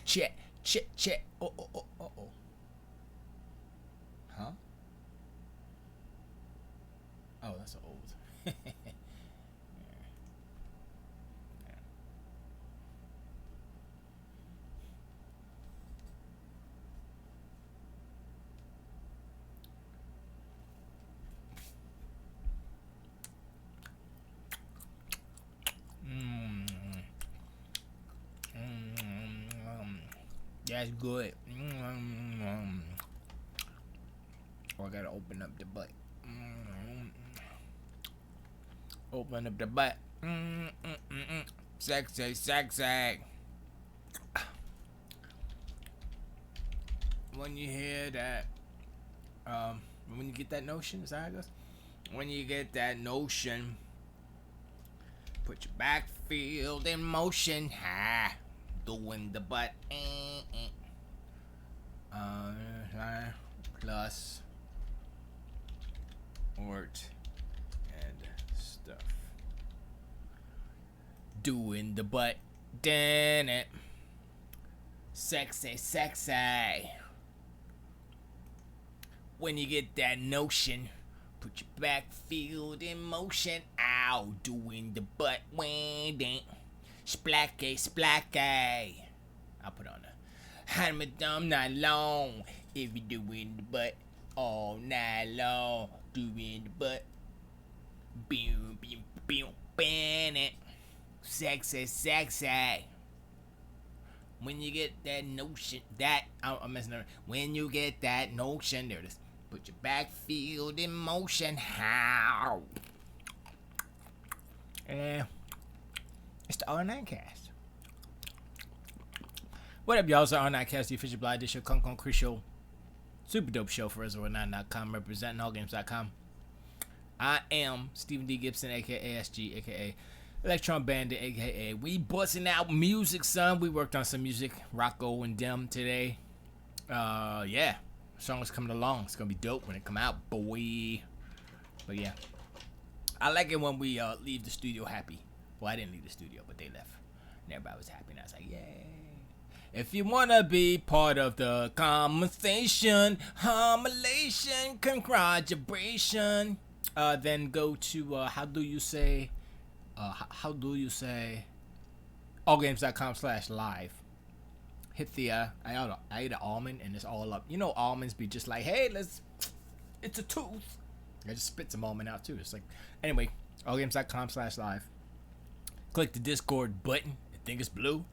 check, check, check. Oh, oh, oh, oh, oh. Huh? Oh, that's old. Mm. That's good. Oh, I gotta open up the butt. Open up the butt. Sexy, sexy. When you hear that, when you get that notion, is that how it goes? When you get that notion, put your back field in motion. Ha! Doing the butt. Plus ort and stuff. Doing the butt. Damn it. Sexy, sexy. When you get that notion, put your back field in motion. Ow, doing the butt winding. Splacky, splacky. I'll put on a hand me dumb night long. If you doing the butt all night long, doing the butt. Boom, boom, boom, bam it. Sexy, sexy. When you get that notion, I'm messing up. When you get that notion, there it is. Put your back field in motion. How? It's the R9cast. What up, y'all? It's the R9cast, the official blind dish show, Chris show. Super dope show for Reservoir9.com, representing allgames.com. I am Stephen D. Gibson, aka SG, aka Electron Bandit, aka we busting out music, son. We worked on some music, Rocco and Dem today. Yeah, the song is coming along. It's gonna be dope when it come out, boy. But yeah, I like it when we leave the studio happy. Well, I didn't leave the studio, but they left, and everybody was happy, and I was like, yay. If you wanna be part of the conversation, homilation, congratulation, then go to how do you say allgames.com/live. Hit the I ate an almond and it's all up. You know, almonds be just like, hey, it's a tooth. I just spit some almond out too. It's like, anyway, allgames.com/live. Click the Discord button. I think it's blue.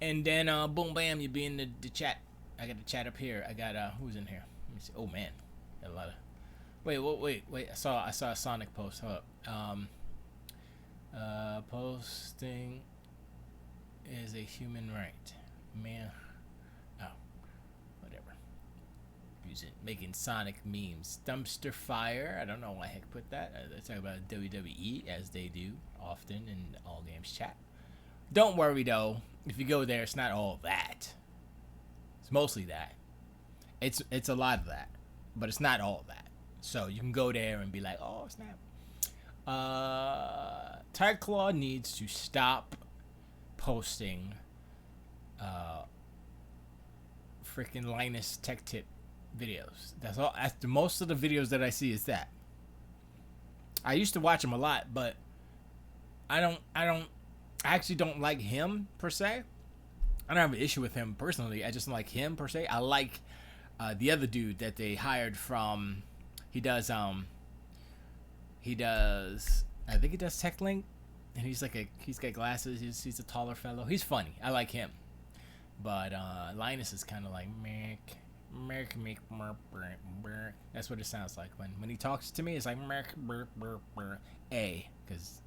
And then boom bam, you'll be in the chat. I got the chat up here. I got who's in here? Let me see. Oh man, got a lot of. Wait. I saw a Sonic post. Hold up. Posting is a human right. Man. Oh, whatever. Making Sonic memes. Dumpster fire. I don't know why heck put that. They talk about WWE as they do often in all games chat. Don't worry though. If you go there, it's not all that. It's mostly that. It's a lot of that, but it's not all that. So you can go there and be like, oh snap. Tyclaw needs to stop posting freaking Linus Tech Tip videos. That's all. That's most of the videos that I see is that. I used to watch him a lot, but I actually don't like him per se. I don't have an issue with him personally. I just don't like him per se. I like the other dude that they hired from. He does I think he does TechLink, and he's got glasses. He's a taller fellow. He's funny. I like him. But Linus is kind of like Merk. That's what it sounds like when he talks to me. It's like Merk, because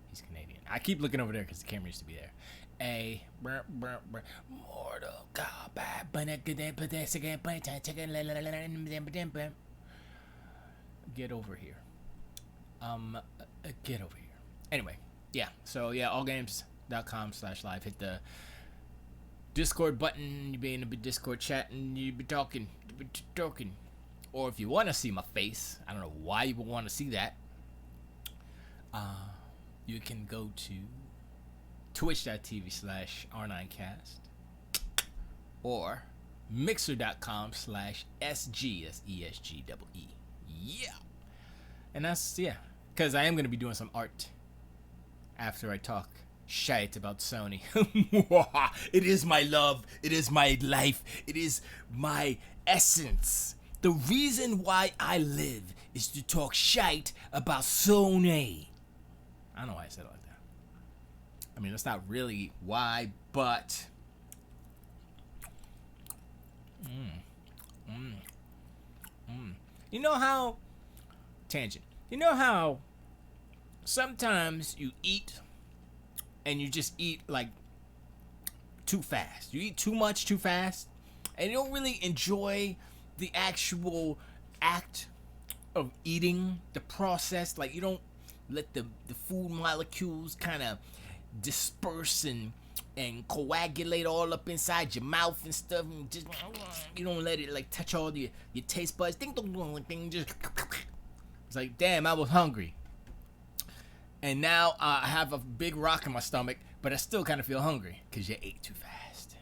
he's Canadian. I keep looking over there because the camera used to be there. Mortal Kombat. Get over here. Get over here. Anyway, yeah. So yeah, allgames.com/live. Hit the Discord button. You be in the Discord chat and you be talking. Or if you want to see my face, I don't know why you would want to see that. You can go to twitch.tv/R9cast. or mixer.com/SG. That's ESGEE. Yeah. And that's, yeah. Because I am going to be doing some art after I talk shite about Sony. It is my love. It is my life. It is my essence. The reason why I live is to talk shite about Sony. I don't know why I said it like that. I mean, that's not really why, but... You know how... Tangent. You know how sometimes you eat and you just eat like too fast. You eat too much too fast and you don't really enjoy the actual act of eating, the process. Like, you don't let the food molecules kind of disperse and coagulate all up inside your mouth and stuff, and just you don't let it like touch all your taste buds. Ding dong dong ding, just it's like, damn, I was hungry. And now I have a big rock in my stomach, but I still kind of feel hungry because you ate too fast.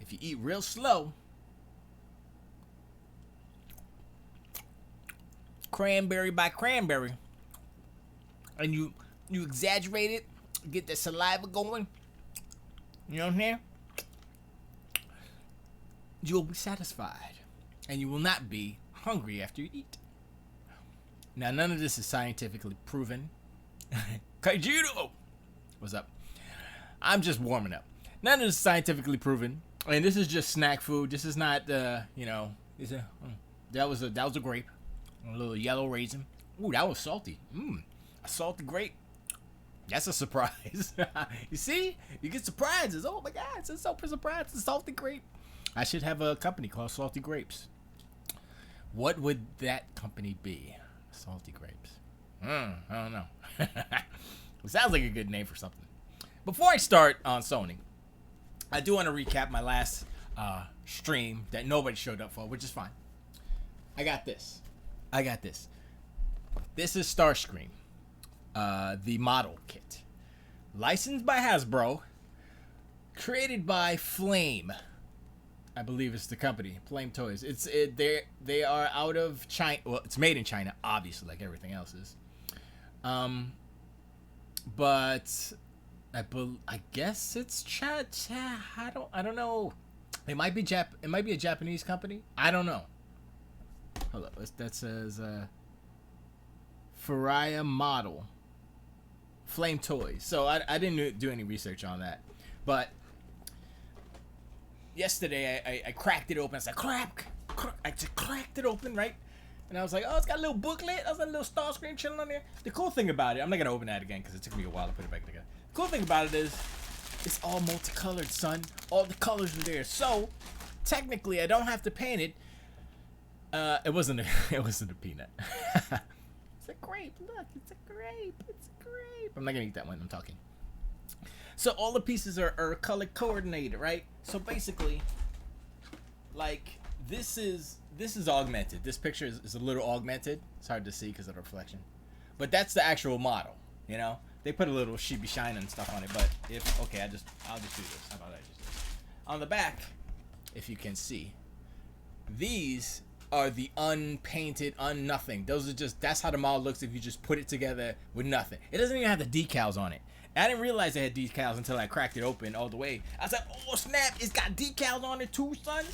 If you eat real slow, cranberry by cranberry, and you exaggerate it, get the saliva going, you know what I'm saying? You'll be satisfied, and you will not be hungry after you eat. Now, none of this is scientifically proven. Kaijudo! What's up? I'm just warming up. None of this is scientifically proven. And this is just snack food. This is not, that was a grape. A little yellow raisin. Ooh, that was salty. A salty grape. That's a surprise. You see? You get surprises. Oh my God, it's a super surprise. It's a salty grape. I should have a company called Salty Grapes. What would that company be? Salty Grapes. I don't know. It sounds like a good name for something. Before I start on Sony, I do want to recap my last stream that nobody showed up for, which is fine. I got this. This is Starscream, the model kit. Licensed by Hasbro. Created by Flame. I believe it's the company, Flame Toys. They are out of China. Well, it's made in China, obviously, like everything else is. But I guess it's I don't know. It might be a Japanese company. I don't know. Hold up. That says Faria Model Flame Toys. So I didn't do any research on that, but yesterday I cracked it open. I said, I just cracked it open, right? And I was like, oh, it's got a little booklet. I was like, a little Starscream chilling on there. The cool thing about it, I'm not going to open that again because it took me a while to put it back together. The cool thing about it is it's all multicolored, son. All the colors are there. So, technically, I don't have to paint it. It wasn't a peanut. It's a grape. Look, it's a grape. I'm not going to eat that one. I'm talking. So, all the pieces are color coordinated, right? So, basically, like, this is augmented. This picture is a little augmented. It's hard to see because of the reflection. But that's the actual model, you know? They put a little sheepy shine and stuff on it, but I'll just do this. How about I just do this? On the back, if you can see, these are the unpainted, unnothing. That's how the model looks if you just put it together with nothing. It doesn't even have the decals on it. I didn't realize it had decals until I cracked it open all the way. I was like, oh snap, it's got decals on it too, son.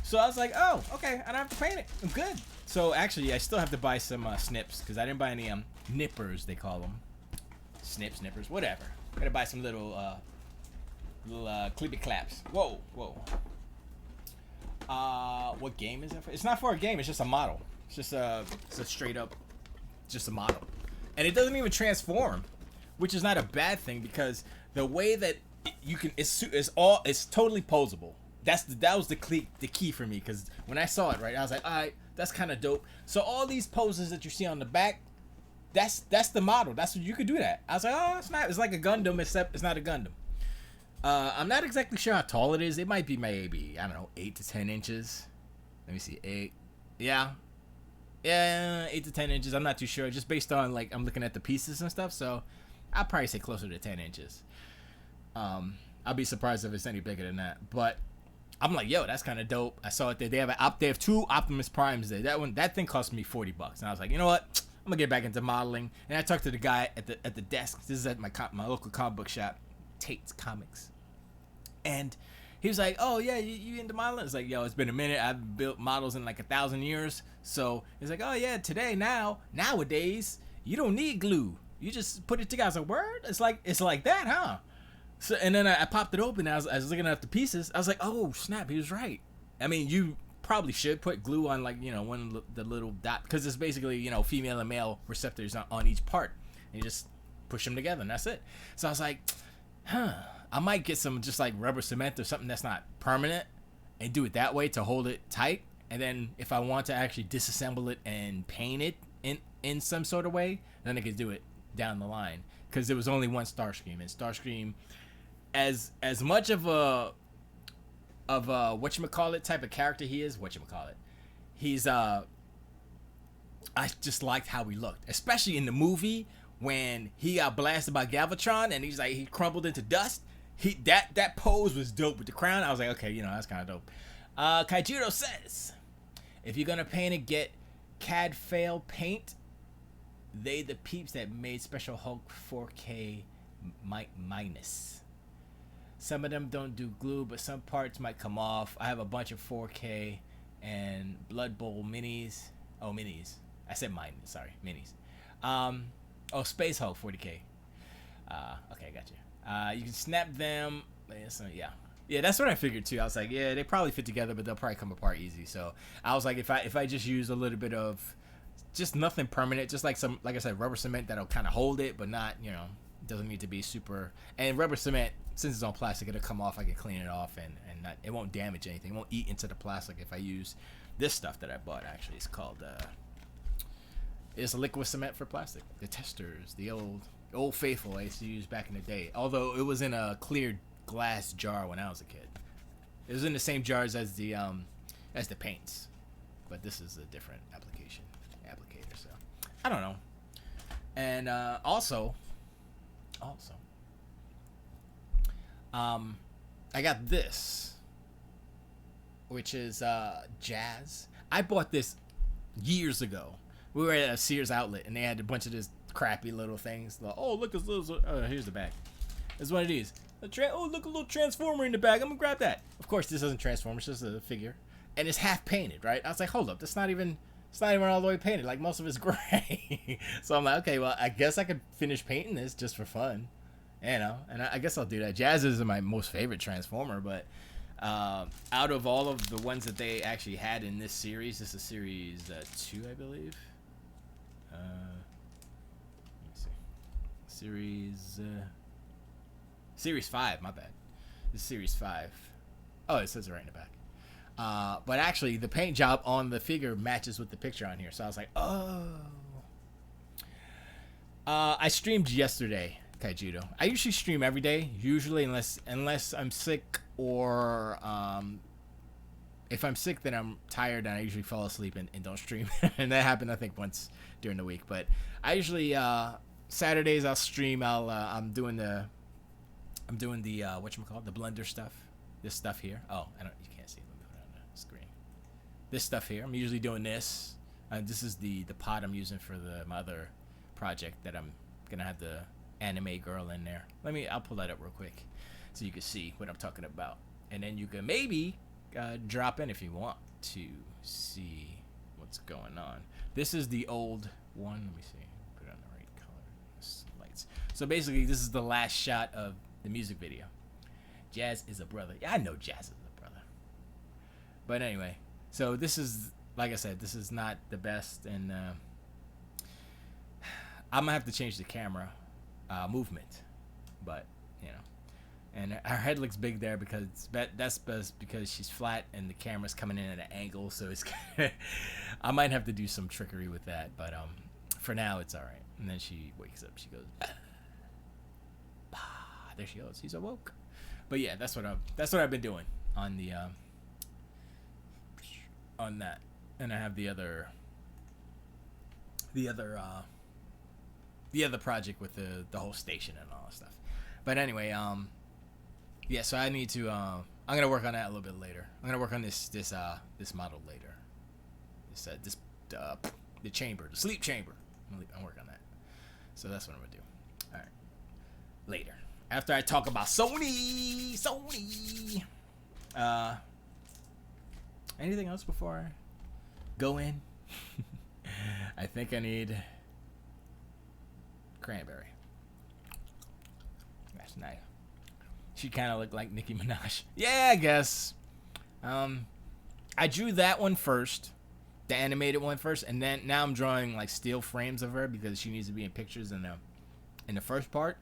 So I was like, oh, okay, I don't have to paint it. I'm good. So actually, I still have to buy some snips because I didn't buy any nippers, they call them. Snippers, whatever. I gotta buy some little clippy claps. Whoa. What game is that for? It's not for a game. It's just a model. It's just a straight up, just a model, and it doesn't even transform, which is not a bad thing because the way that you can, it's totally posable. That was the key for me because when I saw it, right, I was like, all right, that's kind of dope. So all these poses that you see on the back, that's the model. That's what you could do that. I was like, oh, it's not. It's like a Gundam, except it's not a Gundam. I'm not exactly sure how tall it is. It might be maybe, I don't know, 8 to 10 inches. Let me see, 8. Yeah, 8 to 10 inches. I'm not too sure. Just based on like I'm looking at the pieces and stuff. So I'll probably say closer to 10 inches. I'll be surprised if it's any bigger than that, but. I'm like, yo, that's kind of dope. I saw it there. They have two Optimus Primes there. That thing cost me $40, and I was like, you know what? I'm gonna get back into modeling. And I talked to the guy at the desk. This is at my local comic book shop, Tate's Comics, and he was like, oh yeah, you into modeling? It's like, yo, it's been a minute. I've built models in like 1,000 years. So he's like, oh yeah, nowadays you don't need glue. You just put it together. I was like, word? It's like that, huh? So, and then I popped it open. I was looking at the pieces. I was like, oh snap, he was right. I mean, you probably should put glue on, like, one of the little dot, because it's basically, female and male receptors on each part. And you just push them together, and that's it. So I was like, I might get some just like rubber cement or something that's not permanent, and do it that way to hold it tight. And then if I want to actually disassemble it and paint it in some sort of way, then I could do it down the line. Because there was only one Starscream, and Starscream, as much of a whatchamacallit type of character he is, he's I just liked how he looked, especially in the movie when he got blasted by Galvatron and he crumbled into dust. That pose was dope with the crown. I was like, okay, that's kind of dope. Kaijudo says, if you're gonna paint it, get CAD fail paint. They the peeps that made Special Hulk 4K minus. Some of them don't do glue, but some parts might come off. I have a bunch of 4K and Blood Bowl minis. Oh, minis. I said mine. Sorry, minis. Space Hulk 40K. Okay, I got you. You can snap them. Yeah. Yeah, that's what I figured too. I was like, yeah, they probably fit together, but they'll probably come apart easy. So I was like, if I just use a little bit of just nothing permanent, just like I said, rubber cement that'll kind of hold it, but not, doesn't need to be super. And rubber cement, since it's on plastic, it'll come off. I can clean it off, and it won't damage anything. It won't eat into the plastic if I use this stuff that I bought. Actually, it's called it's a liquid cement for plastic. The testers, the old faithful I used to use back in the day. Although it was in a clear glass jar when I was a kid. It was in the same jars as the paints, but this is a different applicator. So I don't know. And also, I got this, which is Jazz. I bought this years ago. We were at a Sears outlet, and they had a bunch of this crappy little things. Like, oh, look, it's little. Here's the bag. It's one of these. Look, a little transformer in the bag. I'm gonna grab that. Of course, this doesn't transform. It's just a figure, and it's half painted, right? I was like, hold up, it's not even all the way painted. Like, most of it's gray. So I'm like, okay, well, I guess I could finish painting this just for fun, and I guess I'll do that. Jazz is my most favorite Transformer, but out of all of the ones that they actually had in this series, this is series 2, I believe. Let me see. Series 5, my bad. This is Series 5. Oh, it says it right in the back. But actually, the paint job on the figure matches with the picture on here. So I was like, oh. I streamed yesterday, Kaijudo. I usually stream every day, usually, unless I'm sick or if I'm sick, then I'm tired and I usually fall asleep and don't stream. And that happened, I think, once during the week. But I usually Saturdays I'll stream. I'm doing the whatchamacallit, the blender stuff. This stuff here. Oh, you can't see it. Let me put it on the screen. This stuff here. I'm usually doing this. This is the pot I'm using for my other project that I'm gonna have the anime girl in there. I'll pull that up real quick so you can see what I'm talking about, and then you can maybe drop in if you want to see what's going on. This is the old one. Let me see. Put it on the right color. Lights. So basically, this is the last shot of the music video. Jazz is a brother. Yeah, I know Jazz is a brother. But anyway, so this is, like I said, this is not the best, and I'm gonna have to change the camera movement, but and her head looks big there because that's because she's flat and the camera's coming in at an angle, so it's I might have to do some trickery with that, but for now it's all right. And then she wakes up, she goes, there she goes, she's awoke. But yeah, that's what I've been doing on the on that, and I have the other project with the whole station and all that stuff. But anyway, yeah, so I need to I'm gonna work on that a little bit later. I'm gonna work on this model later. The chamber, the sleep chamber. I'm working on that. So that's what I'm gonna do. All right, later. After I talk about Sony. Anything else before I go in? I think I need cranberry. That's nice. She kind of looked like Nicki Minaj. Yeah, I guess. I drew that one first, the animated one first, and then now I'm drawing like still frames of her because she needs to be in pictures in the first part.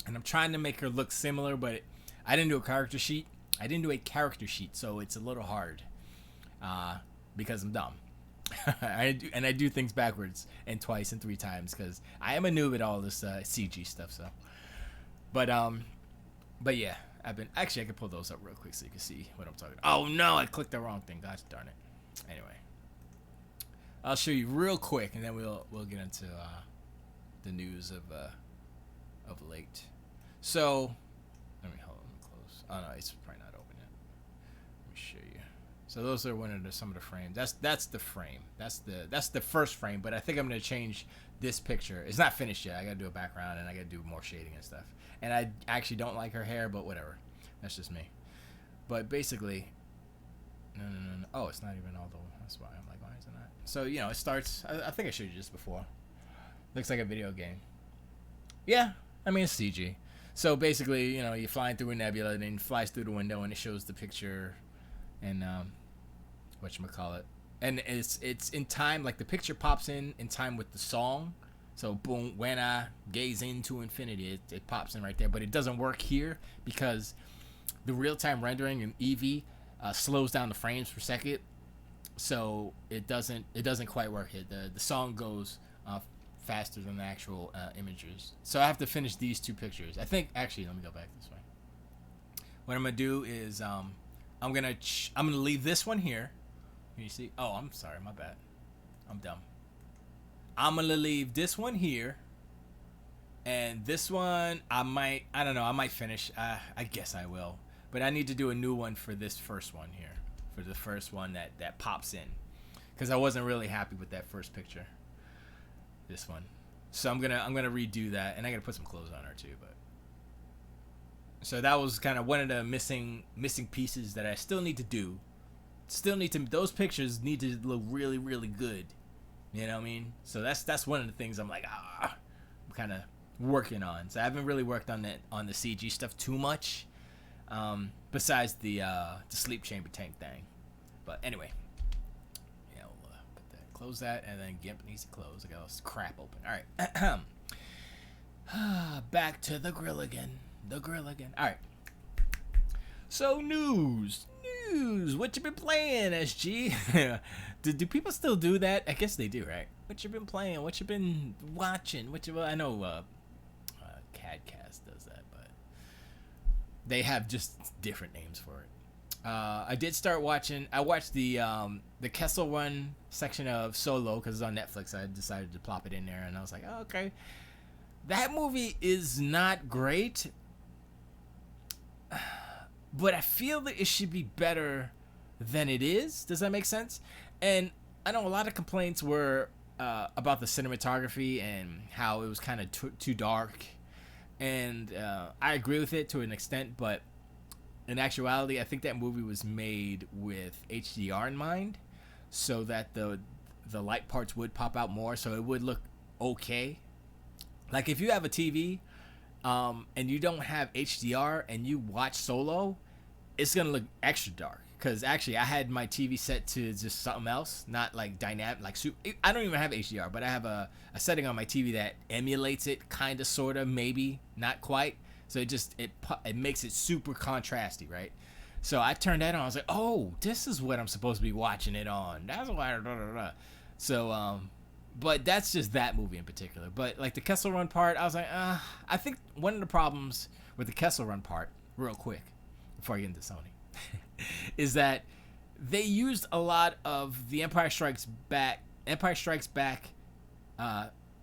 And I'm trying to make her look similar, but I didn't do a character sheet. So it's a little hard because I'm dumb. I do things backwards and twice and 3 times because I am a noob at all this CG stuff. So, but yeah, I can pull those up real quick so you can see what I'm talking about. Oh no, I clicked the wrong thing. Gosh darn it. Anyway, I'll show you real quick, and then we'll get into the news of late. So, let me close. Oh no, it's probably not open yet. Let me show you. So those are some of the frames. That's the frame. That's the first frame. But I think I'm gonna change this picture. It's not finished yet. I gotta do a background and I gotta do more shading and stuff. And I actually don't like her hair, but whatever. That's just me. But basically, no. Oh, it's not even all the. That's why I'm like, why is it not? So it starts. I think I showed you this before. Looks like a video game. Yeah, I mean it's CG. So basically, you're flying through a nebula, and then it flies through the window, and it shows the picture, and whatchamacallit. And it's in time, like the picture pops in time with the song. So boom, when I gaze into infinity, it pops in right there. But it doesn't work here because the real-time rendering in Eevee slows down the frames per second. So it doesn't quite work here. The song goes faster than the actual images. So I have to finish these 2 pictures. I think actually, let me go back this way. What I'm gonna do is I'm gonna leave this one here. Can you see? Oh, I'm sorry, my bad. I'm dumb. I'm gonna leave this one here, and this one I might finish. I guess I will, but I need to do a new one for this first one here, for the first one that pops in, because I wasn't really happy with that first picture. This one, so I'm gonna redo that, and I gotta put some clothes on her too. But so that was kind of one of the missing pieces that I still need to do. Those pictures need to look really, really good. You know what I mean? So that's one of the things I'm like, I'm kind of working on. So I haven't really worked on the CG stuff too much, besides the sleep chamber tank thing. But anyway, yeah, we'll put that, close that, and then GIMP needs to close. I got all this crap open. All right, back to the grill again. All right. So news. What you been playing, SG? do people still do that? I guess they do, right? What you been playing? What you been watching? I know Cadcast does that, but they have just different names for it. I did start watching. I watched the Kessel Run section of Solo because it's on Netflix. I decided to plop it in there, and I was like, oh, okay. That movie is not great. But I feel that it should be better than it is. Does that make sense? And I know a lot of complaints were about the cinematography and how it was kind of too dark. And I agree with it to an extent, but in actuality, I think that movie was made with HDR in mind, so that the light parts would pop out more, so it would look okay. Like if you have a TV and you don't have HDR and you watch Solo, it's gonna look extra dark. Because actually, I had my TV set to just something else, not like dynamic, like super. I don't even have HDR, but I have a setting on my TV that emulates it, kind of, sort of, maybe, not quite. So it makes it super contrasty, right? So I turned that on. I was like, oh, this is what I'm supposed to be watching it on. That's why. So but that's just that movie in particular. But like the Kessel Run part, I was like, I think one of the problems with the Kessel Run part, real quick, before I get into Sony, is that they used a lot of the Empire Strikes Back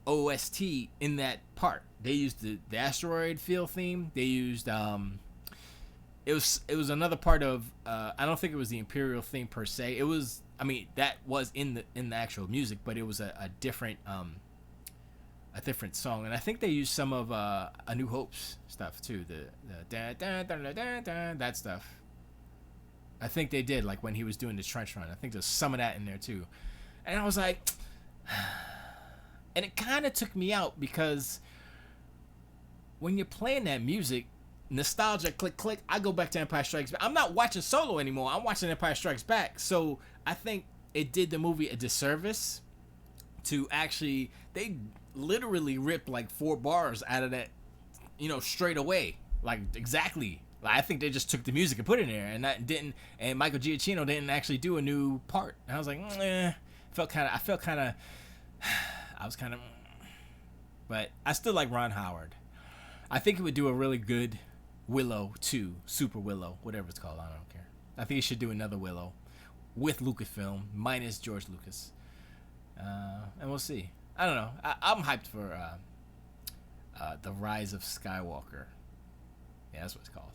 OST in that part. They used the asteroid field theme. They used it was another part of I don't think it was the Imperial theme per se. It was, I mean, that was in the actual music, but it was a different song, and I think they used some of A New Hope's stuff too. The da, da, da, da, da, da, that stuff. I think they did, like when he was doing the trench run. I think there's some of that in there too, and I was like, and it kind of took me out because when you're playing that music, nostalgia, click click, I go back to Empire Strikes Back. I'm not watching Solo anymore. I'm watching Empire Strikes Back. So I think it did the movie a disservice to actually, they literally ripped like 4 bars out of that, straight away, like exactly. Like, I think they just took the music and put it in there, and and Michael Giacchino didn't actually do a new part. And I was like, I was kind of, but I still like Ron Howard. I think it would do a really good Willow 2, Super Willow, whatever it's called. I don't care. I think he should do another Willow with Lucasfilm, minus George Lucas. And we'll see. I don't know. I'm hyped for The Rise of Skywalker. Yeah, that's what it's called.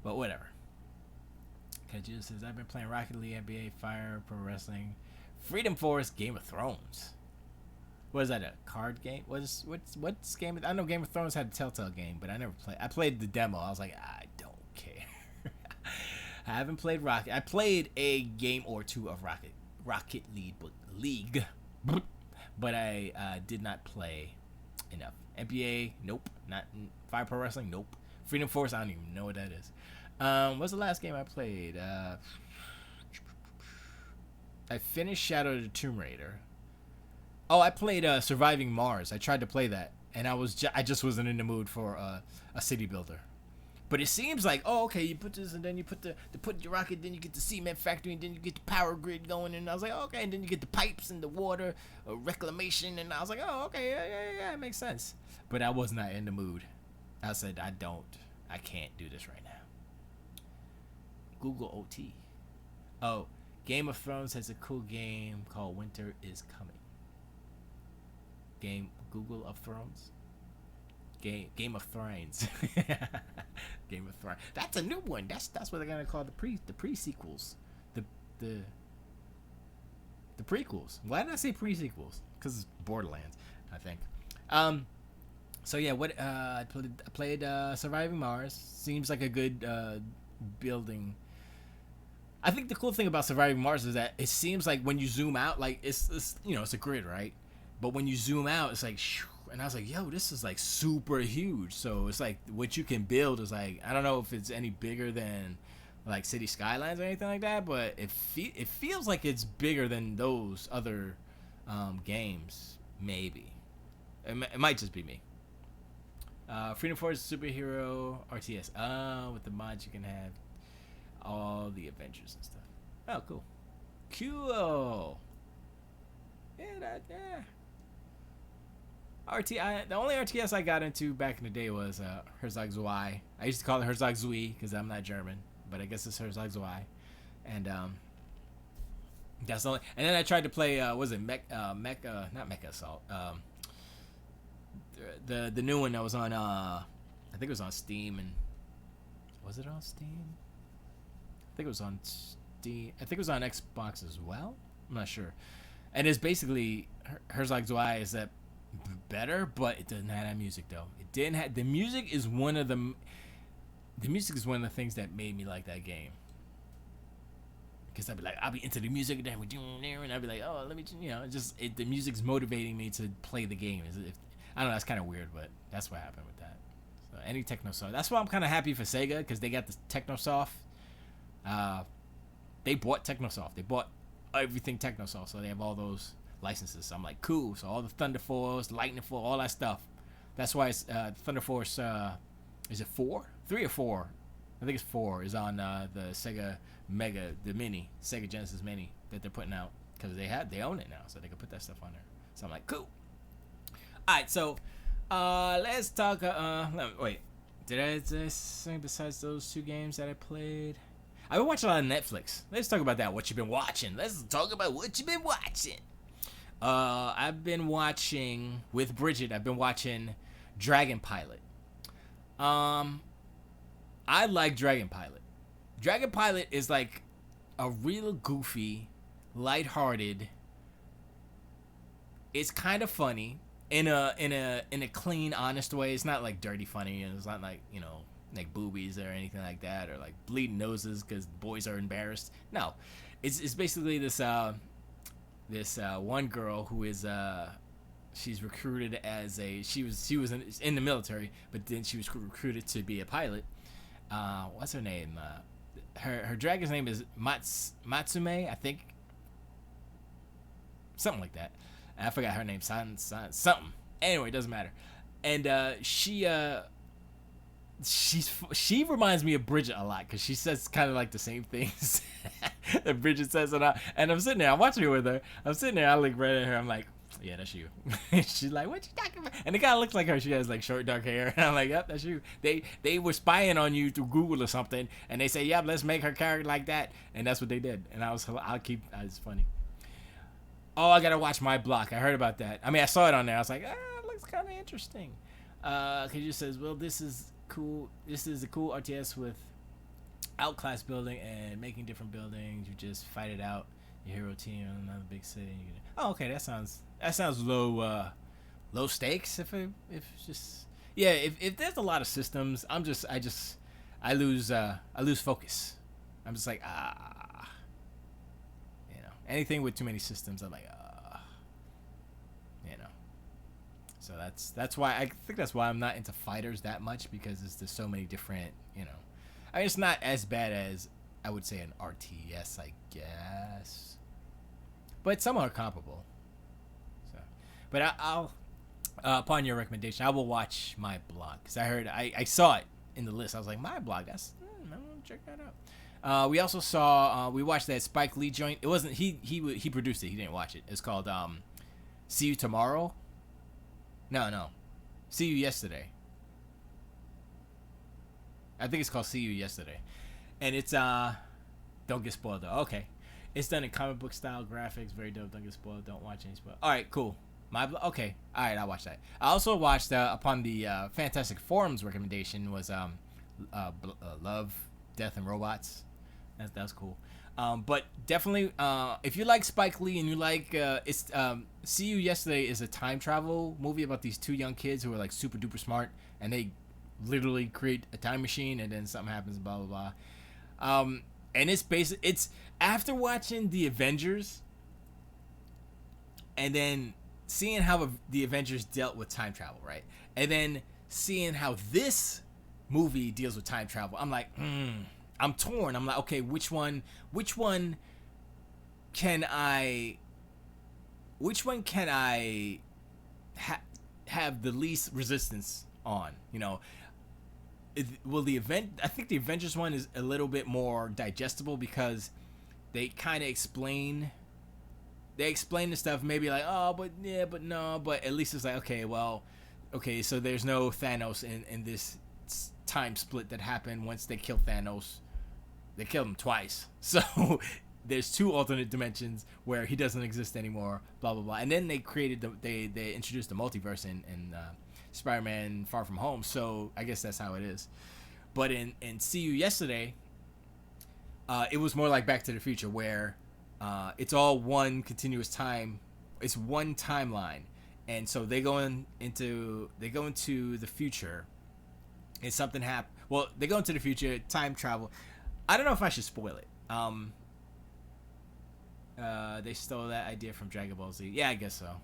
But whatever. Kajus says, I've been playing Rocket League, NBA, Fire, Pro Wrestling, Freedom Force, Game of Thrones. What is that, a card game? What's game? I know Game of Thrones had a Telltale game, but I never played. I played the demo. I was like, I don't care. I haven't played Rocket. I played a game or two of Rocket League, but I did not play enough. NBA, nope. Not Fire Pro Wrestling, nope. Freedom Force, I don't even know what that is. What's the last game I played? I finished Shadow of the Tomb Raider. Oh, I played Surviving Mars. I tried to play that, and I just wasn't in the mood for a city builder. But it seems like, oh, okay, you put this, and then you put your rocket, then you get the cement factory, and then you get the power grid going, and I was like, oh, okay, and then you get the pipes and the water reclamation, and I was like, oh, okay, yeah, it makes sense. But I was not in the mood. I said, I can't do this right now. Google OT. Oh, Game of Thrones has a cool game called Winter is Coming. Google of Thrones. Game of Thrones. Game of Thrones. That's a new one. That's what they're gonna call the pre-sequels. The prequels. Why did I say pre-sequels? Because it's Borderlands, I think. So yeah, I played Surviving Mars. Seems like a good building. I think the cool thing about Surviving Mars is that it seems like when you zoom out, like it's it's a grid, right? But when you zoom out, it's like, and I was like, yo, this is like super huge. So it's like what you can build is like, I don't know if it's any bigger than like City Skylines or anything like that, but it feels like it's bigger than those other games. Maybe it might just be me. Freedom Force Superhero RTS. With the mods you can have all the adventures and stuff. Oh, cool. Cool. Yeah. The only RTS I got into back in the day was Herzog Zwei. I used to call it Herzog Zwei because I'm not German, but I guess it's Herzog Zwei. And that's the only. And then I tried to play not Mecha Assault. The new one that was on I think it was on Steam, and was it on Steam? I think it was on Steam. I think it was on Xbox as well. I'm not sure. And it's basically Herzog Zwei is that better, but it doesn't have that music though. It didn't have the music is one of the things that made me like that game. Because I'll be into the music and then we're doing there, and I'll be like, oh, let me, the music's motivating me to play the game. I don't know, that's kind of weird, but that's what happened with that. So any Technosoft. That's why I'm kind of happy for Sega, because they got the Technosoft. They bought Technosoft. They bought everything Technosoft, so they have all those licenses. So I'm like, cool. So all the Thunder Force, Lightning Force, all that stuff. That's why it's Thunder Force. Is it 4? 3 or 4? I think it's 4. Is on the Sega Mega, the Mini, Sega Genesis Mini that they're putting out, because they own it now, so they can put that stuff on there. So I'm like, cool. All right, so let's talk. Wait, did I say besides those 2 games that I played? I've been watching a lot of Netflix. Let's talk about that. What you been watching? Let's talk about what you been watching. I've been watching with Bridget. I've been watching Dragon Pilot. I'm I like Dragon Pilot. Dragon Pilot is like a real goofy, lighthearted. It's kind of funny in a clean, honest way. It's not like dirty funny, and it's not like like boobies or anything like that, or like bleeding noses because boys are embarrassed. No, it's basically this one girl who is she's recruited as she was in the military, but then she was recruited to be a pilot. What's her name? Her dragon's name is Matsume, I think, something like that. I forgot her name. Something. Anyway, it doesn't matter. And she reminds me of Bridget a lot because she says kind of like the same things that Bridget says, and I'm sitting there, I'm watching her with her. I'm sitting there, I look right at her, I'm like, yeah, that's you. She's like, what you talking about? And it kind of looks like her. She has like short dark hair, and I'm like, yep, that's you. They were spying on you through Google or something, and they say, yep, let's make her character like that, and that's what they did. And it's funny. Oh, I gotta watch My Block. I heard about that. I mean, I saw it on there. I was like, it looks kind of interesting. He just says, well, this is cool. This is a cool RTS with outclass building and making different buildings. You just fight it out. Your hero team in another big city. Okay, that sounds low stakes. If there's a lot of systems, I lose focus. I'm just like anything with too many systems, I'm like So that's why I think that's why I'm not into fighters that much, because there's so many different I mean, it's not as bad as I would say an RTS, I guess, but some are comparable. So, but I'll upon your recommendation, I will watch My Block, because I saw it in the list. I was like, My Block, I'm gonna check that out. We also saw we watched that Spike Lee joint. It wasn't he produced it. He didn't watch it. It's called See You Tomorrow. No, See You Yesterday. I think it's called See You Yesterday, and it's don't get spoiled though. Okay, it's done in comic book style graphics, very dope. Don't get spoiled. Don't watch any spoil. All right, cool. Okay, all right, I'll watch that. I also watched upon the Fantastic Forums recommendation was Love, Death, and Robots. That's cool. But definitely, if you like Spike Lee and you like See You Yesterday is a time travel movie about these two young kids who are like super duper smart, and they literally create a time machine, and then something happens, blah blah blah. And it's after watching the Avengers, and then seeing how the Avengers dealt with time travel, right, and then seeing how this movie deals with time travel. I'm like, I'm torn. I'm like, okay, which one can I have the least resistance on? I think the Avengers one is a little bit more digestible, because they kind of explain the stuff, maybe like, oh, but yeah, but no, but at least it's like, okay, so there's no Thanos in this time split that happened. Once they killed Thanos, they killed him twice, so there's two alternate dimensions where he doesn't exist anymore, blah blah blah. And then they introduced the multiverse in Spider-Man Far From Home, so I guess that's how it is. But in See You Yesterday, it was more like Back to the Future, where it's all one continuous time. It's one timeline, and so they go into the future, and something happens. Well, they go into the future, time travel. I don't know if I should spoil it. They stole that idea from Dragon Ball Z. Yeah, I guess so.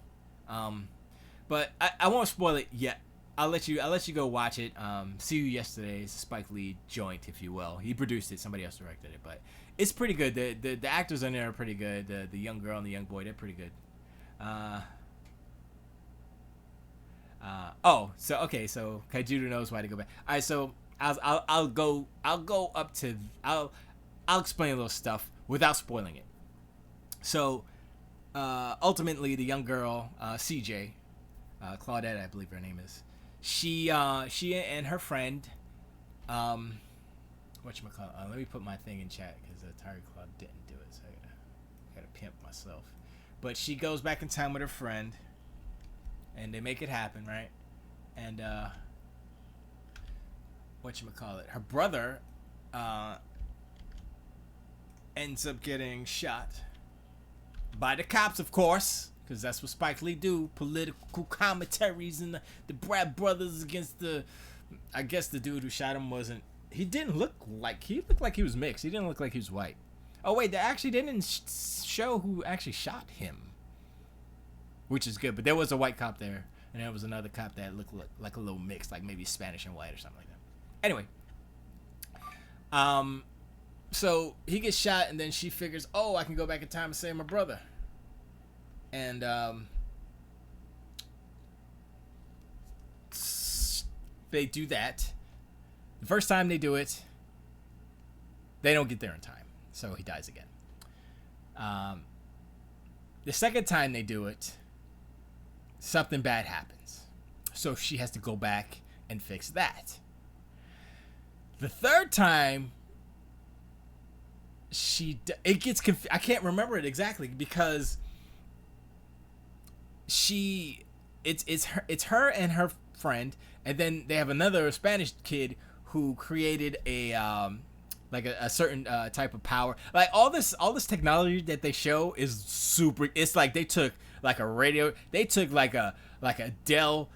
But I won't spoil it yet. I'll let you go watch it. See You Yesterday is a Spike Lee joint, if you will. He produced it. Somebody else directed it, but it's pretty good. The actors in there are pretty good. The young girl and the young boy, they're pretty good. So Kaijudo knows why to go back. All right, so I'll explain a little stuff without spoiling it. So ultimately, the young girl, CJ, Claudette, I believe her name is, she and her friend, whatchamacallit, let me put my thing in chat, because Tiger Claude didn't do it, so I gotta pimp myself. But she goes back in time with her friend, and they make it happen, right? And whatchamacallit, her brother uh, ends up getting shot by the cops, of course, because that's what Spike Lee do. Political commentaries and the Brad brothers against the, I guess the dude who shot him wasn't. He looked like he was mixed. He didn't look like he was white. Oh wait, they actually didn't show who actually shot him, which is good. But there was a white cop there, and there was another cop that looked like a little mixed, like maybe Spanish and white or something like that. Anyway, so he gets shot, and then she figures, oh, I can go back in time and save my brother. And they do that. The first time they do it, they don't get there in time, so he dies again. The second time they do it, something bad happens, so she has to go back and fix that. The third time, it gets I can't remember it exactly because it's her and her friend, and then they have another Spanish kid who created a certain type of power. Like all this technology that they show is super. It's like they took like a radio. They took like a Dell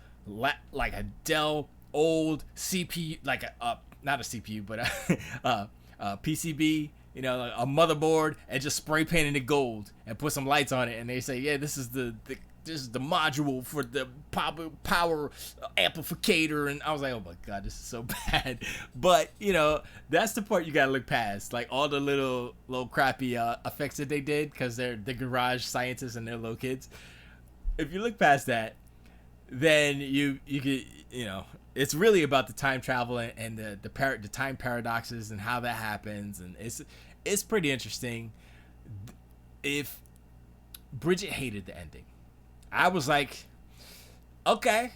old CPU, like a not a CPU but a PCB. You know, like a motherboard, and just spray painted it gold and put some lights on it, and they say, yeah, this is the module for the power amplifier. And I was like, oh my god, this is so bad. But you know, that's the part you gotta look past, like all the little crappy effects that they did, because they're the garage scientists and they're little kids. If you look past that, then you could, you know, it's really about the time travel and the time paradoxes and how that happens, and it's pretty interesting. If Bridget hated the ending, I was like, okay,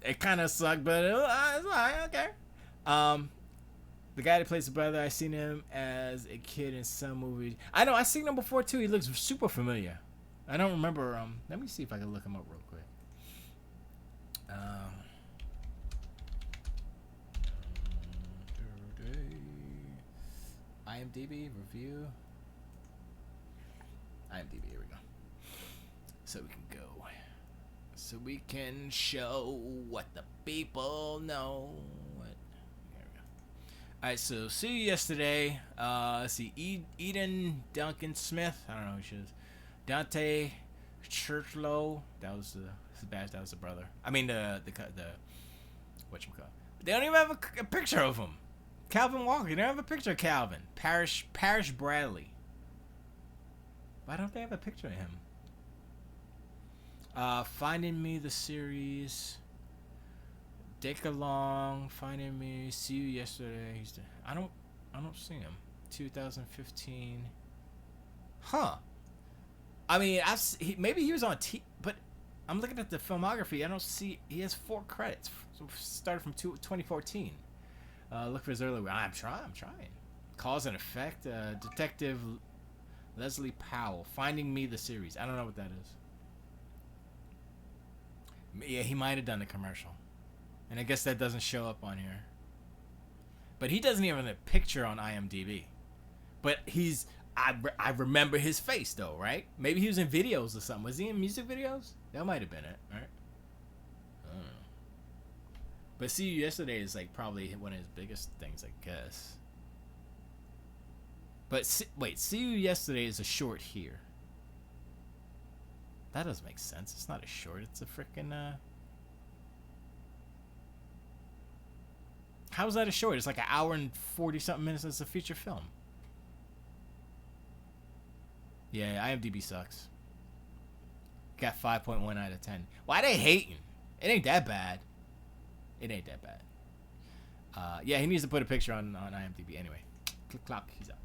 it kind of sucked, but it's alright, okay. The guy that plays the brother, I seen him as a kid in some movies. I know I seen him before too. He looks super familiar. I don't remember. Let me see if I can look him up real quick. IMDb review. IMDb, here we go. So we can go. So we can show what the people know. What? Here we go. Alright, so see you yesterday. Let's see. Eden Duncan Smith. I don't know who she is. Dante Churchlow. That was the brother. I mean the whatchamacallit. They don't even have a picture of him. Calvin Walker. They don't have a picture of Calvin. Parrish Bradley. Why don't they have a picture of him? Finding Me the series. Dick Along. Finding Me. See You Yesterday. I don't see him. 2015. Huh. I mean, maybe he was on but I'm looking at the filmography. I don't see. He has 4 credits. So started from 2014. Look for his earlier. I'm trying. Cause and Effect. Detective Leslie Powell. Finding Me the series. I don't know what that is. Yeah, he might have done the commercial, and I guess that doesn't show up on here. But he doesn't even have a picture on IMDb. But I remember his face though, right? Maybe he was in videos or something. Was he in music videos? That might have been it, right? I don't know. But See You Yesterday is like probably one of his biggest things, I guess. But wait, See You Yesterday is a short here. That doesn't make sense. It's not a short. It's a freaking. How is that a short? It's like an hour and 40 something minutes. It's a feature film. Yeah, IMDb sucks. Got 5.1 out of 10. Why they hating? It ain't that bad. Yeah, he needs to put a picture on IMDb anyway. Click clock. He's out.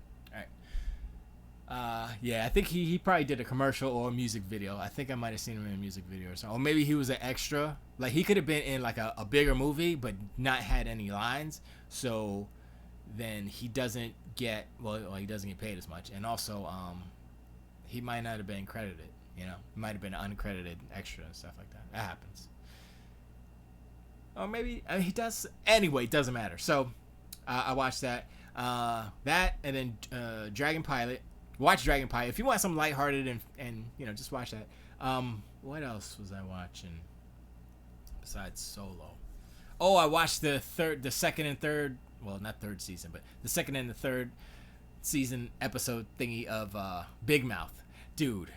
Yeah, I think he probably did a commercial or a music video. I think I might have seen him in a music video or something. Or maybe he was an extra. Like, he could have been in, like, a bigger movie, but not had any lines. So, then he doesn't get, well, he doesn't get paid as much. And also, he might not have been credited, you know? He might have been an uncredited extra and stuff like that. That happens. Or maybe, I mean, he does. Anyway, it doesn't matter. So, I watched that. That and then Dragon Pilot. Watch Dragon Pilot if you want something lighthearted and just watch that. What else was I watching besides Solo? Oh, I watched the second and third. Well, not third season, but the second and the third season episode thingy of Big Mouth. Dude,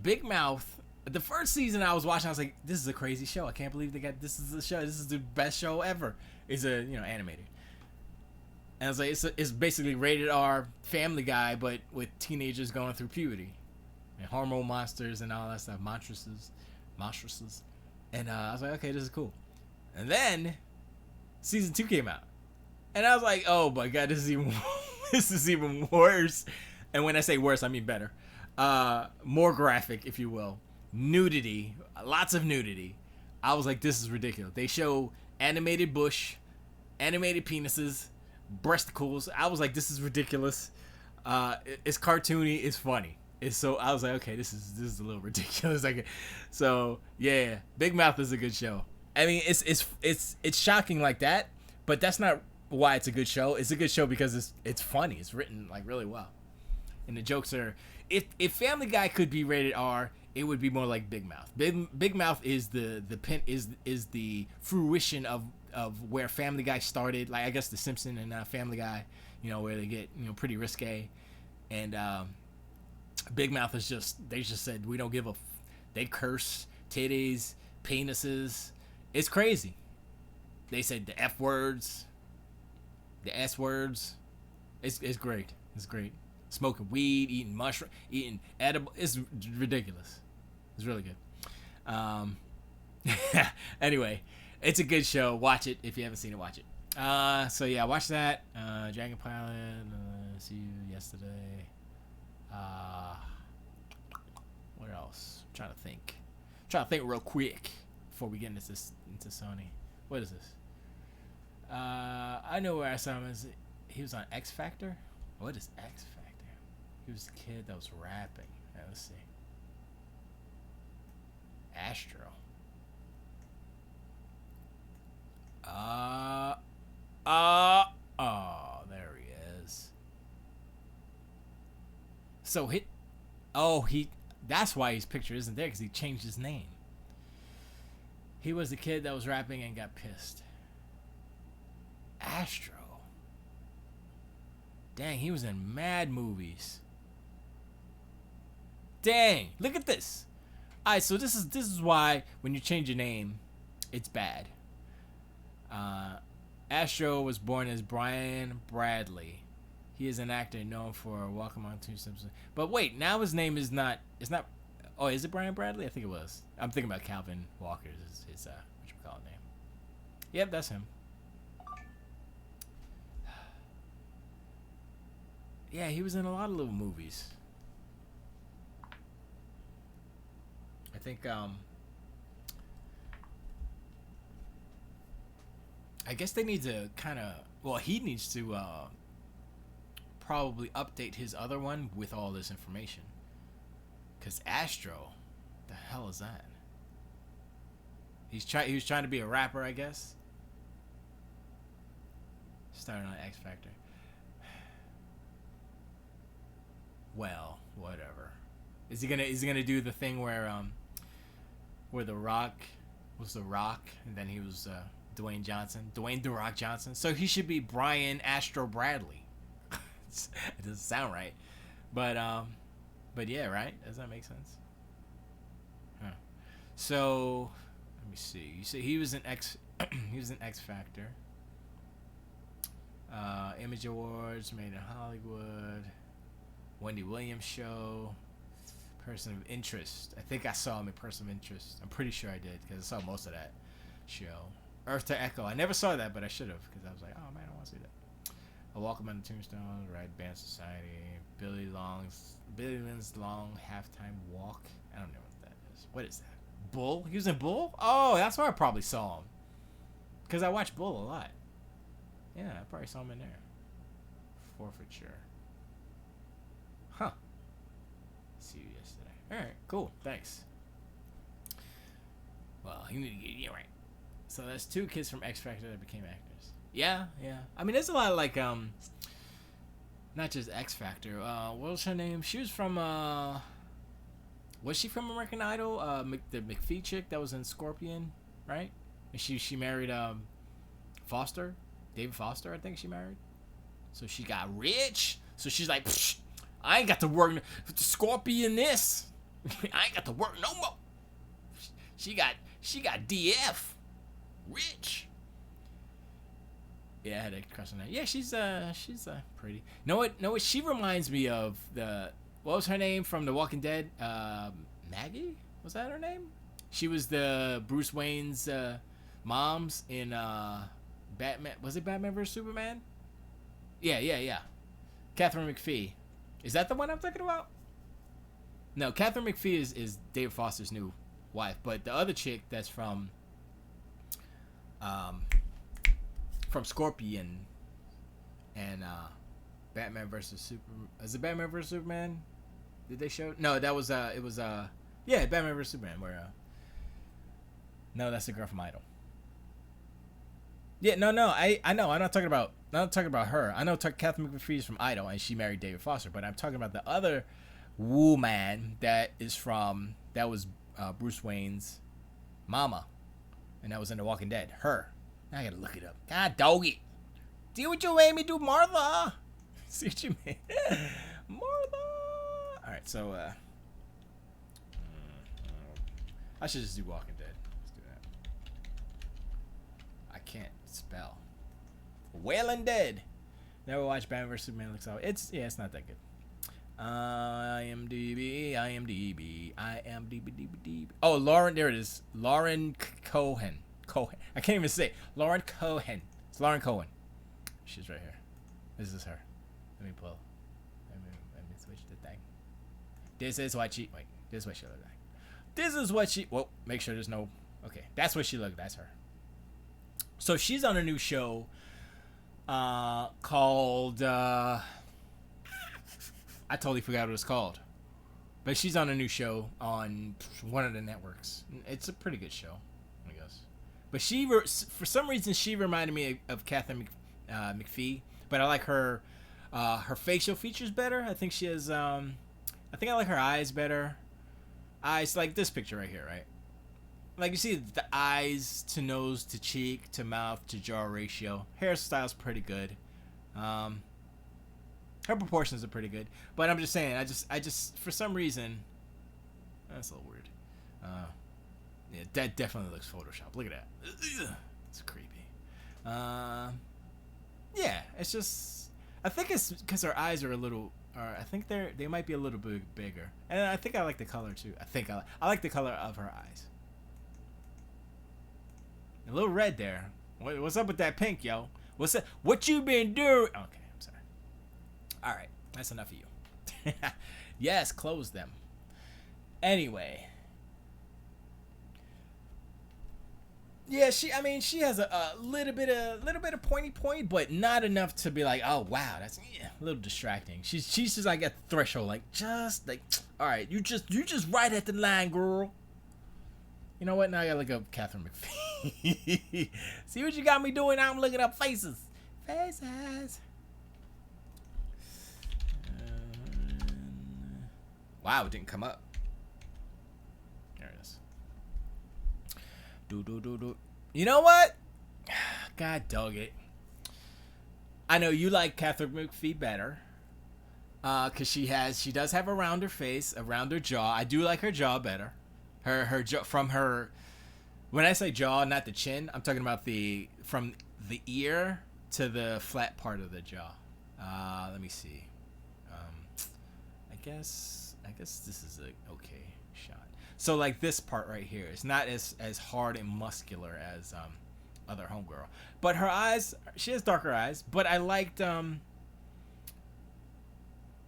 Big Mouth. The first season I was watching, I was like, "This is a crazy show. I can't believe they got this is the show. This is the best show ever." It's animated, and I was like, it's basically rated R Family Guy, but with teenagers going through puberty, and hormone monsters and all that stuff, monstresses, and I was like, okay, this is cool. And then season 2 came out, and I was like, oh my god, this is even worse. And when I say worse, I mean better. More graphic, if you will. Nudity, lots of nudity. I was like, this is ridiculous. They show animated bush, animated penises, breasticles. I was like, this is ridiculous. It's cartoony, it's funny. I was like, okay, this is a little ridiculous. Like, so yeah, Big Mouth is a good show. I mean, it's shocking like that, but that's not why it's a good show. It's a good show because it's funny. It's written like really well, and the jokes are. If Family Guy could be rated R, it would be more like Big Mouth. Big Mouth is the fruition of where Family Guy started. Like I guess The Simpsons and Family Guy, where they get pretty risque, and Big Mouth is they just said we don't give a. They curse titties, penises. It's crazy. They said the F words, the S words. It's great. It's great. Smoking weed, eating mushroom, eating edible. It's ridiculous. It's really good. Anyway, it's a good show. Watch it if you haven't seen it. Watch it. So yeah, watch that. Dragon Pilot. See you yesterday. What else? I'm trying to think real quick before we get into Sony. What is this? I know where I saw him. He was on X Factor. What is X Factor? He was the kid that was rapping. Let's see. Astro. Oh, there he is. So that's why his picture isn't there, because he changed his name. He was the kid that was rapping and got pissed. Astro. Dang, he was in mad movies. Dang, look at this. Alright, so this is why when you change your name, it's bad. Astro was born as Brian Bradley. He is an actor known for Welcome on Tombstone. But wait, now his name is not. It's not. Oh, is it Brian Bradley? I think it was. I'm thinking about Calvin Walker's his name. Yep, that's him. Yeah, he was in a lot of little movies. I think I guess they need to he needs to probably update his other one with all this information. Cause Astro, the hell is that? He was trying to be a rapper, I guess. Starting on X Factor. Well, whatever. Is he gonna do the thing where The Rock was The Rock and then he was Dwayne The Rock Johnson? So he should be Brian Astro Bradley. It doesn't sound right, but yeah, right? Does that make sense? Huh. So let me see. You say he was an X Factor. Image Awards, Made in Hollywood, Wendy Williams Show, Person of Interest. I think I saw him in Person of Interest. I'm pretty sure I did because I saw most of that show. Earth to Echo. I never saw that, but I should have because I was like, oh man, I want to see that. A Welcome on the Tombstone, Right Band Society, Billy Lynn's Long Halftime Walk. I don't know what that is. What is that? Bull? He was in Bull? Oh, that's where I probably saw him. Because I watch Bull a lot. Yeah, I probably saw him in there. Forfeiture. Huh. See you yesterday. Alright, cool. Thanks. Well, you need to get right. So that's 2 kids from X Factor that became actors. Yeah, yeah. I mean, there's a lot of like not just X Factor. What was her name? She was from was she from American Idol? The McPhee chick that was in Scorpion, right? And she married Foster, David Foster, I think she married. So she got rich. So she's like, I ain't got to work Scorpion this. I ain't got to work no more. She got DF, rich. Yeah, I had a crush on her. Yeah, she's pretty. Know what she reminds me of? What was her name from The Walking Dead? Maggie? Was that her name? She was the Bruce Wayne's moms in Batman. Was it Batman vs Superman? Yeah. Catherine McPhee. Is that the one I'm thinking about? No, Catherine McPhee is David Foster's new wife, but the other chick that's from Scorpion and Batman versus Superman. Is it Batman versus Superman? Did they show? No, that was it was yeah, Batman versus Superman. Where no, that's the girl from Idol. Yeah, no, I know. I'm not talking about her. I know Catherine McPhee is from Idol, and she married David Foster. But I'm talking about the other woman that was Bruce Wayne's mama, and that was in The Walking Dead. Her. Now I gotta look it up. God dog it. See what you made me do, Martha. See what you made, Martha. All right, so I should just do Walking Dead. Let's do that. I can't spell. Well and Dead. Never watched Batman vs Superman. Looks out. It's not that good. IMDb. Oh, Lauren. There it is. Lauren Cohen. I can't even say it. Lauren Cohen. It's Lauren Cohen. She's right here. This is her. Let me pull. Let me switch the thing. This is what she. Wait. This is what she looked like. This is what she. Well, make sure there's no. Okay, that's what she looked. That's her. So she's on a new show. Called. I totally forgot what it's called. But she's on a new show on one of the networks. It's a pretty good show, I guess. But for some reason, she reminded me of Catherine McPhee. But I like her facial features better. I think she has. I think I like her eyes better. Eyes like this picture right here, right? Like you see the eyes to nose to cheek to mouth to jaw ratio. Hairstyle's pretty good. Her proportions are pretty good. But I'm just saying, I just for some reason, that's a little weird. Yeah, that definitely looks Photoshop. Look at that. It's creepy. Yeah, it's just. I think it's because her eyes are a little. I think they might be a little bit bigger, and I think I like the color too. I like the color of her eyes. A little red there. What's up with that pink, yo? What's that? What you been doing? Okay, I'm sorry. All right, that's enough of you. Yes, close them. Anyway. Yeah, she has a little bit of pointy point, but not enough to be like, oh wow, that's a little distracting. She's just like at the threshold, like just like, all right, you just right at the line, girl. You know what? Now I gotta look up Catherine McPhee. See what you got me doing? I'm looking up faces. Wow, it didn't come up. There it is. Do. You know what? God dog it. I know you like Catherine McPhee better. Cause she does have a rounder face, a rounder jaw. I do like her jaw better. Her jaw, from her, when I say jaw, not the chin, I'm talking about from the ear to the flat part of the jaw. Let me see. I guess this is a okay shot. So like this part right here, it's not as hard and muscular as other homegirl. But her eyes, she has darker eyes. But I liked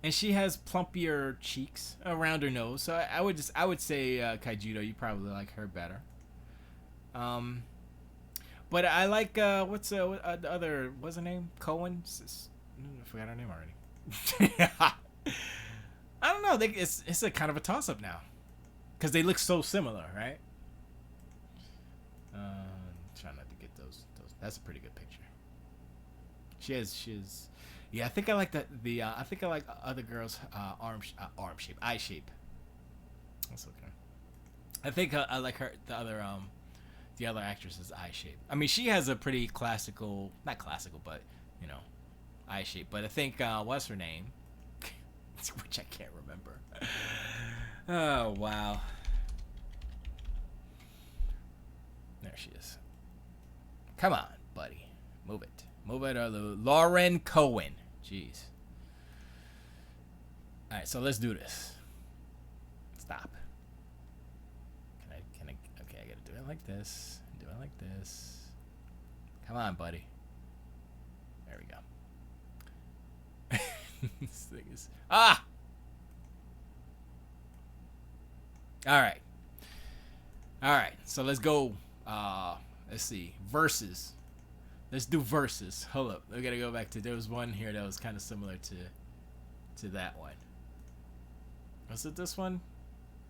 and she has plumpier cheeks around her nose. So I would say Kaijudo, you probably like her better. But I like what's the other, what's her name? Cohen? I forgot her name already. I don't know. It's a kind of a toss up now, because they look so similar, right? Try not to get those. That's a pretty good picture. She has. Yeah, I think I like I think I like other girls' arm shape, eye shape. That's okay. I think I like her the other actress's eye shape. I mean, she has a pretty classical, not classical, but you know, eye shape. But I think what's her name? Which I can't remember. Oh wow. There she is. Come on, buddy. Move it. Move it, Lauren Cohen. Jeez. Alright, so let's do this. Stop. Can I okay, I gotta do it like this. Do it like this. Come on, buddy. There we go. This thing is Alright. Alright, so let's go. Let's see. Versus. Let's do versus. Hold up. We gotta go back to, there was one here that was kind of similar to that one. Was it this one?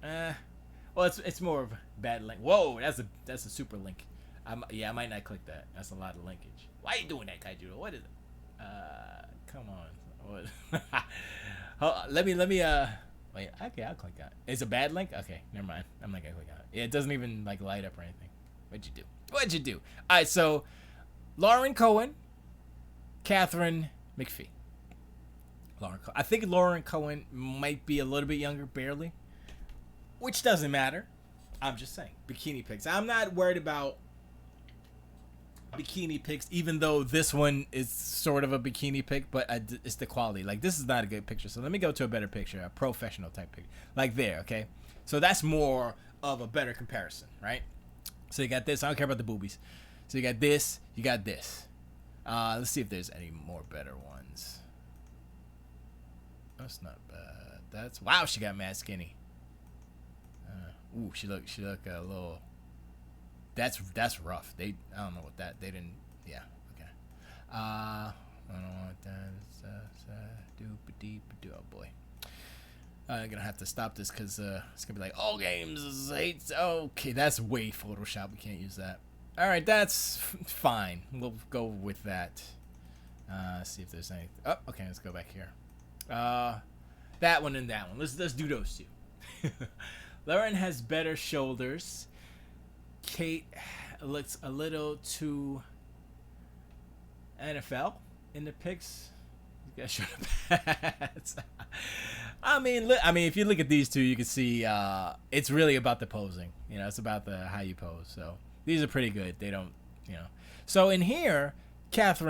Well, it's more of a bad link. Whoa, that's a super link. I might not click that. That's a lot of linkage. Why are you doing that, Kaiju? What is it? Come on. What? Let me wait. Okay, I'll click that. It's a bad link. Okay, never mind. I'm not gonna click on it. It doesn't even like light up or anything. What'd you do? All right, so Lauren Cohen, Catherine McPhee. I think Lauren Cohen might be a little bit younger, barely, which doesn't matter. I'm just saying, bikini pics. I'm not worried about bikini pics, even though this one is sort of a bikini pic, but it's the quality. Like, this is not a good picture, so let me go to a better picture, a professional type picture, like there. Okay, so that's more of a better comparison, right? So you got this. I don't care about the boobies. So you got this. You got this. Let's see if there's any more better ones. That's not bad. That's wow. She got mad skinny. Ooh, she look a little. That's rough. I don't know what that. They didn't. Yeah. Okay. I don't know what that is. Oh boy. I'm gonna have to stop this because it's gonna be like all games is 8. Okay, that's way Photoshop. We can't use that. All right, that's fine. We'll go with that. See if there's anything. Oh, okay. Let's go back here. That one and that one. Let's do those two. Lauren has better shoulders. Kate looks a little too NFL in the pics. You gotta show the pads. I mean, if you look at these two, you can see it's really about the posing. You know, it's about how you pose. So these are pretty good. They don't, you know. So in here, Kat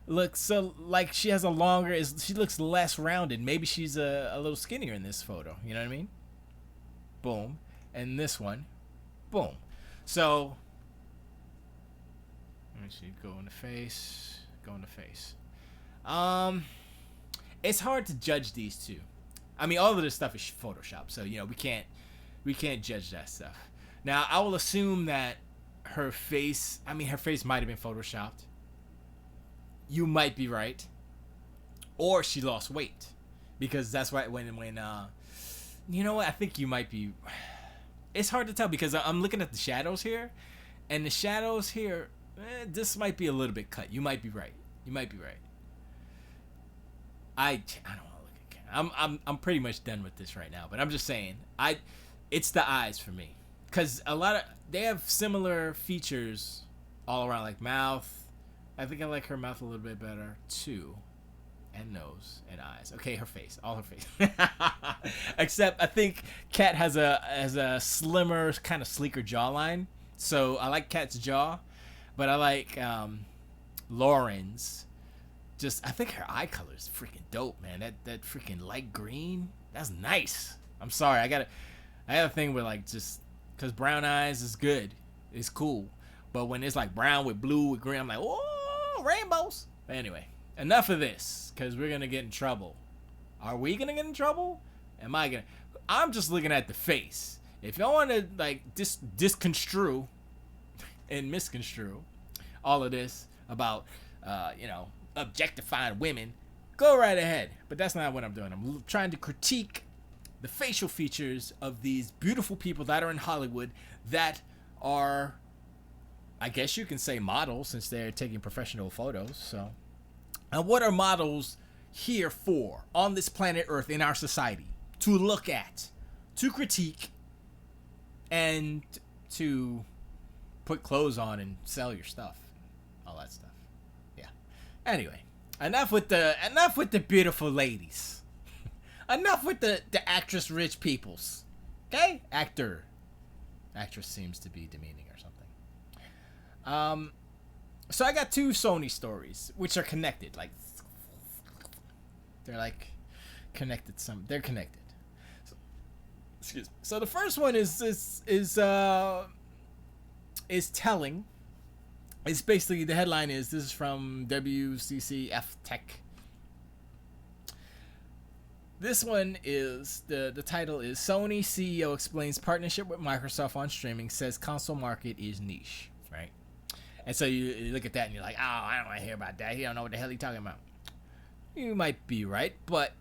looks so like she has a longer. She looks less rounded. Maybe she's a little skinnier in this photo. You know what I mean? Boom. And this one, boom. So let me see. Go in the face. Go in the face. It's hard to judge these two. I mean, all of this stuff is Photoshop, so you know we can't judge that stuff. Now, I will assume that her face. I mean, her face might have been photoshopped. You might be right, or she lost weight, because that's why when you know what, I think you might be. It's hard to tell because I'm looking at the shadows here, and the shadows here, this might be a little bit cut. You might be right. I don't want to look at. I'm pretty much done with this right now, but I'm just saying it's the eyes for me, because they have similar features all around, like mouth. I think I like her mouth a little bit better too, and nose and eyes. Okay, her face, all her face. Except I think Kat has a slimmer, kind of sleeker jawline. So I like Kat's jaw, but I like Lauren's. I think her eye color is freaking dope, man. That freaking light green, that's nice. I'm sorry, I have a thing with like, just because brown eyes is good, it's cool, but when it's like brown with blue with green, I'm like, whoa, rainbows. But anyway, enough of this, because we're gonna get in trouble. Are we gonna get in trouble? Am I gonna? I'm just looking at the face. If y'all want to like disconstrue and misconstrue all of this about objectifying women, go right ahead. But that's not what I'm doing. I'm trying to critique the facial features of these beautiful people that are in Hollywood that are I guess you can say models since they're taking professional photos. So, and what are models here for on this planet Earth in our society? To look at, to critique, and to put clothes on and sell your stuff, all that stuff. Yeah. Anyway, enough with the beautiful ladies. Enough with the actress rich peoples. Okay, actress seems to be demeaning or something. So I got two Sony stories which are connected. Like they're like connected. They're connected. Excuse me. So the first one is telling. It's basically, the headline is, this is from WCCF Tech. This one is, the title is, Sony CEO explains partnership with Microsoft on streaming, says console market is niche, right? And so you look at that and you're like, oh, I don't want to hear about that. He don't know what the hell he's talking about. You might be right, but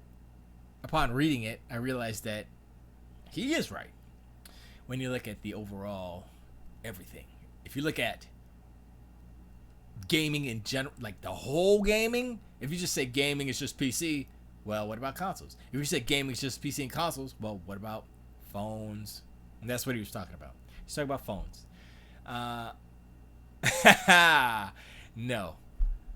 upon reading it, I realized that he is right. When you look at the overall everything. If you look at gaming in general, like the whole gaming, if you just say gaming is just PC, well, what about consoles? If you say gaming is just PC and consoles, well, what about phones? And that's what he was talking about. He's talking about phones. No.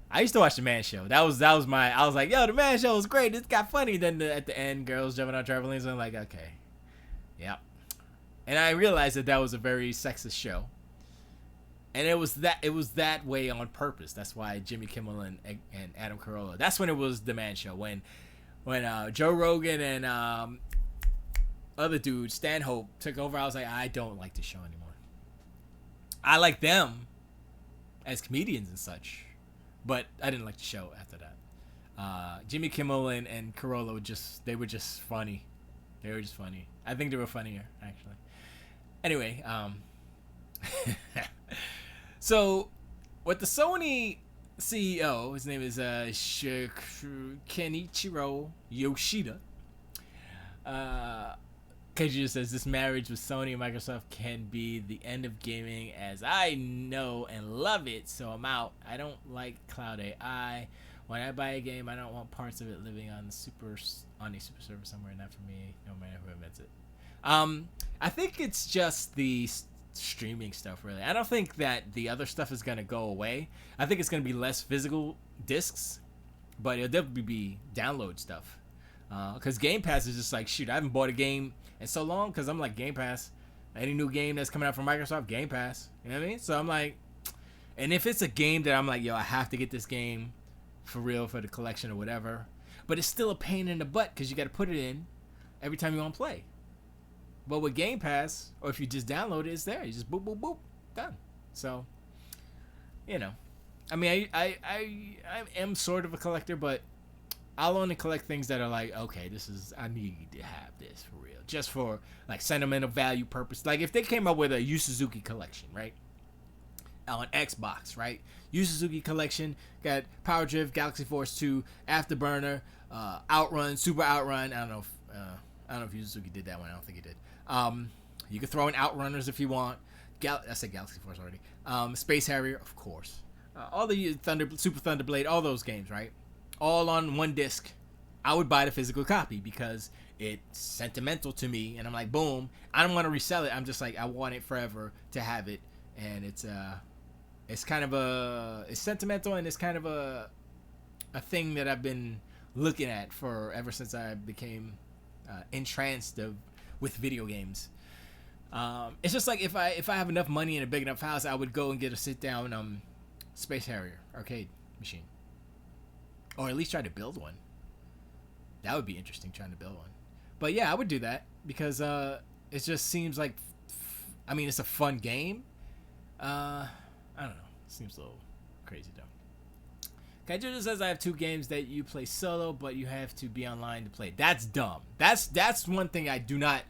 I used to watch The Man Show. That was my, I was like, yo, The Man Show was great. This got funny. Then at the end, girls jumping on trampolines. I'm like, okay. Yep. And I realized that was a very sexist show. And it was that way on purpose. That's why Jimmy Kimmel and Adam Carolla. That's when it was The Man Show. When Joe Rogan and other dude Stanhope took over, I was like, I don't like the show anymore. I like them as comedians and such, but I didn't like the show after that. Jimmy Kimmel and Carolla were just funny. They were just funny. I think they were funnier, actually. Anyway, so what the Sony CEO, his name is Kenichiro Yoshida, Keiji says, this marriage with Sony and Microsoft can be the end of gaming as I know and love it, so I'm out. I don't like cloud AI. When I buy a game, I don't want parts of it living on a super server somewhere. Not for me, no matter who invents it. I think it's just the streaming stuff, really. I don't think that the other stuff is gonna go away. I think it's gonna be less physical discs, but it'll definitely be download stuff. Because Game Pass is just like, shoot, I haven't bought a game in so long because I'm like, Game Pass. Any new game that's coming out from Microsoft, Game Pass. You know what I mean? So I'm like, and if it's a game that I'm like, yo, I have to get this game for real for the collection or whatever, but it's still a pain in the butt because you got to put it in every time you want to play. But with Game Pass, or if you just download it, it's there. You just boop, boop, boop, done. So, you know, I mean, I am sort of a collector, but I'll only collect things that are like, okay, I need to have this for real, just for like sentimental value purpose. Like if they came up with a Yu Suzuki collection, right, on Xbox, right? Yu Suzuki collection got Power Drift, Galaxy Force 2, Afterburner, Outrun, Super Outrun. I don't know if Yu Suzuki did that one. I don't think he did. You could throw in Outrunners if you want. I said Galaxy Force already. Space Harrier, of course. All the Super Thunderblade, all those games, right? All on one disc. I would buy the physical copy because it's sentimental to me, and I'm like, boom. I don't want to resell it. I'm just like, I want it forever to have it, and it's kind of it's sentimental, and it's kind of a thing that I've been looking at for ever since I became entranced with video games. It's just like if I have enough money in a big enough house, I would go and get a sit down Space Harrier arcade machine, or at least try to build one. That would be interesting, trying to build one. But yeah, I would do that because it just seems like, I mean, it's a fun game. I don't know. It seems a little crazy though. Kaiju says I have 2 games that you play solo, but you have to be online to play. That's dumb. That's one thing I do not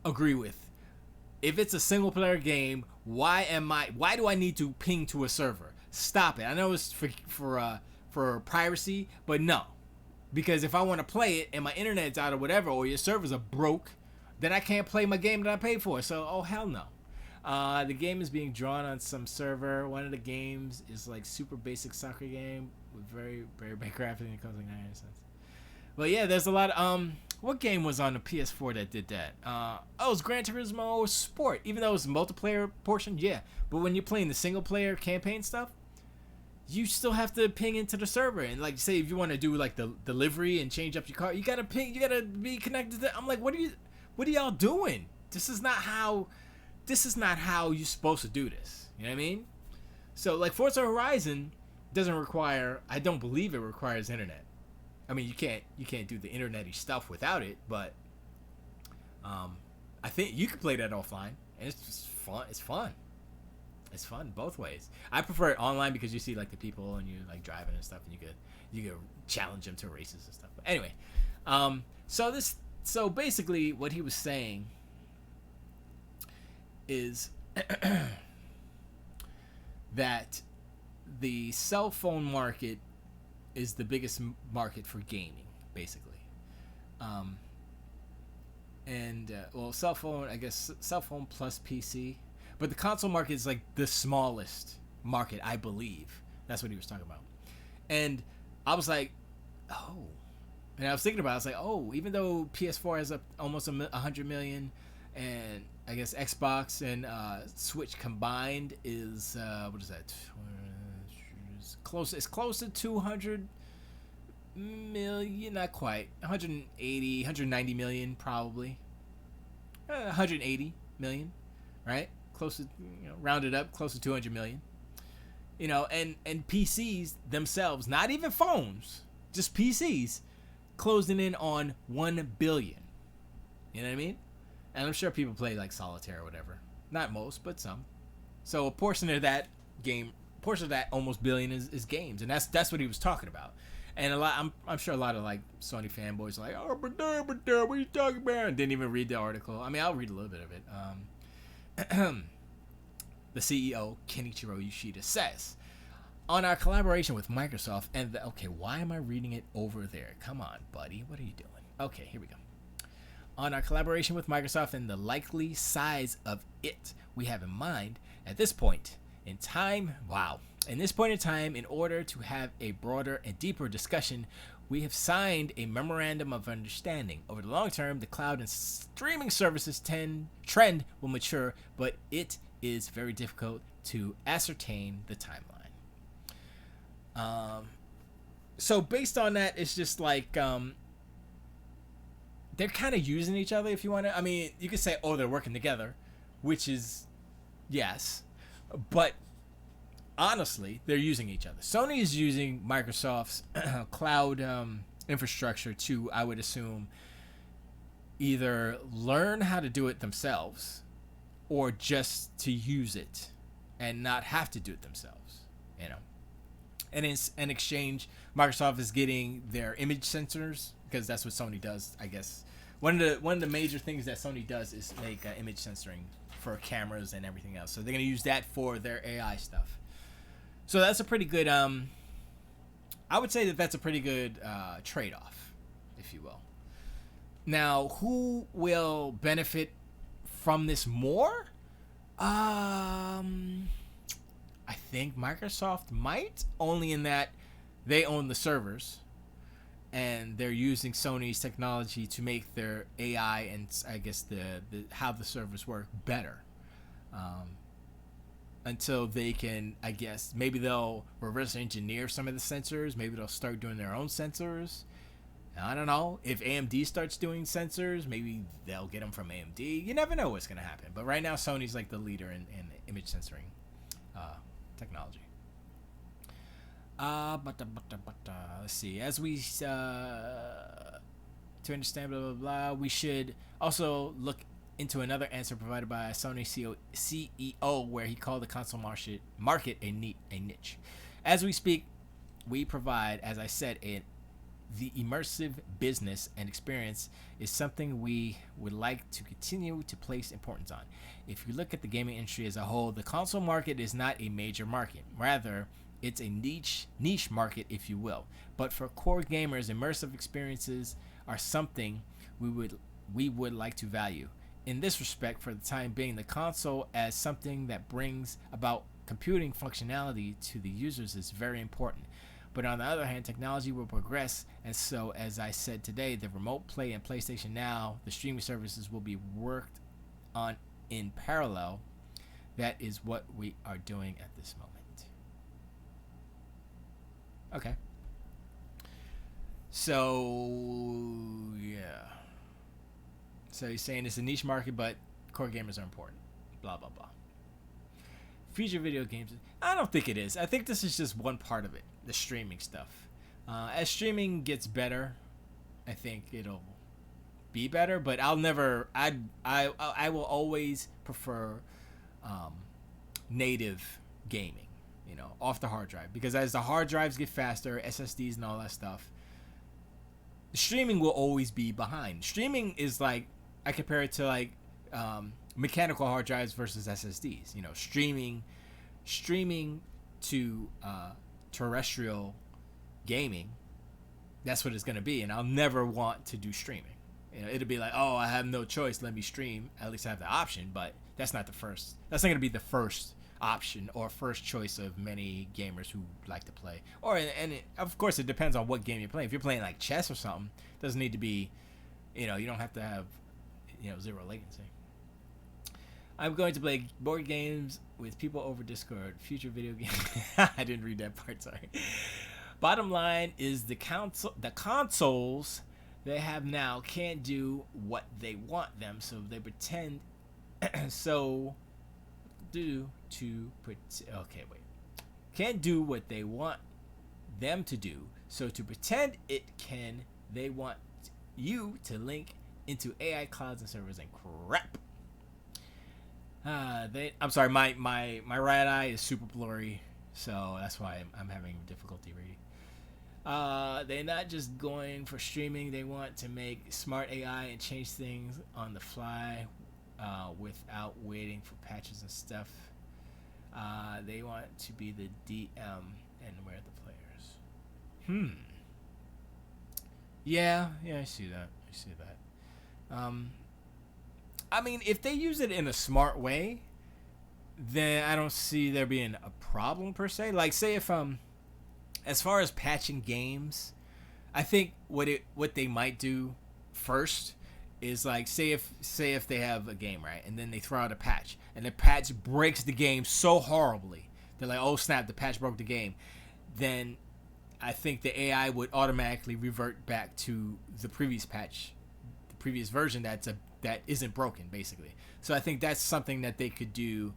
agree with. If it's a single player game, why do I need to ping to a server? Stop it. I know it's for piracy, but no. Because if I want to play it and my internet's out or whatever, or your servers are broke, then I can't play my game that I paid for. So, oh hell no. The game is being drawn on some server. One of the games is like super basic soccer game with very very bad graphics and it comes like 99 cents. But yeah, there's a lot of what game was on the PS4 that did that? It was Gran Turismo Sport. Even though it was multiplayer portion, yeah. But when you're playing the single player campaign stuff, you still have to ping into the server. And like say if you want to do like the delivery and change up your car, you gotta ping, you gotta be connected to. I'm like, what are y'all doing? This is not how you're supposed to do this. You know what I mean? So like Forza Horizon doesn't require, I don't believe it requires internet. I mean, you can't do the internet-y stuff without it, but I think you can play that offline, and it's just fun. It's fun both ways. I prefer it online because you see like the people and you like driving and stuff, and you could challenge them to races and stuff. But anyway, so basically what he was saying is that the cell phone market is the biggest market for gaming, basically. Cell phone, I guess cell phone plus PC, but the console market is like the smallest market, I believe. That's what he was talking about. And I was like, oh. And I was thinking about it, I was like, oh, even though PS4 has almost 100 million, and I guess Xbox and Switch combined is what is that? It's close to 200 million, not quite. 180, 190 million probably. 180 million, right? Close to, rounded up, close to 200 million. And PCs themselves, not even phones, just PCs, closing in on 1 billion. You know what I mean? And I'm sure people play like solitaire or whatever. Not most, but some. So a portion of that almost billion is games, and that's what he was talking about. And I'm sure a lot of like Sony fanboys are like, oh, but what are you talking about? And didn't even read the article. I mean, I'll read a little bit of it. The CEO Kenichiro Yoshida says, on our collaboration with Microsoft and okay, why am I reading it over there? Come on, buddy, what are you doing? Okay, here we go. On our collaboration with Microsoft and the likely size of it we have in mind at this point in time, in order to have a broader and deeper discussion, we have signed a memorandum of understanding. Over the long term, the cloud and streaming services trend will mature, but it is very difficult to ascertain the timeline. So based on that, it's just like they're kind of using each other, if you want to. I mean, you could say, oh, they're working together, which is yes, but honestly, they're using each other. Sony is using Microsoft's cloud infrastructure to, I would assume, either learn how to do it themselves or just to use it and not have to do it themselves, And in exchange, Microsoft is getting their image sensors, because that's what Sony does, I guess. One of the major things that Sony does is make image censoring for cameras and everything else. So they're going to use that for their AI stuff. So that's a pretty good, I would say that's a pretty good trade-off, if you will. Now, who will benefit from this more? I think Microsoft might, only in that they own the servers and they're using Sony's technology to make their AI and I guess the how the servers work better. Until they can, I guess, maybe they'll reverse engineer some of the sensors. Maybe they'll start doing their own sensors. I don't know. If AMD starts doing sensors, maybe they'll get them from AMD. You never know what's going to happen. But right now, Sony's like the leader in image censoring technology. Let's see. As we, to understand, blah, blah, blah, we should also look into another answer provided by Sony CEO, where he called the console market a niche. As we speak, we provide, as I said, the immersive business and experience is something we would like to continue to place importance on. If you look at the gaming industry as a whole, the console market is not a major market. Rather, it's a niche market, if you will. But for core gamers, immersive experiences are something we would like to value. in this respect, for the time being, the console as something that brings about computing functionality to the users is very important. But on the other hand, technology will progress, and so, as I said today, the Remote Play and PlayStation Now, the streaming services, will be worked on in parallel. That is what we are doing at this moment. Okay. So, yeah. So he's saying it's a niche market, but core gamers are important. Blah, blah, blah. Future video games. I don't think it is. I think this is just one part of it, the streaming stuff. As streaming gets better, I think it'll be better, but I will always prefer native gaming, off the hard drive, because as the hard drives get faster, SSDs and all that stuff, streaming will always be behind. Streaming is like, I compare it to like mechanical hard drives versus SSDs. Streaming to terrestrial gaming, that's what it's going to be, and I'll never want to do streaming. It'll be like, oh, I have no choice, let me stream. At least I have the option, but that's not going to be the first option or first choice of many gamers who like to play. Of course, it depends on what game you're playing. If you're playing like chess or something, it doesn't need to be, you don't have to have, zero latency. I'm going to play board games with people over Discord. Future video games. I didn't read that part, sorry. Bottom line is the consoles they have now can't do what they want them, so they pretend can't do what they want them to do, so to pretend it can, they want you to link into AI clouds and servers and crap. I'm sorry, my right eye is super blurry, so that's why I'm having difficulty reading. They're not just going for streaming, they want to make smart AI and change things on the fly without waiting for patches and stuff. They want to be the DM and we're the players. Yeah, I see that. I mean, if they use it in a smart way, then I don't see there being a problem per se. Like, say if as far as patching games, I think what they might do first is, like, say if they have a game, right, and then they throw out a patch, and the patch breaks the game so horribly, they're like, oh snap, the patch broke the game, then I think the AI would automatically revert back to the previous patch, the previous version that isn't broken, basically. So I think that's something that they could do.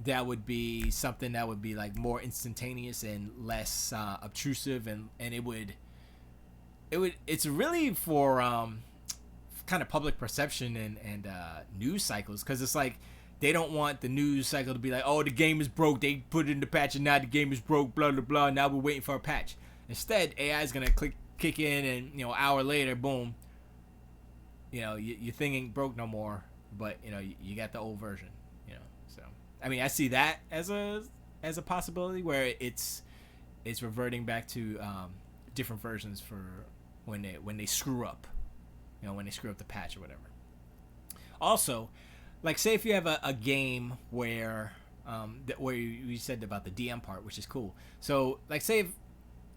That would be something that would be like more instantaneous and less obtrusive, and it's really for kind of public perception and news cycles, because it's like they don't want the news cycle to be like, oh, the game is broke, they put it in the patch and now the game is broke, blah blah blah, now we're waiting for a patch. Instead, AI is gonna kick in, and an hour later, boom, your thing ain't broke no more, but you got the old version. So I mean, I see that as a possibility where it's reverting back to different versions for when they screw up, when they screw up the patch or whatever. Also, like, say if you have a game where where you said about the DM part, which is cool. So like, say if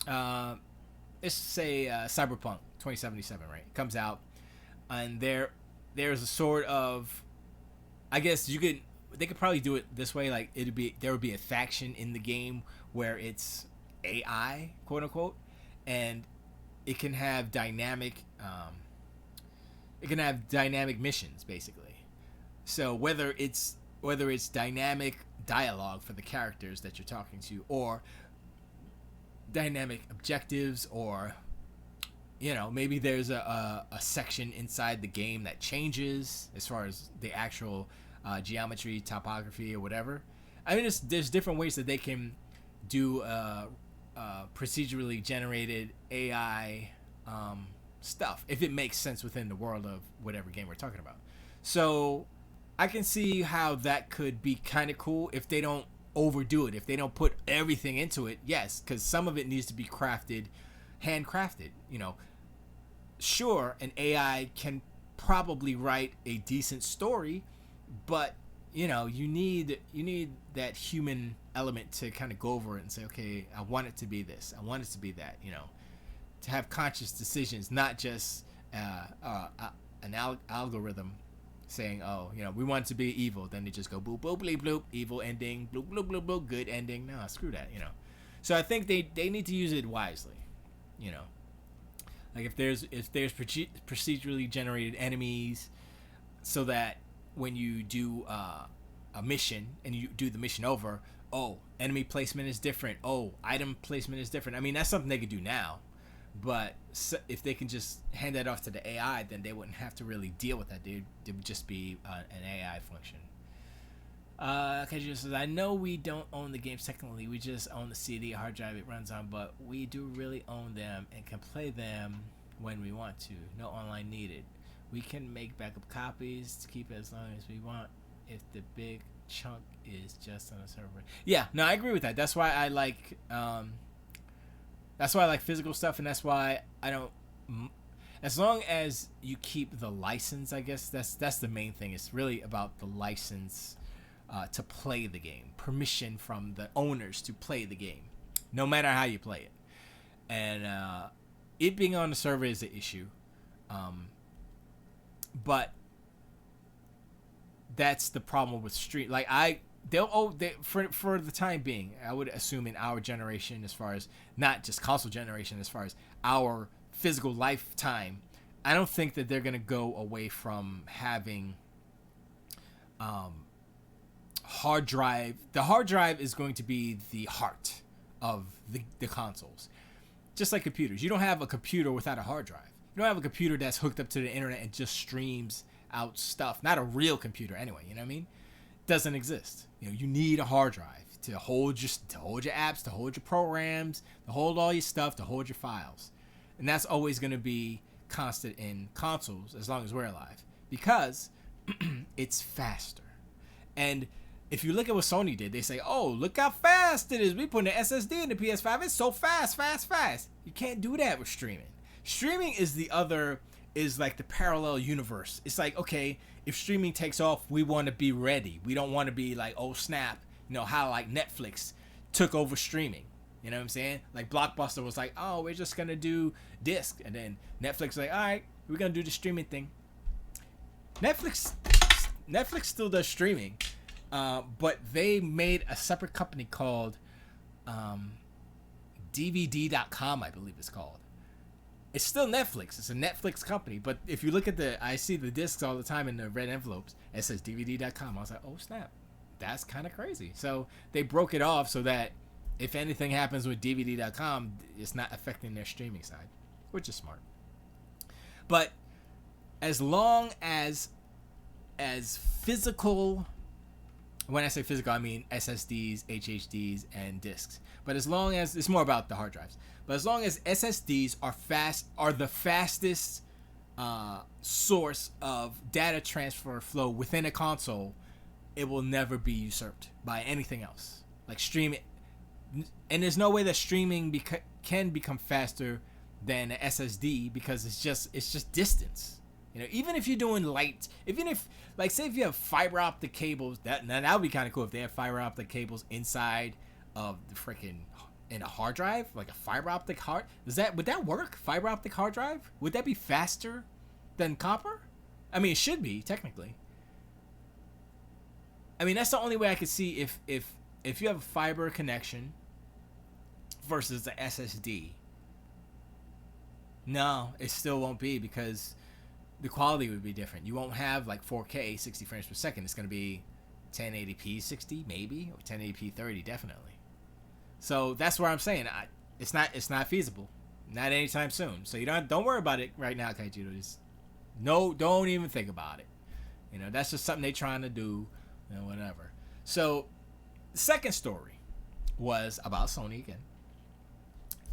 let's say Cyberpunk 2077, right, comes out, and there's a sort of, I guess they could probably do it this way, like there would be a faction in the game where it's AI, quote unquote, and it can have dynamic missions, basically. So whether it's dynamic dialogue for the characters that you're talking to, or dynamic objectives, or maybe there's a section inside the game that changes as far as the actual geometry, topography, or whatever. I mean, there's different ways that they can do procedurally generated AI stuff, if it makes sense within the world of whatever game we're talking about. So I can see how that could be kind of cool if they don't overdo it, if they don't put everything into it. Yes, because some of it needs to be handcrafted. Sure, an AI can probably write a decent story, but you know, you need that human element to kind of go over it and say, okay, I want it to be this, I want it to be that, you know, to have conscious decisions, not just an algorithm saying, oh, you know, we want it to be evil, then they just go boop boop bleep bloop, evil ending, bloop bloop bloop bloop, good ending. No, screw that, you know. So I think they need to use it wisely, you know. Like if there's procedurally generated enemies, so that when you do a mission and you do the mission over, oh, enemy placement is different, oh, item placement is different. I mean, that's something they could do now, but if they can just hand that off to the AI, then they wouldn't have to really deal with that. It would just be an AI function. Okay, just says, I know we don't own the games technically, we just own the CD hard drive it runs on, but we do really own them and can play them when we want to. No online needed. We can make backup copies to keep it as long as we want if the big chunk is just on a server. Yeah, no, I agree with that. That's why I like physical stuff, and that's why I don't. As long as you keep the license, I guess that's the main thing. It's really about the license to play the game, permission from the owners to play the game, no matter how you play it. And it being on the server is the issue. But that's the problem with stream. Like for the time being, I would assume in our generation, as far as not just console generation, as far as our physical lifetime, I don't think that they're gonna go away from having hard drive. The hard drive is going to be the heart of the consoles, just like computers. You don't have a computer without a hard drive. You don't have a computer that's hooked up to the internet and just streams out stuff. Not a real computer anyway, you know what I mean? Doesn't exist. You know, you need a hard drive to hold your apps, to hold your programs, to hold all your stuff, to hold your files. And that's always going to be constant in consoles as long as we're alive, because it's faster. And if you look at what Sony did, they say, oh, look how fast it is. We put an SSD in the PS5. It's so fast. You can't do that with streaming. Streaming is like the parallel universe. It's like, okay, if streaming takes off, we want to be ready. We don't want to be like, oh snap, you know, how like Netflix took over streaming. You know what I'm saying? Like Blockbuster was like, oh, we're just going to do disc. And then Netflix was like, all right, we're going to do the streaming thing. Netflix still does streaming, but they made a separate company called DVD.com, I believe it's called. It's still Netflix. It's a Netflix company. But if you look at I see the discs all the time in the red envelopes. It says DVD.com. I was like, oh, snap. That's kind of crazy. So they broke it off so that if anything happens with DVD.com, it's not affecting their streaming side, which is smart. But as long as physical, when I say physical, I mean SSDs, HDDs, and discs. But as long as, it's more about the hard drives. But as long as SSDs are the fastest source of data transfer flow within a console, it will never be usurped by anything else. Like streaming, and there's no way that streaming can become faster than an SSD, because it's just distance. You know, even if you're doing light, even if, like, say if you have fiber optic cables, that would be kind of cool if they have fiber optic cables inside of the freaking, in a hard drive, like a fiber optic hard. Would that work? Fiber optic hard drive? Would that be faster than copper? I mean, it should be technically. I mean, that's the only way I could see if you have a fiber connection versus the SSD. No, it still won't be, because the quality would be different. You won't have like 4K 60 frames per second. It's going to be 1080p 60 maybe, or 1080p 30 definitely. So that's where I'm saying it's not feasible, not anytime soon. So don't worry about it right now, Kaiju. Just don't even think about it. You know, that's just something they're trying to do, and whatever. So the second story was about Sony again,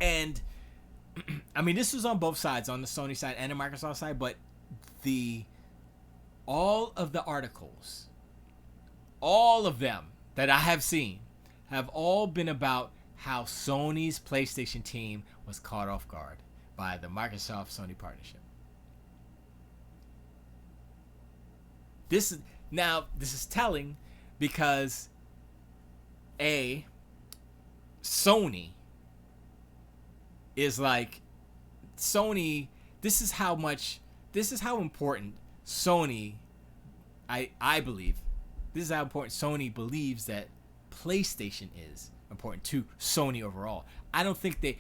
and I mean, this was on both sides, on the Sony side and the Microsoft side, but all of the articles, all of them that I have seen, have all been about how Sony's PlayStation team was caught off guard by the Microsoft-Sony partnership. this is telling because Sony is like Sony. This is how important Sony. I believe this is how important Sony believes that PlayStation is important to Sony overall. I don't think they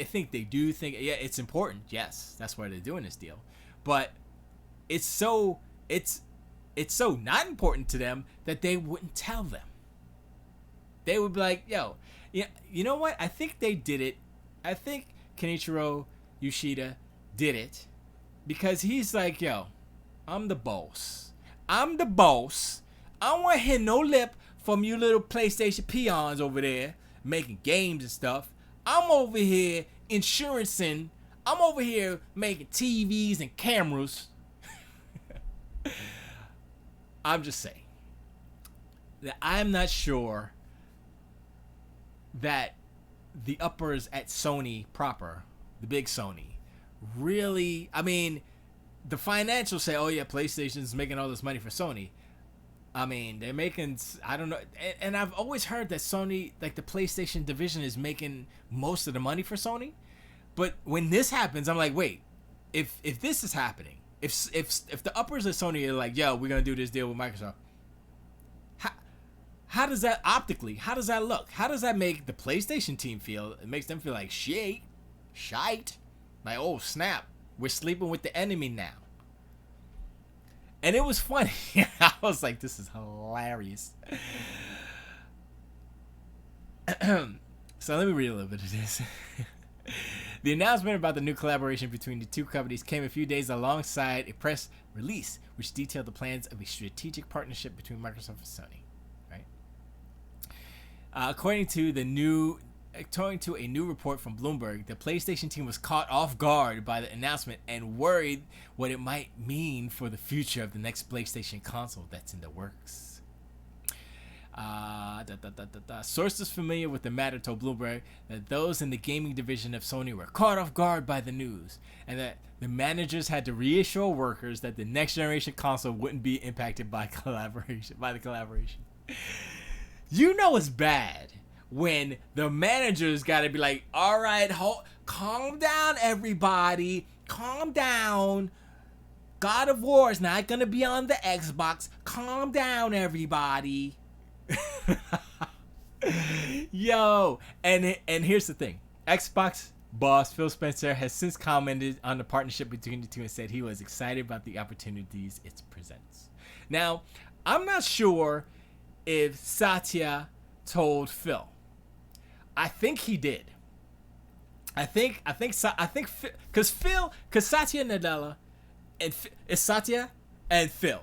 think they do think, yeah, it's important. Yes, that's why they're doing this deal. But it's so not important to them that they wouldn't tell them. They would be like, yo, yeah, you know what? I think they did it. I think Kenichiro Yoshida did it because he's like, yo, I'm the boss. I don't want to hear no lip from you little PlayStation peons over there making games and stuff. I'm over here insurancing. I'm over here making TVs and cameras. I'm just saying that I'm not sure that the uppers at Sony proper, the big Sony, really, I mean, the financials say, oh yeah, PlayStation's making all this money for Sony. I mean, they're making, I don't know, and I've always heard that Sony, like the PlayStation division, is making most of the money for Sony. But when this happens, I'm like, wait, if this is happening, if the uppers at Sony are like, yo, we're gonna do this deal with Microsoft, how does that optically? How does that look? How does that make the PlayStation team feel? It makes them feel like shite. Like, oh snap, we're sleeping with the enemy now. And it was funny. I was like, this is hilarious. So let me read a little bit of this. The announcement about the new collaboration between the two companies came a few days alongside a press release, which detailed the plans of a strategic partnership between Microsoft and Sony. Right? According to a new report from Bloomberg, the PlayStation team was caught off guard by the announcement and worried what it might mean for the future of the next PlayStation console that's in the works. Sources familiar with the matter told Bloomberg that those in the gaming division of Sony were caught off guard by the news, and that the managers had to reassure workers that the next generation console wouldn't be impacted by the collaboration. You know it's bad when the managers got to be like, all right, calm down, everybody. Calm down. God of War is not going to be on the Xbox. Calm down, everybody. Yo. And here's the thing. Xbox boss Phil Spencer has since commented on the partnership between the two and said he was excited about the opportunities it presents. Now, I'm not sure if Satya told Phil. I think he did. I think because Satya Nadella and it's Satya and Phil.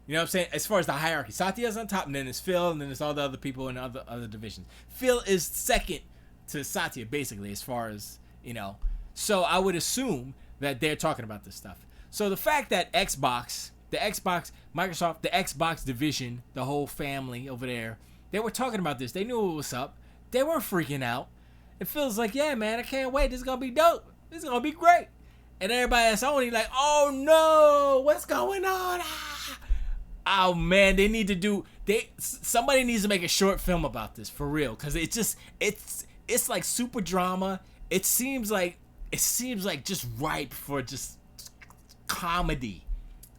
You know what I'm saying? As far as the hierarchy, Satya's on top, and then it's Phil, and then there's all the other people in other divisions. Phil is second to Satya, basically, as far as, you know. So I would assume that they're talking about this stuff. So the fact that Microsoft, the Xbox division, the whole family over there, they were talking about this. They knew what was up. They weren't freaking out. It feels like, yeah, man, I can't wait. This is going to be dope. This is going to be great. And everybody at Sony like, oh, no, what's going on? Ah. Oh, man, somebody needs to make a short film about this, for real. Because it's like super drama. It seems like just ripe for just comedy.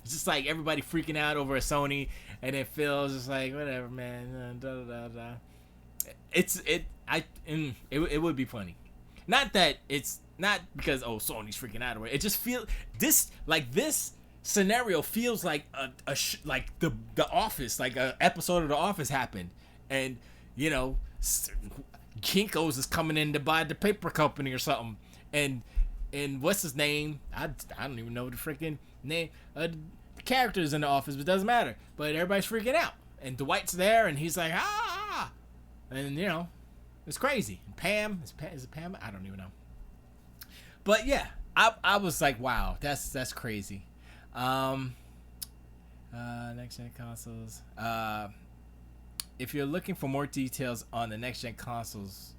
It's just like everybody freaking out over a Sony, and it feels just like, whatever, man. It would be funny. Not that it's not because Sony's freaking out or it just feels this scenario feels like like the Office, like a episode of The Office happened, and you know Kinko's is coming in to buy the paper company or something, and what's his name? I don't even know the freaking name. The characters in The Office, but it doesn't matter. But everybody's freaking out, and Dwight's there, and he's like and you know. It's crazy. Pam, is it Pam? I don't even know. But yeah, I was like, wow, that's crazy. Next gen consoles. If you're looking for more details on the next gen consoles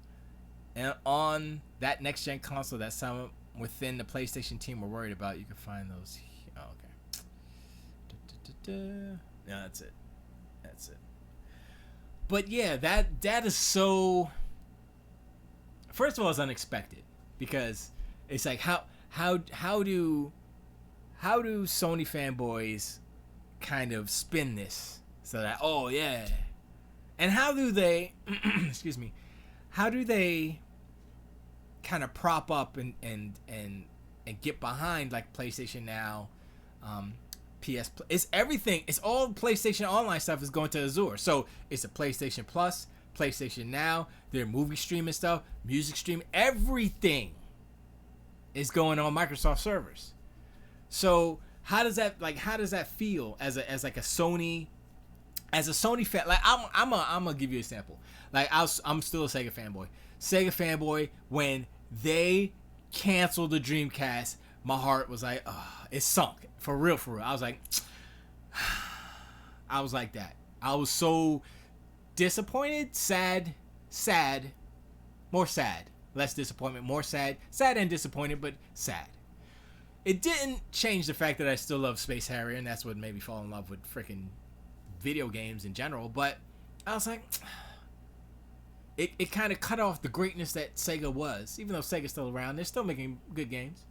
and on that next gen console that some within the PlayStation team were worried about, you can find those. Oh, okay. No, that's it. That's it. But yeah, that is so. First of all, it's unexpected because it's like how do Sony fanboys kind of spin this so that, oh yeah, and how do they excuse me, how do they kind of prop up and get behind like PlayStation Now, PS Plus. It's everything. It's all PlayStation Online stuff is going to Azure. So it's a PlayStation Plus, PlayStation Now, their movie streaming stuff, music streaming, everything is going on Microsoft servers. So how does that feel as a Sony fan? Like I'm gonna give you an example. Like I'm still a Sega fanboy. Sega fanboy, when they canceled the Dreamcast, my heart was like, it sunk. For real. I was like that. I was so disappointed, sad, more sad. Less disappointment, more sad. Sad and disappointed, but sad. It didn't change the fact that I still love Space Harrier, and that's what made me fall in love with freaking video games in general. But I was like, it kind of cut off the greatness that Sega was. Even though Sega's still around, they're still making good games.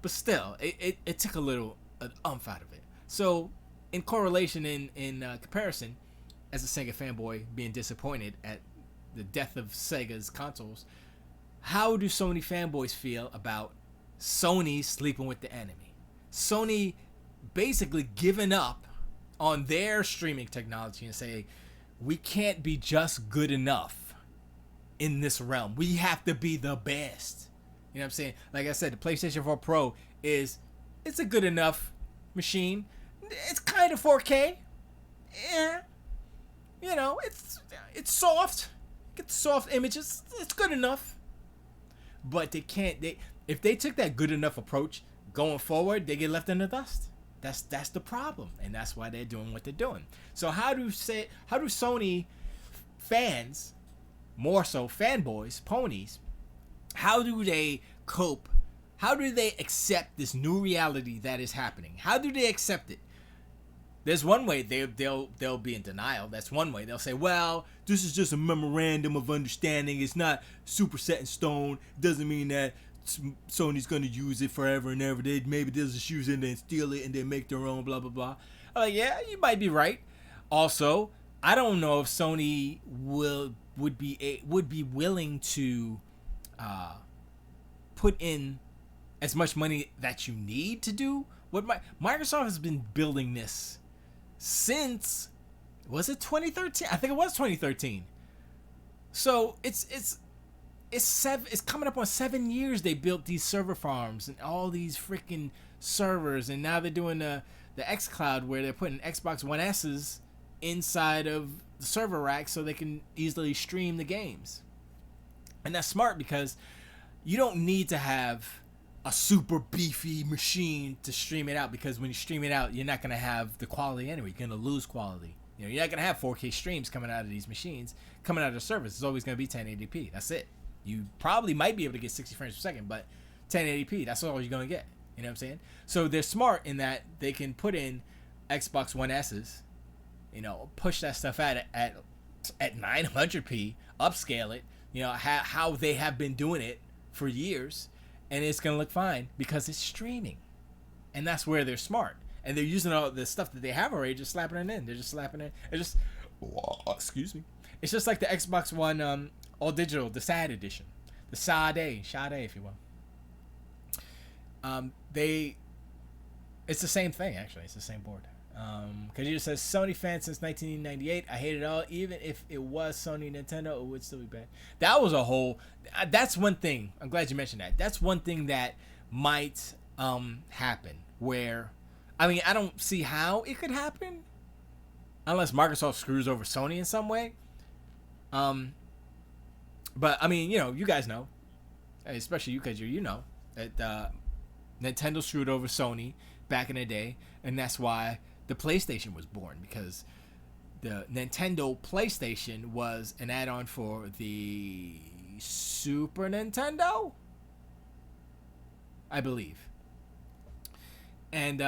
But still, it took a little out of it. So, in correlation, in comparison, as a Sega fanboy being disappointed at the death of Sega's consoles, how do Sony fanboys feel about Sony sleeping with the enemy? Sony basically giving up on their streaming technology and say, we can't be just good enough in this realm. We have to be the best. You know what I'm saying? Like I said, the PlayStation 4 Pro it's a good enough machine. It's kind of 4K. Yeah. You know, it's soft. Get soft images. It's good enough. But if they took that good enough approach going forward, they get left in the dust. That's the problem, and that's why they're doing what they're doing. So how do Sony fans, more so fanboys, ponies, how do they cope? How do they accept this new reality that is happening? How do they accept it? There's one way they'll be in denial. That's one way. They'll say, well, this is just a memorandum of understanding. It's not super set in stone. It doesn't mean that Sony's going to use it forever and ever. Maybe they'll just use it and then steal it and then make their own, blah, blah, blah. I'm like, yeah, you might be right. Also, I don't know if Sony would be willing to put in as much money that you need to do what Microsoft has been building this since, was it 2013? I think it was 2013. So it's coming up on 7 years they built these server farms and all these freaking servers, and now they're doing the xCloud where they're putting Xbox One S's inside of the server rack so they can easily stream the games. And that's smart because you don't need to have a super beefy machine to stream it out, because when you stream it out, you're not going to have the quality anyway. You're going to lose quality. You know, you're not going to have 4K streams coming out of these machines, coming out of the servers. It's always going to be 1080p. That's it. You probably might be able to get 60 frames per second, but 1080p, that's all you're going to get. You know what I'm saying? So they're smart in that they can put in Xbox One S's, you know, push that stuff at 900p, upscale it, you know, how they have been doing it for years, and it's going to look fine because it's streaming. And that's where they're smart. And they're using all the stuff that they have already, just slapping it in. They're just slapping it. It's just, excuse me. It's just like the Xbox One all digital, the SAD edition, the Sade, if you will. It's the same thing actually. It's the same board. Because it just says Sony fan since 1998. I hate it all. Even if it was Sony Nintendo, it would still be bad. That was a whole. That's one thing. I'm glad you mentioned that. That's one thing that might happen. Where, I mean, I don't see how it could happen unless Microsoft screws over Sony in some way. But I mean, you know, you guys know, especially you, because you know that Nintendo screwed over Sony back in the day, and that's why the PlayStation was born, because the Nintendo PlayStation was an add-on for the Super Nintendo, I believe. And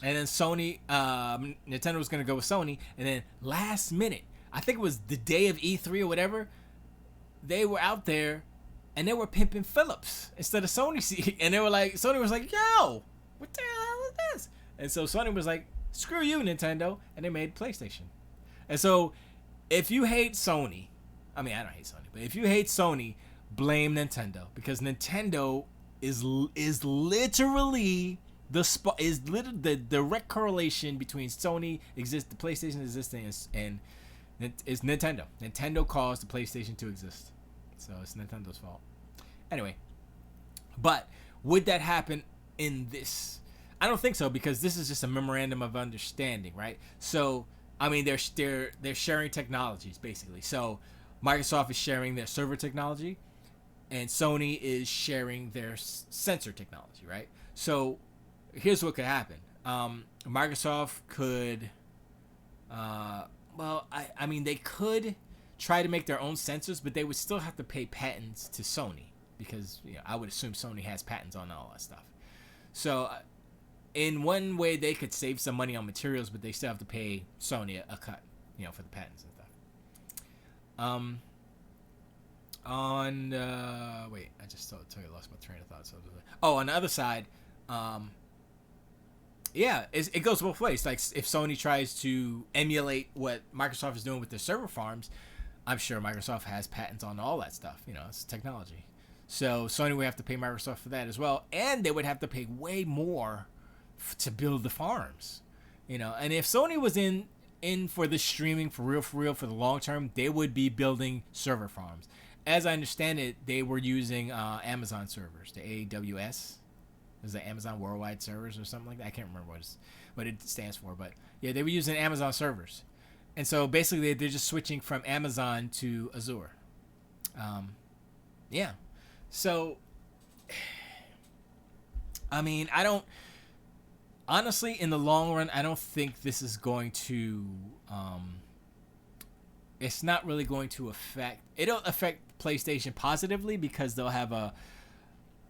And then Nintendo was gonna go with Sony, and then last minute, I think it was the day of E3 or whatever, they were out there, and they were pimping Philips instead of Sony. And they were like, Sony was like, "Yo, what the hell is this?" And so Sony was like, "Screw you, Nintendo," and they made PlayStation. And so, if you hate Sony, I mean, I don't hate Sony, but if you hate Sony, blame Nintendo, because Nintendo is literally the direct correlation between the PlayStation existing and is Nintendo. Nintendo caused the PlayStation to exist, so it's Nintendo's fault. Anyway, but would that happen in this? I don't think so, because this is just a memorandum of understanding, right? So, I mean, they're sharing technologies basically. So, Microsoft is sharing their server technology, and Sony is sharing their sensor technology, right? So, here's what could happen. Microsoft could, I mean, they could try to make their own sensors, but they would still have to pay patents to Sony, because I would assume Sony has patents on all that stuff. So, in one way, they could save some money on materials, but they still have to pay Sony a cut, for the patents and stuff. Wait, I just totally lost my train of thought. So, on the other side, it goes both ways. Like, if Sony tries to emulate what Microsoft is doing with their server farms, I'm sure Microsoft has patents on all that stuff. It's technology. So Sony would have to pay Microsoft for that as well, and they would have to pay way more to build the farms. And if Sony was in for the streaming for real for the long term, they would be building server farms. As I understand it, they were using Amazon servers, the AWS. Is it Amazon Worldwide Servers or something like that? I can't remember what it stands for, but yeah, they were using Amazon servers, and so basically they're just switching from Amazon to Azure. Yeah, so I mean, honestly, in the long run, I don't think this is going to. It's not really going to affect. It'll affect PlayStation positively, because they'll have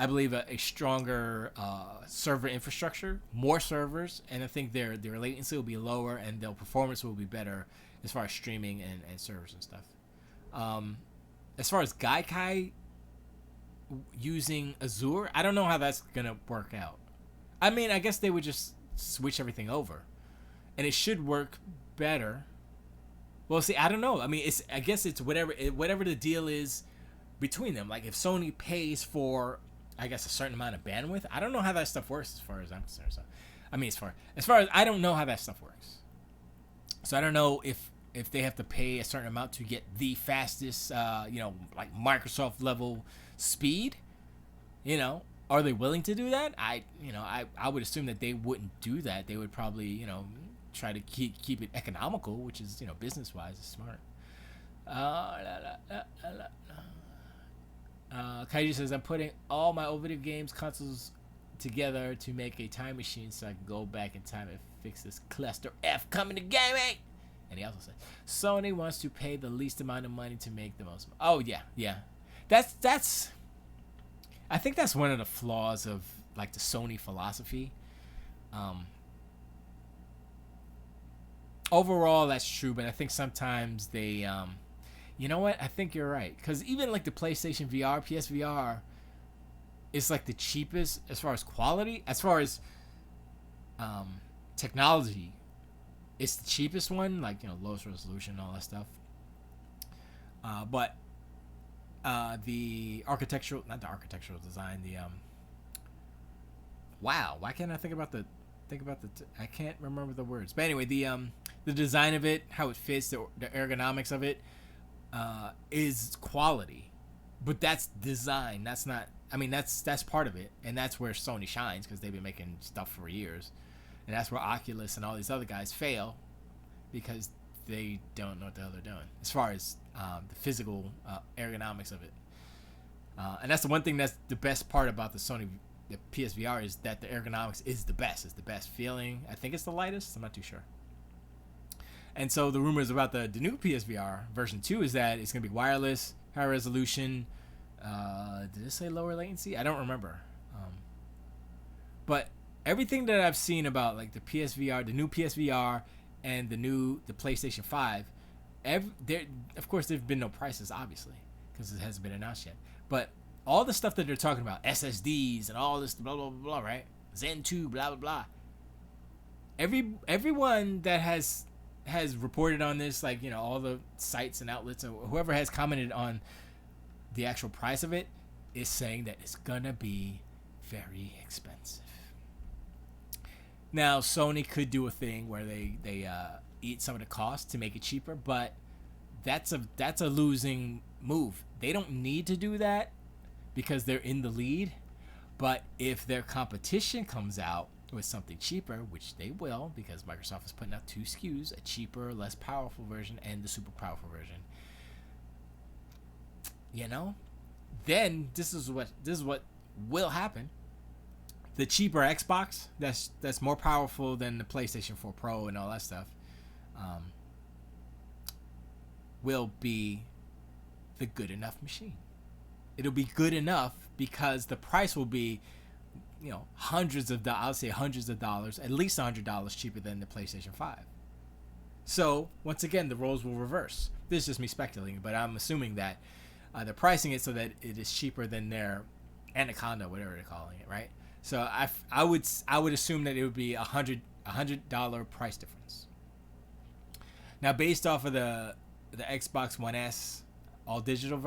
I believe a stronger server infrastructure, more servers, and I think their latency will be lower and their performance will be better as far as streaming and servers and stuff. As far as Gaikai using Azure, I don't know how that's gonna work out. I mean, I guess they would just switch everything over, and it should work better. Well, see, I don't know. I mean, I guess it's whatever the deal is between them. Like, if Sony pays for, I guess, a certain amount of bandwidth, I don't know how that stuff works as far as I'm concerned. So, I mean, as far as I don't know how that stuff works. So I don't know if they have to pay a certain amount to get the fastest, like Microsoft level speed. Are they willing to do that? I would assume that they wouldn't do that. They would probably, try to keep it economical, which is, business wise, is smart. Kaiji says, I'm putting all my old video games consoles together to make a time machine so I can go back in time and fix this cluster F coming to gaming. And he also says, Sony wants to pay the least amount of money to make the most. Oh yeah. That's. I think that's one of the flaws of, like, the Sony philosophy. Overall, that's true, but I think sometimes they, you know what? I think you're right, because even like the PlayStation VR, PSVR, is like the cheapest as far as quality, as far as technology. It's the cheapest one, like, lowest resolution, all that stuff. But not the architectural design, wow, why can't I think about the I can't remember the words, but anyway, the design of it, how it fits, the ergonomics of it, is quality. But that's design, that's not, I mean, that's part of it, and that's where Sony shines, because they've been making stuff for years, and that's where Oculus and all these other guys fail, because they don't know what the hell they're doing as far as the physical ergonomics of it. And that's the one thing that's the best part about the PSVR, is that the ergonomics is the best. It's the best feeling. I think it's the lightest. I'm not too sure. And so the rumors about the new PSVR version 2 is that it's going to be wireless, high resolution. Did it say lower latency? I don't remember. But everything that I've seen about like the PSVR, the new PSVR, and the PlayStation 5, there, of course, there've been no prices, obviously, because it hasn't been announced yet. But all the stuff that they're talking about, SSDs and all this blah blah blah, blah, right? Zen 2, blah blah blah. Everyone that has reported on this, like, you know, all the sites and outlets, or whoever has commented on the actual price of it, is saying that it's gonna be very expensive. Now, Sony could do a thing where they eat some of the cost to make it cheaper, but that's a losing move. They don't need to do that because they're in the lead. But if their competition comes out with something cheaper, which they will, because Microsoft is putting out 2 SKUs, a cheaper, less powerful version, and the super powerful version, you know, then this is what will happen. The cheaper Xbox, that's more powerful than the PlayStation 4 Pro and all that stuff, will be the good enough machine. It'll be good enough because the price will be, you know, hundreds of dollars, at least $100 cheaper than the PlayStation 5. So, once again, the roles will reverse. This is just me speculating, but I'm assuming that they're pricing it so that it is cheaper than their Anaconda, whatever they're calling it, right? So I would assume that it would be $100 price difference. Now, based off of the Xbox One S all digital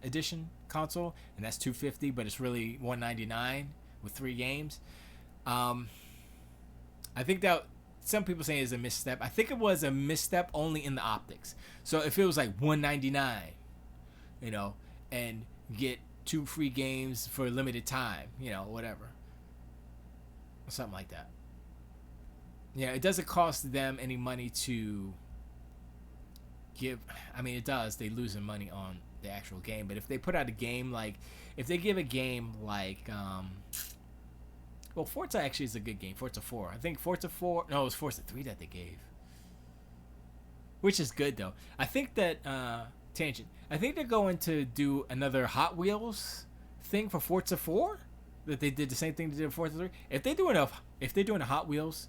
edition console, and that's $250, but it's really $199 with 3 games. I think that some people say is a misstep. I think it was a misstep only in the optics. So if it was like $199, you know, and get 2 free games for a limited time, you know, whatever, something like that. Yeah, it doesn't cost them any money to give. I mean, it does. They losing money on the actual game, but if they put out a game like, if they give a game like, well, Forza actually is a good game. Forza 4. I think Forza 4. No, it was Forza 3 that they gave, which is good though. I think that tangent. I think they're going to do another Hot Wheels thing for Forza 4. That they did the same thing they did for Forza 3. If they're doing a Hot Wheels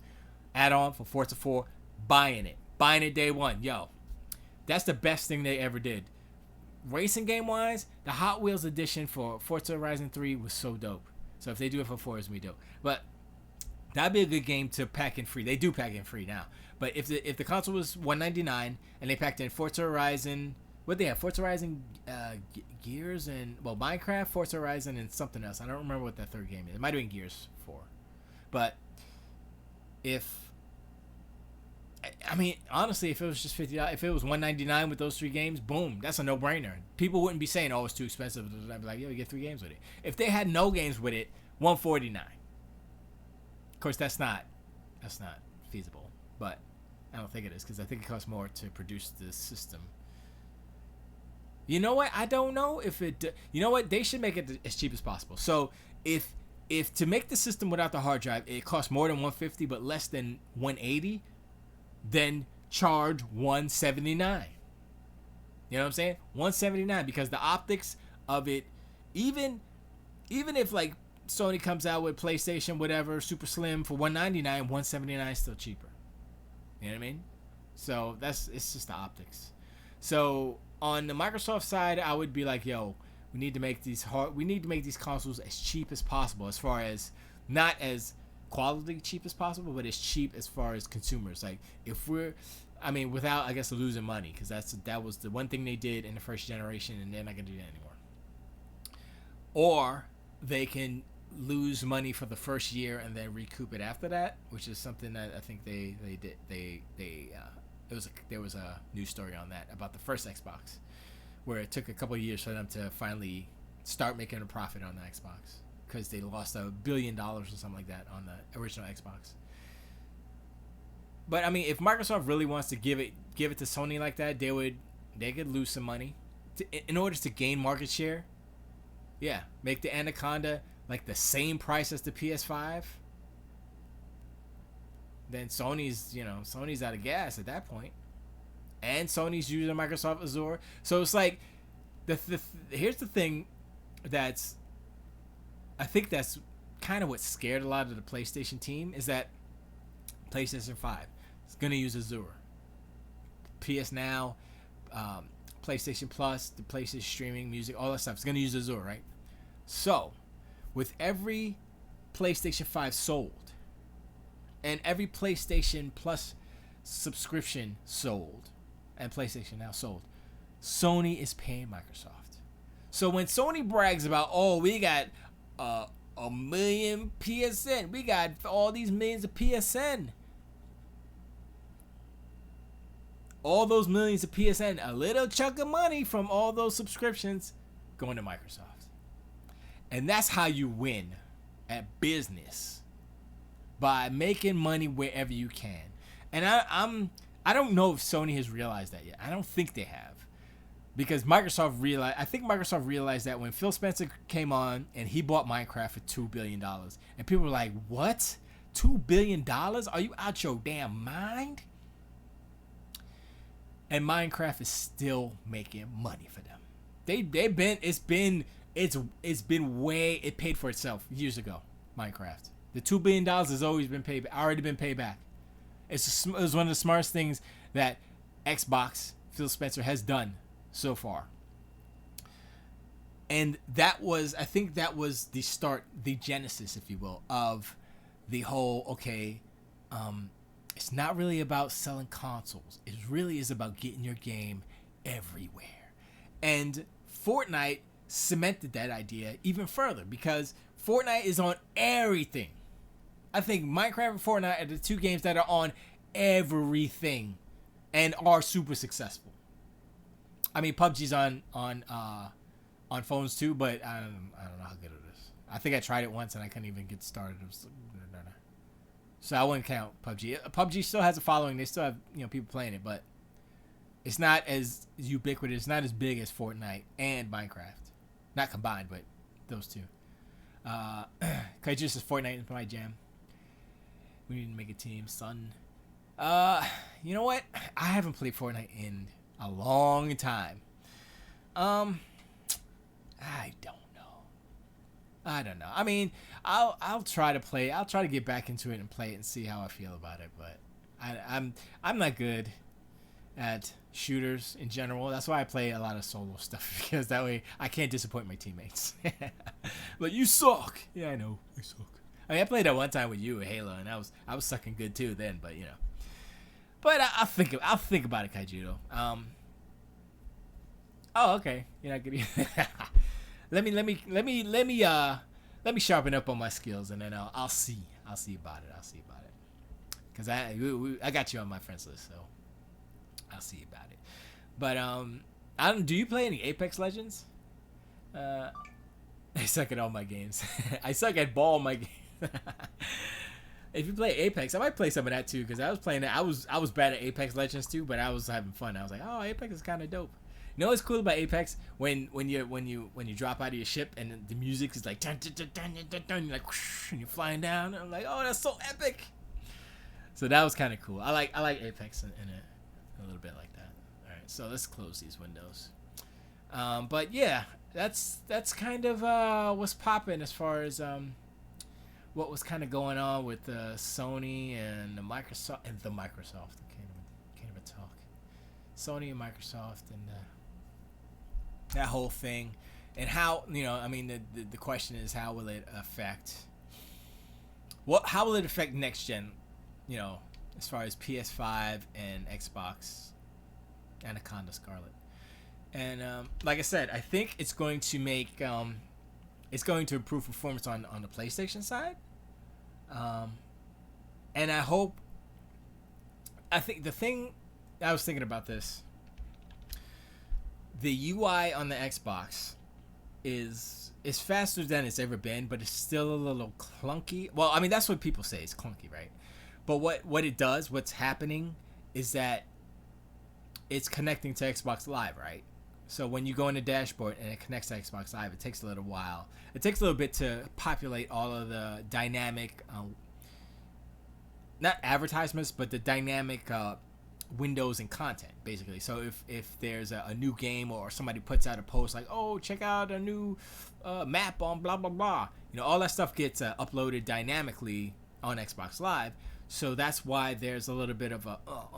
add-on for Forza 4, buying it day one. Yo, that's the best thing they ever did. Racing game wise, the Hot Wheels edition for Forza Horizon 3 was so dope. So if they do it for 4, it's gonna be dope. But that'd be a good game to pack in free. They do pack in free now. But if the console was $199 and they packed in Forza Horizon, what they have? Forza Horizon, Gears, and Minecraft, Forza Horizon, and something else. I don't remember what that third game is. It might have been Gears 4. But honestly, if it was just $50, if it was $199 with those 3 games, boom, that's a no-brainer. People wouldn't be saying, "Oh, it's too expensive." I'd be like, "Yo, you get 3 games with it." If they had no games with it, $149. Of course, that's not feasible, but I don't think it is, because I think it costs more to produce the system. You know what? I don't know if it. You know what? They should make it as cheap as possible. So if to make the system without the hard drive, it costs more than $150 but less than $180, then charge $179. You know what I'm saying? $179, because the optics of it, even if like Sony comes out with PlayStation whatever super slim for $199, $179 is still cheaper. You know what I mean? So it's just the optics. So on the Microsoft side, I would be like, yo, we need to make these consoles as cheap as possible, as far as not as quality cheap as possible, but as cheap as far as consumers. Like, without, I guess, losing money, because that was the one thing they did in the first generation, and they're not gonna do that anymore. Or they can lose money for the first year and then recoup it after that, which is something that I think they did. There was a news story on that about the first Xbox, where it took a couple of years for them to finally start making a profit on the Xbox, because they lost $1 billion or something like that on the original Xbox. But I mean, if Microsoft really wants to give it to Sony like that, they could lose some money in order to gain market share. Yeah, make the Anaconda like the same price as the PS5. Then Sony's out of gas at that point, and Sony's using Microsoft Azure. So it's like here's the thing I think that's kind of what scared a lot of the PlayStation team is that PlayStation 5 is going to use Azure. PS Now, PlayStation Plus, the PlayStation streaming, music, all that stuff is going to use Azure, right? So, with every PlayStation 5 sold and every PlayStation Plus subscription sold and PlayStation Now sold, Sony is paying Microsoft. So when Sony brags about, oh, we got a million PSN, we got all these millions of PSN, all those millions of PSN, a little chunk of money from all those subscriptions going to Microsoft. And that's how you win at business, by making money wherever you can. And I don't know if Sony has realized that yet. I don't think they have, because I think Microsoft realized that when Phil Spencer came on and he bought Minecraft for $2 billion, and people were like, "What? $2 billion? Are you out your damn mind?" And Minecraft is still making money for them. It's been it paid for itself years ago. Minecraft, the $2 billion has already been paid back. It was one of the smartest things that Xbox, Phil Spencer, has done so far. And I think that was the start, the genesis, if you will, of the whole, it's not really about selling consoles. It really is about getting your game everywhere. And Fortnite cemented that idea even further, because Fortnite is on everything. I think Minecraft and Fortnite are the two games that are on everything and are super successful. I mean, PUBG's on phones too, but I don't know how good it is. I think I tried it once and I couldn't even get started. So I wouldn't count PUBG. PUBG still has a following. They still have people playing it, but it's not as ubiquitous. It's not as big as Fortnite and Minecraft. Not combined, but those two. Cause just as Fortnite is my jam. We need to make a team, son. You know what? I haven't played Fortnite in a long time. I don't know. I mean, I'll try to play. I'll try to get back into it and play it and see how I feel about it. But I'm not good at shooters in general. That's why I play a lot of solo stuff, because that way I can't disappoint my teammates. Like, you suck. Yeah, I know, I suck. I mean, I played that one time with you at Halo, and I was sucking good too then. But But I'll think about it, Kaijudo. Oh, okay. You're not good. Let me sharpen up on my skills, and then I'll see about it. Cause I got you on my friends list, so I'll see about it. But do you play any Apex Legends? I suck at all my games. I suck at all my games. If you play Apex, I might play some of that too, because I was playing that. I was bad at Apex Legends too, but I was having fun. I was like, oh, Apex is kind of dope. You know what's cool about Apex? When you drop out of your ship and the music is like dun, dun, dun, dun, dun, dun, you're like whoosh, and you're flying down. And I'm like, oh, that's so epic. So that was kind of cool. I like Apex in a little bit like that. All right, so let's close these windows. But yeah, that's kind of what's popping as far as what was kind of going on with Sony and the Microsoft. I can't even talk. Sony and Microsoft and that whole thing, and how I mean the question is, how will it affect? How will it affect next gen? As far as PS5 and Xbox, Anaconda Scarlet, and like I said, I think it's going to make it's going to improve performance on the PlayStation side, and I think the thing I was thinking about this. The UI on the Xbox is faster than it's ever been, but it's still a little clunky. Well, I mean, that's what people say, it's clunky, right? But what it does, what's happening, is that it's connecting to Xbox Live, right? So when you go in the dashboard and it connects to Xbox Live, it takes a little while. It takes a little bit to populate all of the dynamic, not advertisements, but the dynamic windows and content, basically. So if there's a new game, or somebody puts out a post like, oh, check out a new map on blah blah blah, all that stuff gets uploaded dynamically on Xbox Live. So that's why there's a little bit of a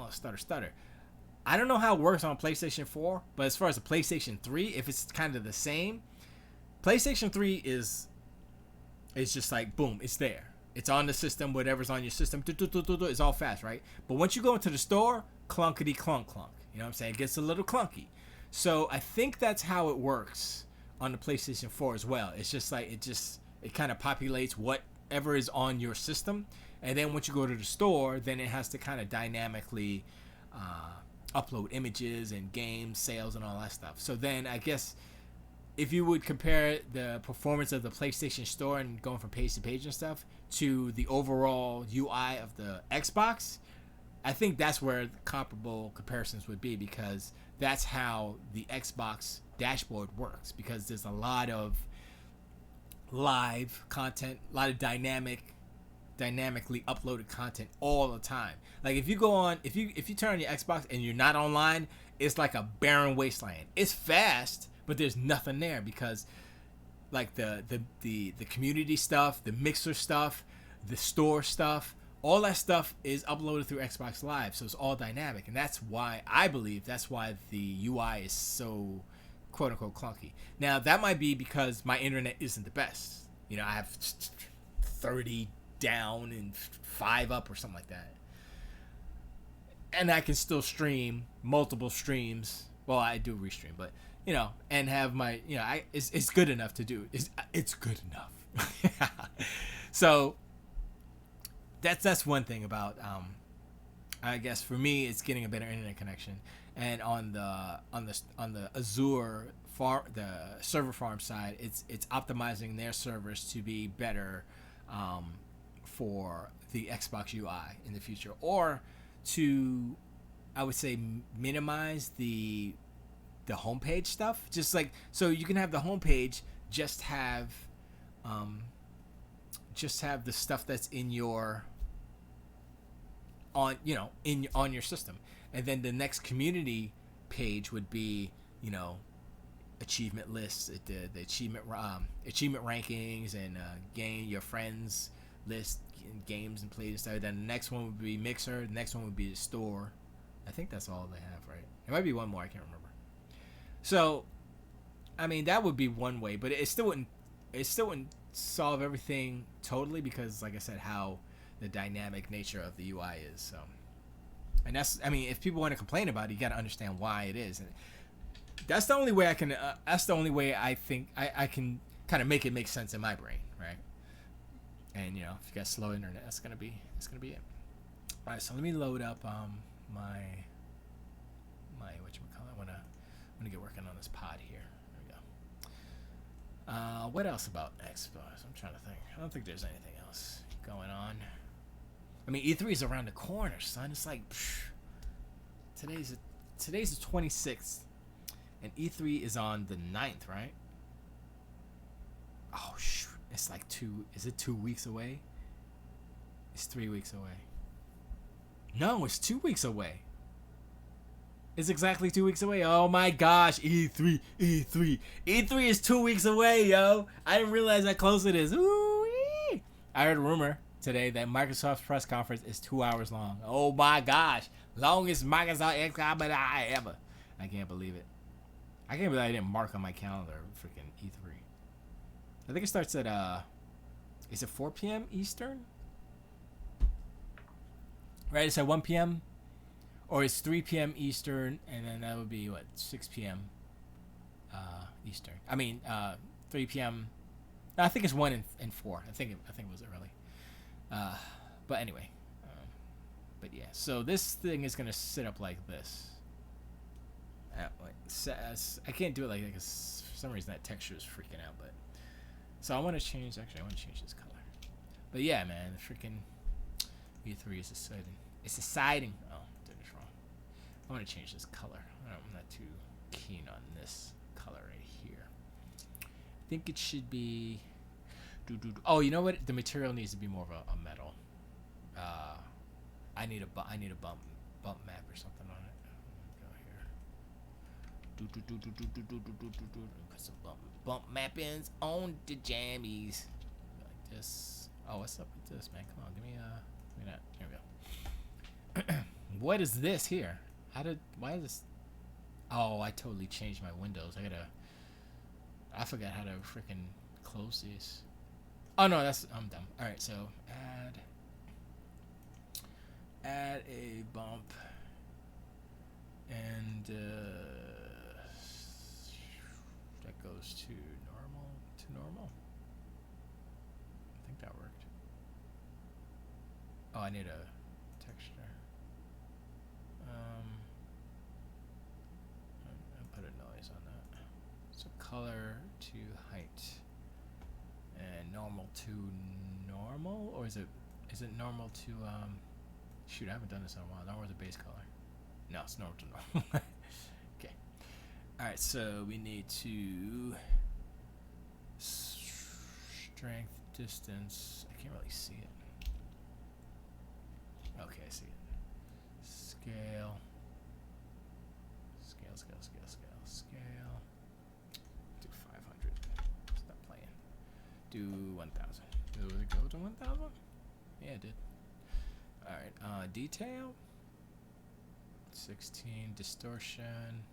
stutter. I don't know how it works on PlayStation 4, but as far as the PlayStation 3, if it's kind of the same, PlayStation 3 is just like, boom, it's there. It's on the system, whatever's on your system, it's all fast, right? But once you go into the store, clunkety clunk clunk. You know what I'm saying? It gets a little clunky. So I think that's how it works on the PlayStation 4 as well. It's just like, it kind of populates whatever is on your system. And then once you go to the store, then it has to kind of dynamically upload images and games, sales, and all that stuff. So then I guess if you would compare the performance of the PlayStation Store and going from page to page and stuff to the overall UI of the Xbox, I think that's where the comparable comparisons would be, because that's how the Xbox dashboard works, because there's a lot of live content, a lot of dynamically uploaded content all the time. Like if you go on, if you turn on your Xbox and you're not online, it's like a barren wasteland. It's fast, but there's nothing there, because like the community stuff, the mixer stuff, the store stuff, all that stuff is uploaded through Xbox Live, so it's all dynamic. And that's why I believe that's why the UI is so quote unquote clunky. Now that might be because my internet isn't the best. I have 30 down and 5 up or something like that, and I can still stream multiple streams. Well, I do restream, but and have my it's good enough to do. It's good enough. So that's one thing about I guess for me, it's getting a better internet connection. And on the Azure the server farm side, it's optimizing their servers to be better for the Xbox UI in the future, or to, I would say, minimize the homepage stuff. Just like, so you can have the homepage just have the stuff that's in your on your system, and then the next community page would be achievement lists, the achievement rankings, and game your friends list and games and plays and stuff. Then the next one would be Mixer. The next one would be the store. I think that's all they have, right? It might be one more. I can't remember. So, I mean, that would be one way, but it still wouldn't solve everything totally, because, like I said, how the dynamic nature of the UI is. So, and that's, I mean, if people want to complain about it, you got to understand why it is. And that's the only way I can. That's the only way I think I can kind of make it make sense in my brain, right? And if you got slow internet, that's gonna be it. All right, so let me load up my whatchamacallit. I wanna get working on this pod here. There we go. What else about Xbox? I'm trying to think. I don't think there's anything else going on. I mean, E3 is around the corner, son. It's like today's the 26th. And E3 is on the 9th, right? Oh, shoot. It's like is it 2 weeks away? It's 3 weeks away. No, it's 2 weeks away. It's exactly 2 weeks away. Oh my gosh, E3 is 2 weeks away, yo. I didn't realize how close it is. Ooh-wee. I heard a rumor today that Microsoft's press conference is 2 hours long. Oh my gosh. Longest Microsoft ever. I can't believe it. I can't believe I didn't mark on my calendar freaking E3. I think it starts at is it 4 p.m. Eastern? Right, it's at 1 p.m. or it's 3 p.m. Eastern, and then that would be 6 p.m. Eastern. I mean 3 p.m. No, I think it's 1 and 4. I think it was early. But anyway, but yeah. So this thing is gonna sit up like this. I can't do it like this. For some reason that texture is freaking out, but so I want to change. Actually, I want to change this color. But yeah, man, the freaking E3 is exciting. It's exciting. Oh, did this wrong. I want to change this color. I'm not too keen on this color right here. I think it should be. Oh, you know what? The material needs to be more of a metal. I need a bump. bump map or something on it. Go here. Put some bump mappings on the jammies. Like this. Oh, what's up with this, man? Come on, give me that. Here we go. What is this here? Why is this? Oh, I totally changed my windows. I forgot how to freaking close these. Oh no, I'm dumb. All right, so add a bump, and that goes to normal. I think that worked. Oh, I need a texture. I'll put a noise on that. So color to height, and normal to normal, or is it normal to shoot, I haven't done this in a while. Normal to base color. No, it's normal to normal. Okay. All right, so we need to strength, distance. I can't really see it. Okay, I see it. Scale. Do 500. Stop playing. Do 1,000. Did it go to 1,000? Yeah, it did. Alright, detail. 16. Distortion.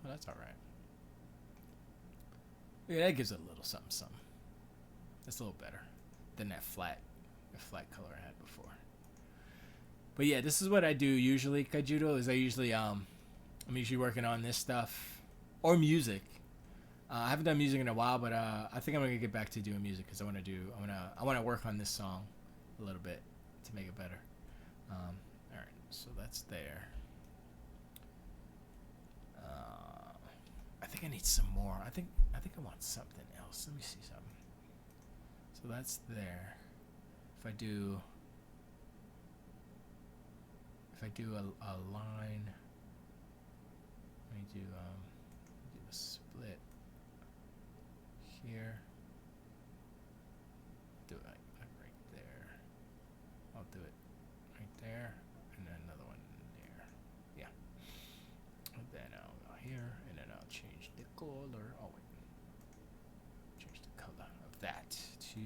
Well, that's alright. Yeah, that gives it a little something. That's a little better than that flat color I had before. But yeah, this is what I do usually, Kajudo, is I'm usually working on this stuff or music. I haven't done music in a while, but I think I'm gonna get back to doing music because I want to work on this song a little bit to make it better. All right, so that's there. I think I need some more. I think I want something else. Let me see something. So that's there. If I do a line, let me do a split here. Do it like right there. I'll do it right there, and then another one there. Yeah. And then I'll go here, and then I'll change the color. Oh wait. Change the color of that to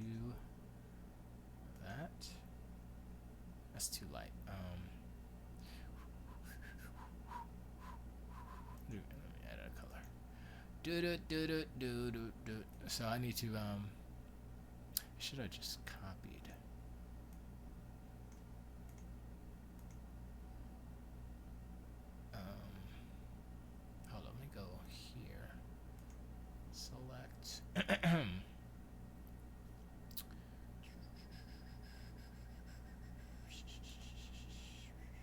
that. That's too light. Let me add a color. So I need to should I just copied? Hold on, let me go here. Select.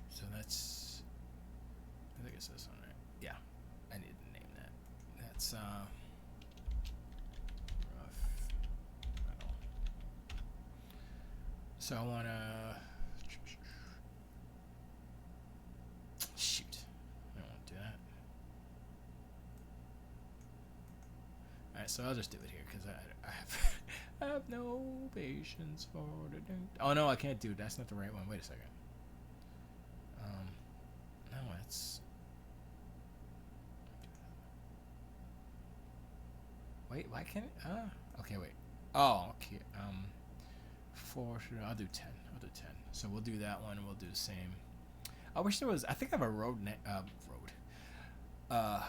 So that's, I think it's this one, right? Yeah, I need to name that. That's rough metal. So I wanna shoot. I don't want to do that. All right, so I'll just do it here because I have no patience for the. Oh no, I can't do it. That's not the right one. Wait a second. No, it's. Wait, why can't it? Okay, wait. Oh, okay. 4. I'll do 10. I'll do 10. So we'll do that one, and we'll do the same. I wish there was. I think I have a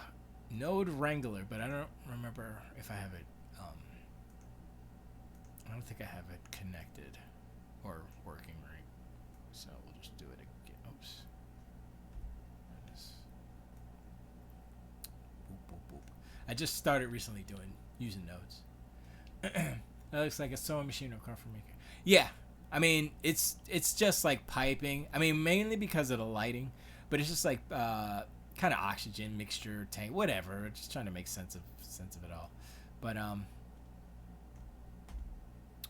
node wrangler, but I don't remember if I have it. I don't think I have it connected or working right. So we'll just do it again. Oops. Boop, boop, boop. I just started recently using nodes. That looks like a sewing machine or comfort maker. Yeah, I mean it's just like piping. I mean mainly because of the lighting, but it's just like kind of oxygen mixture tank, whatever. Just trying to make sense of it all. But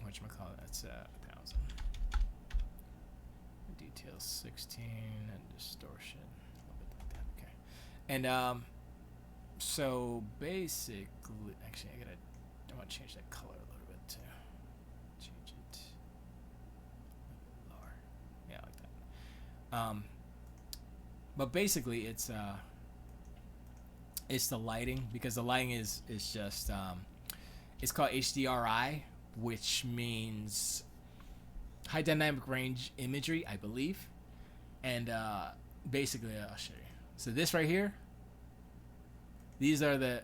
whatchamacallit, that's 1,000. Details 16 and distortion a little bit like that. Okay, and so basically, actually I want to change that color a little bit too. Change it lower. Yeah, like that. But basically, it's the lighting, because the lighting is just it's called HDRI, which means high dynamic range imagery, I believe. And basically, I'll show you. So this right here, these are the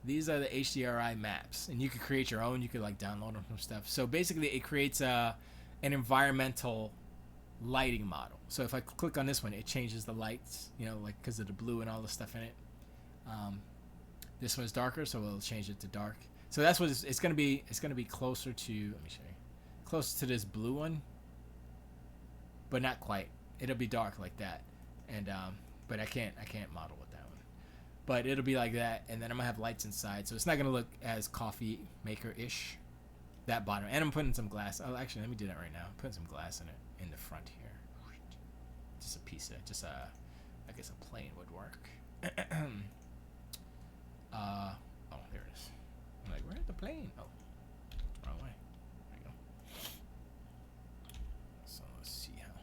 these are the HDRI maps, and you could create your own. You could like download them from stuff. So basically, it creates an environmental lighting model. So if I click on this one, it changes the lights, you know, like because of the blue and all the stuff in it. This one's darker, so we'll change it to dark. So that's what it's going to be. It's going to be closer to, let me show you, closer to this blue one, but not quite. It'll be dark like that, and but I can't model with that one. But it'll be like that, and then I'm gonna have lights inside, so it's not gonna look as coffee maker ish. That bottom, and I'm putting some glass. Oh, actually, let me do that right now. I'm putting some glass in it in the front here. Just a piece of, just a, I guess a plane would work. Oh, there it is. I'm like, where's the plane? Oh, wrong way. There you go. So let's see how.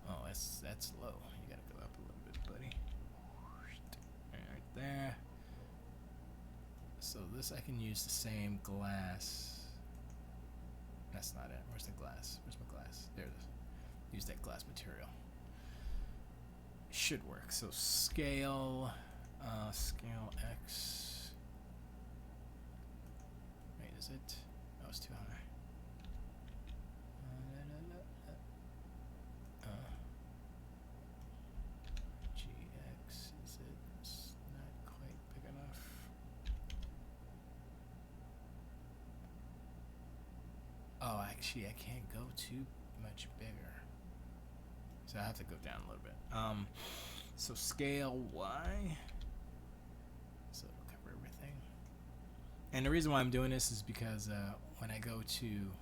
Oh, that's low. You gotta go up a little bit, buddy. Right there. So this, I can use the same glass. That's not it. Where's the glass? Where's my glass? There it is. Use that glass material. Should work. So scale, scale X. Wait, is it? Oh, it's too high. GX, is it? It's not quite big enough. Oh, actually, I can't go too much bigger. So I have to go down a little bit. So scale Y. So it'll cover everything. And the reason why I'm doing this is because when I go to,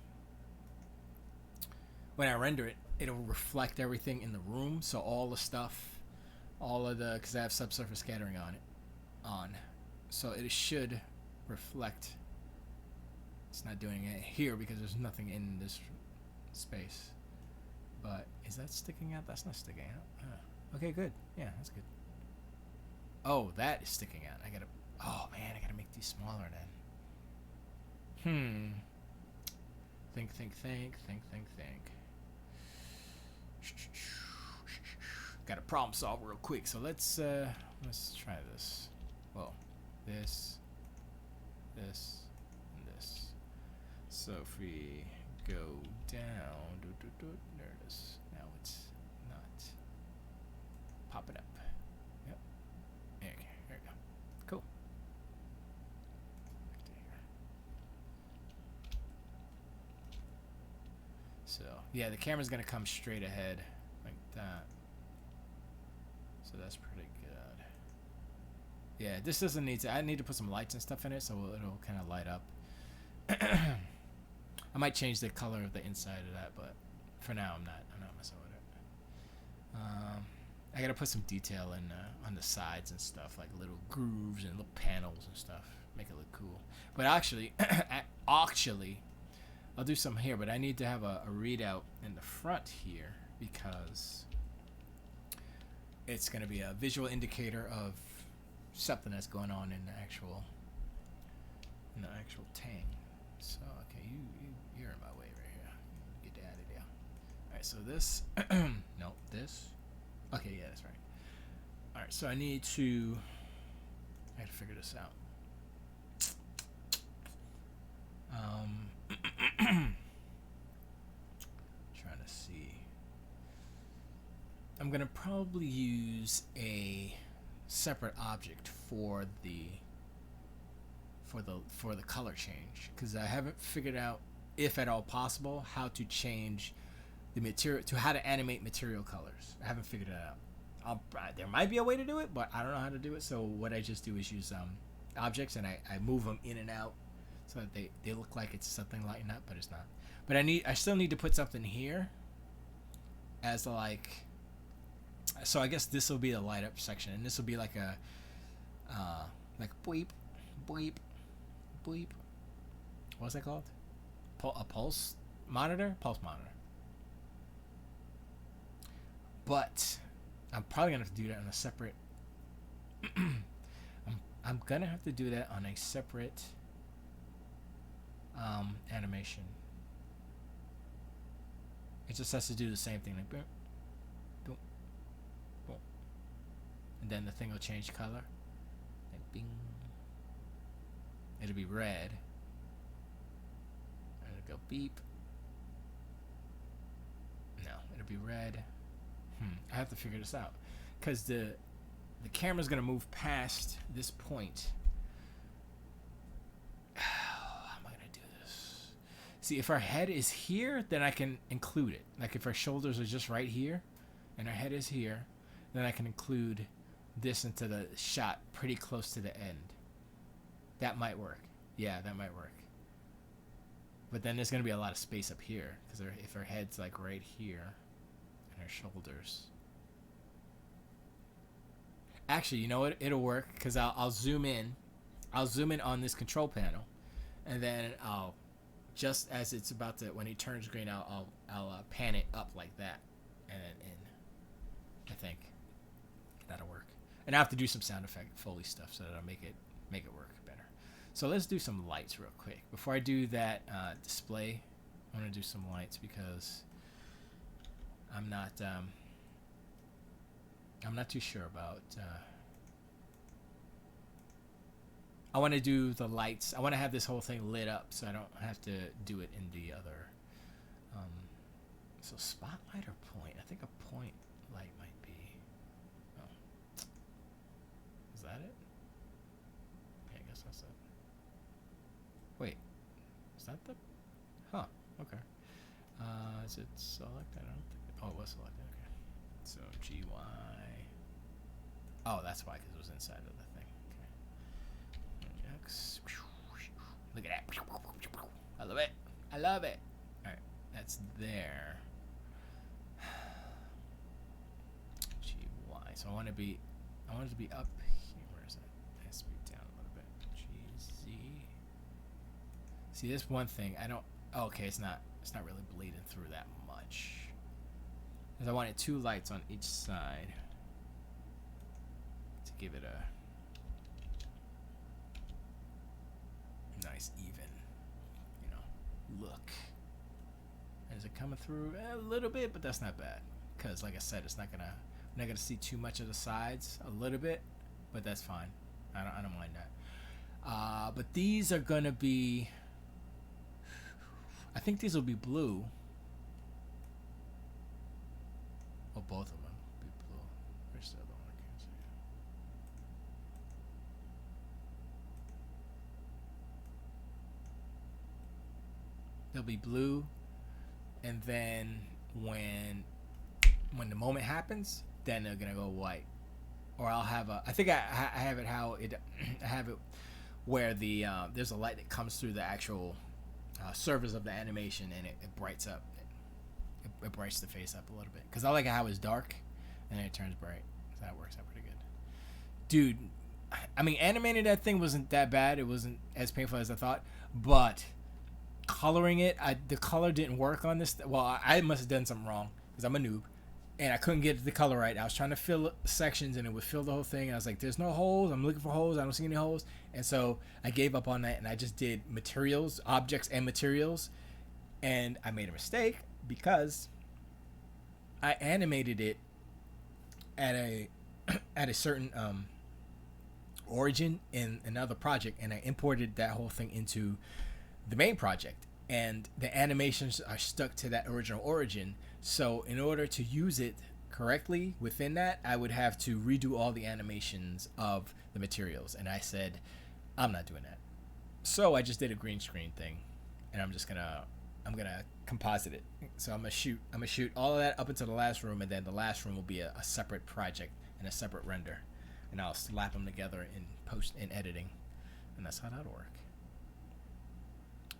when I render it, it'll reflect everything in the room. So all the stuff, all of the, because I have subsurface scattering on it, so it should reflect. It's not doing it here because there's nothing in this space. But is that sticking out? That's not sticking out. Okay, good. Yeah, that's good. Oh, that is sticking out. Oh man, I gotta make these smaller then. Think. Got a problem solve real quick. So let's try this. Well, this, and this. So if we go down, there it is. Now it's not popping up. Yep. There we go. Cool. So yeah, the camera's gonna come straight ahead like that. So that's pretty good. Yeah, this doesn't need to. I need to put some lights and stuff in it, so it'll kind of light up. I might change the color of the inside of that, but for now I'm not messing with it. I gotta put some detail in on the sides and stuff, like little grooves and little panels and stuff, make it look cool. But actually, I'll do some here, but I need to have a readout in the front here because it's gonna be a visual indicator of something that's going on in the actual tank. So okay, you're in my way right here. Get out of there. All right, so this, no, this. Okay, yeah, that's right. All right, so I have to figure this out. Trying to see. I'm gonna probably use a separate object for the color change, because I haven't figured out, if at all possible, how to change the material, to how to animate material colors. I haven't figured it out. There might be a way to do it, but I don't know how to do it. So what I just do is use objects, and I move them in and out so that they look like it's something lighting up, but it's not. But I still need to put something here as like, so I guess this will be the light up section, and this will be like a bleep, bleep, bleep. What's that called? A pulse monitor, pulse monitor. But I'm probably gonna have to do that on a separate. I'm gonna have to do that on a separate animation. It just has to do the same thing, like boom, boom, boom, and then the thing will change color. Like bing. It'll be red. And it'll go beep. No, it'll be red. I have to figure this out, cause the camera's gonna move past this point. How am I gonna do this? See, if our head is here, then I can include it. Like if our shoulders are just right here, and our head is here, then I can include this into the shot pretty close to the end. That might work. Yeah, that might work. But then there's gonna be a lot of space up here, because if our head's like right here, and our shoulders. Actually, you know what? It'll work, because I'll zoom in. I'll zoom in on this control panel, and then I'll, just as it's about to, when it turns green, I'll pan it up like that, and then in. I think that'll work. And I have to do some sound effect Foley stuff so that I'll make it work better. So let's do some lights real quick. Before I do that display, I want to do some lights, because I'm not too sure about. I want to do the lights. I want to have this whole thing lit up, so I don't have to do it in the other. So spotlight or point? I think a point light might be. Oh, is that it? Yeah, I guess that's it. Wait, is that the? Huh. Okay. Is it selected? I don't think. Oh, it was selected. Okay. So GY. Oh, that's why, because it was inside of the thing. Okay. X. Look at that. I love it. I love it. All right, that's there. GY. So I want it to be up here. Where is it? It has to be down a little bit. GZ. See, this one thing I don't. Oh, okay, it's not really bleeding through that much. Because I wanted two lights on each side to give it a nice, even, look. Is it coming through a little bit? But that's not bad, because like I said, we're not gonna see too much of the sides. A little bit, but that's fine. I don't mind that. But these are gonna be. I think these will be blue. Oh, both of them be blue. Where's the other one? I can't see. They'll be blue, and then when the moment happens, then they're gonna go white. Or I'll have I think I have it how it. I have it where the there's a light that comes through the actual surface of the animation, and it brights up. It brights the face up a little bit, because I like how it's dark and then it turns bright. So that works out pretty good. Dude, I mean, animating that thing wasn't that bad. It wasn't as painful as I thought, but coloring it, the color didn't work on this. Well, I must have done something wrong, because I'm a noob, and I couldn't get the color right. I was trying to fill sections, and it would fill the whole thing, and I was like, there's no holes. I'm looking for holes. I don't see any holes. And so I gave up on that, and I just did materials, objects and materials, and I made a mistake, because I animated it at a certain origin in another project, and I imported that whole thing into the main project, and the animations are stuck to that original origin. So in order to use it correctly within that, I would have to redo all the animations of the materials, and I said, I'm not doing that. So I just did a green screen thing, and I'm gonna composite it. So I'm gonna shoot all of that up into the last room, and then the last room will be a separate project and a separate render, and I'll slap them together in editing, and that's how that'll work.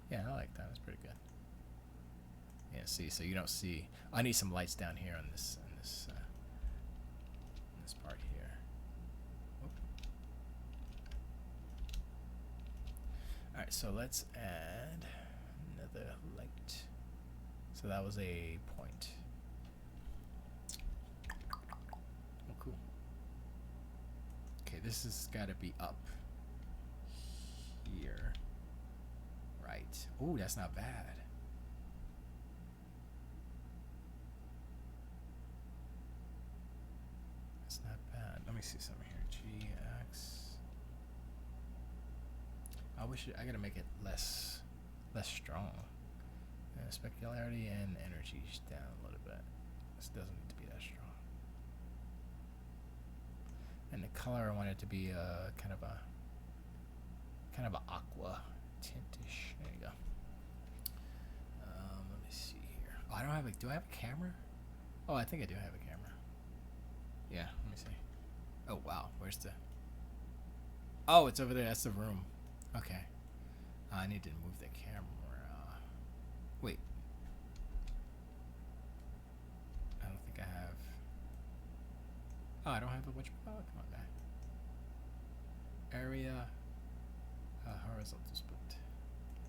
Yeah, I like that. It's pretty good. Yeah, see, so you don't see. I need some lights down here on this part here. Oop. All right, so let's add another light. So that was a point. Oh, cool. Okay, this has got to be up here. Right. Ooh, that's not bad. That's not bad. Let me see something here. GX. I wish I gotta make it less strong. Specularity and energy down a little bit. This doesn't need to be that strong. And the color I want it to be kind of a aqua tintish. There you go. Let me see here. Oh, I don't have a. Do I have a camera? Oh, I think I do have a camera. Yeah. Let me see. Oh wow, where's the? Oh, it's over there. That's the room. Okay. I need to move the camera. Wait. I don't think I have. Oh, I don't have a what? Oh, come on, guy. Area. Horizontal split.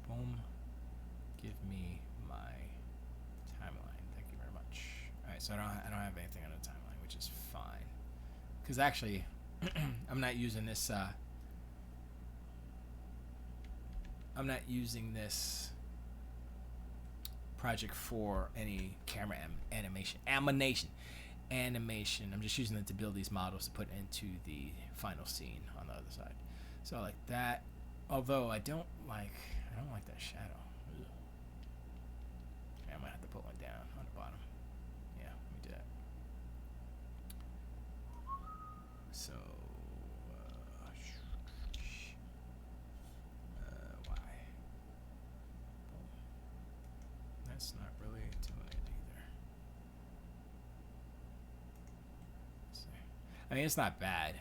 Boom. Give me my timeline. Thank you very much. All right, so I don't have anything on the timeline, which is fine. Because actually, I'm not using this. I'm not using this project for any camera animation. I'm just using it to build these models to put into the final scene on the other side. So like that. Although I don't like that shadow. Ugh. Okay, I might have to put one down on the bottom. Yeah, let me do that. So why? That's not really doing it either. Let's see. I mean, it's not bad.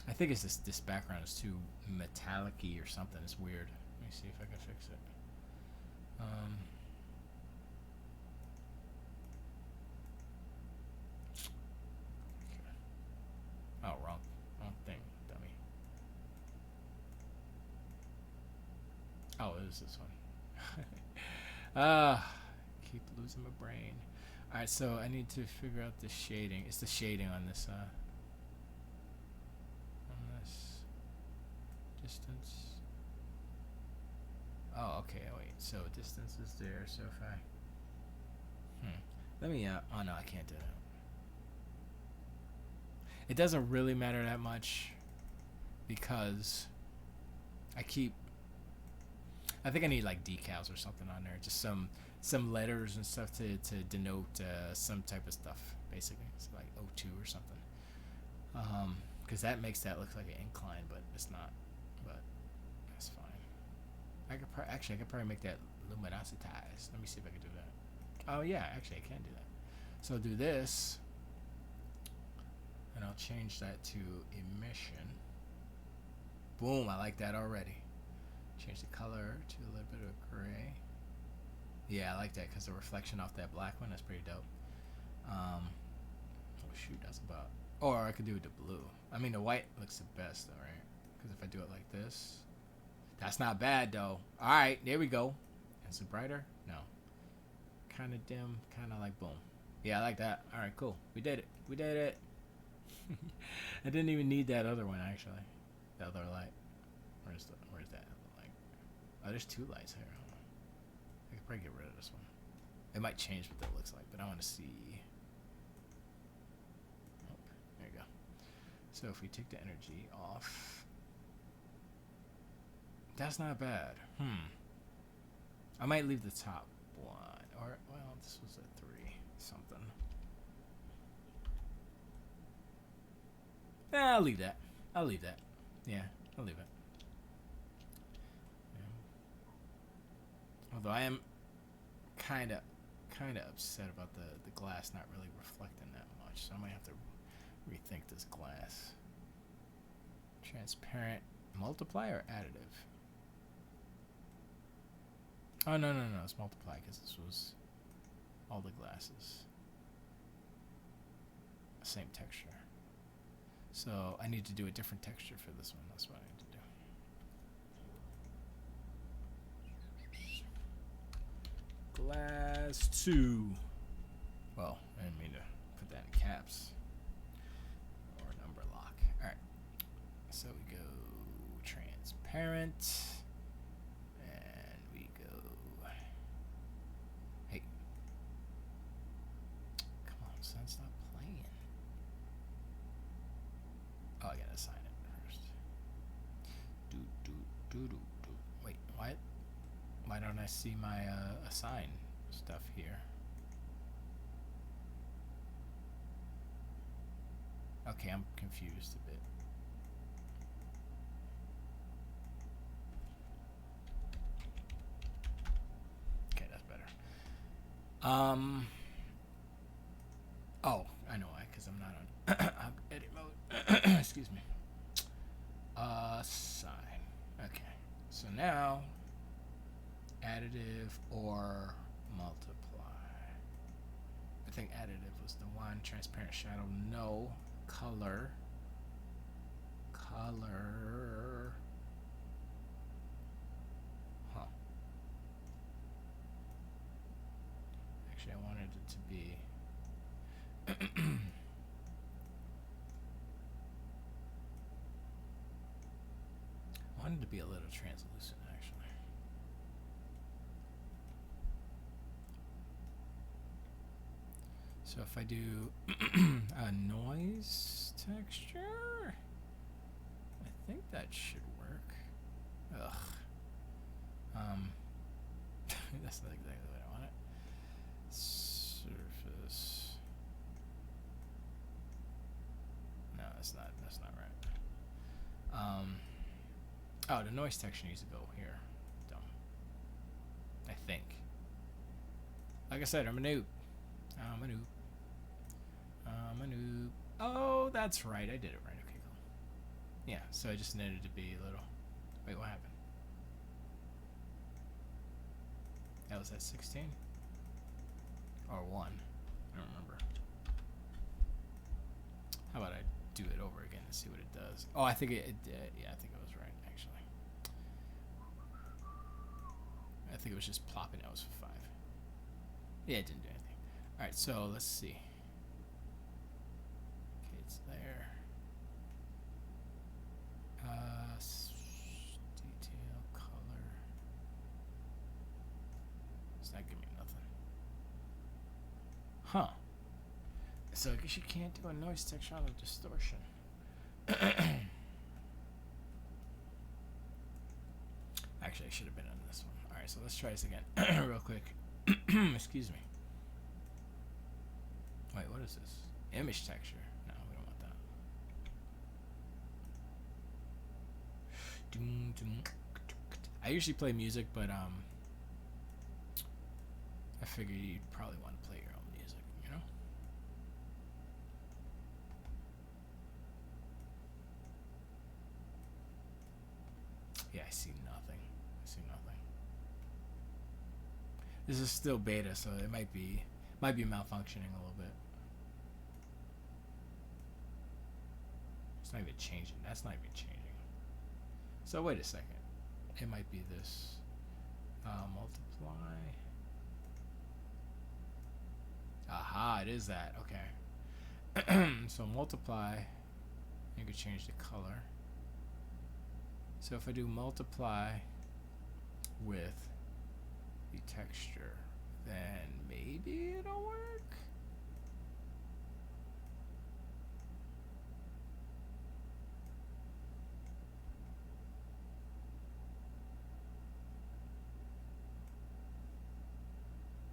I think it's this background is too metallic-y or something. It's weird. Let me see if I can fix it. Okay. Oh, wrong thing, dummy. Oh, it is this one. Keep losing my brain. All right, so I need to figure out the shading. It's the shading on this. Distance. Oh, okay. Wait. So distance is there. So if I, let me. Oh no, I can't do that. It doesn't really matter that much because I think I need like decals or something on there. Just some letters and stuff to denote some type of stuff. Basically, it's like O2 or something. Because that makes that look like an incline, but it's not. But that's fine. I could probably make that luminositized. Let me see if I can do that. Oh yeah, actually I can do that. So I'll do this, and I'll change that to emission. Boom, I like that already. Change the color to a little bit of gray. Yeah, I like that because the reflection off that black one, that's pretty dope. Oh shoot, that's about. Or I could do the blue. I mean, the white looks the best though, right? Because if I do it like this, that's not bad though. All right, there we go. Is it brighter? No. Kind of dim, kind of like boom. Yeah, I like that. All right, cool. We did it. We did it. I didn't even need that other one actually. The other light. Where's that other light? Oh, there's two lights here. I could probably get rid of this one. It might change what that looks like, but I want to see. Oh, there you go. So if we take the energy off, that's not bad. I might leave the top one, or well, this was a 3 something. I'll leave that. Yeah, I'll leave it. Yeah. Although I am kind of upset about the glass not really reflecting that much, so I might have to rethink this glass. Transparent multiply or additive? Oh no, it's multiply because this was all the glasses. Same texture. So I need to do a different texture for this one. That's what I need to do. Class 2. Well, I didn't mean to put that in caps. Or number lock. Alright. So we go transparent. And we go... Hey. Come on, son, stop playing. Oh, I gotta assign it first. Wait, what? Why don't I see my assign stuff here? Okay, I'm confused a bit. Okay, that's better. Oh, I know why, because I'm not on edit mode. Excuse me. Sign. Okay. So now, additive or multiply. I think additive was the one. Transparent shadow, no. Color. Huh. Actually, I wanted it to be... I wanted to be a little translucent, actually. So if I do a noise texture, I think that should work. Ugh. That's not exactly what I want it. Surface. No, that's not right. Oh, the noise texture needs to go here. Dumb. I think. Like I said, I'm a noob. Oh, that's right. I did it right. Okay, cool. Yeah, so I just needed to be a little... Wait, what happened? That was at 16? Or 1? I don't remember. How about I do it over again and see what it does? Oh, I think it did. Yeah, I think it was right, actually. I think it was just plopping. That was for 5. Yeah, it didn't do anything. Alright, so let's see. Okay, it's there. Detail, color. It's not giving me nothing. Huh. So I guess you can't do a noise texture on a distortion. Actually, I should have been on this one. Alright, so let's try this again real quick. Excuse me. Wait, what is this? Image texture. No, we don't want that. I usually play music, but I figured you'd probably want to play your own music, you know? Yeah, I see nothing. This is still beta, so it might be malfunctioning a little bit. It's not even changing. That's not even changing. So wait a second. It might be this. Multiply. Aha, it is that. Okay. So multiply. You could change the color. So if I do multiply with the texture, then maybe it'll work.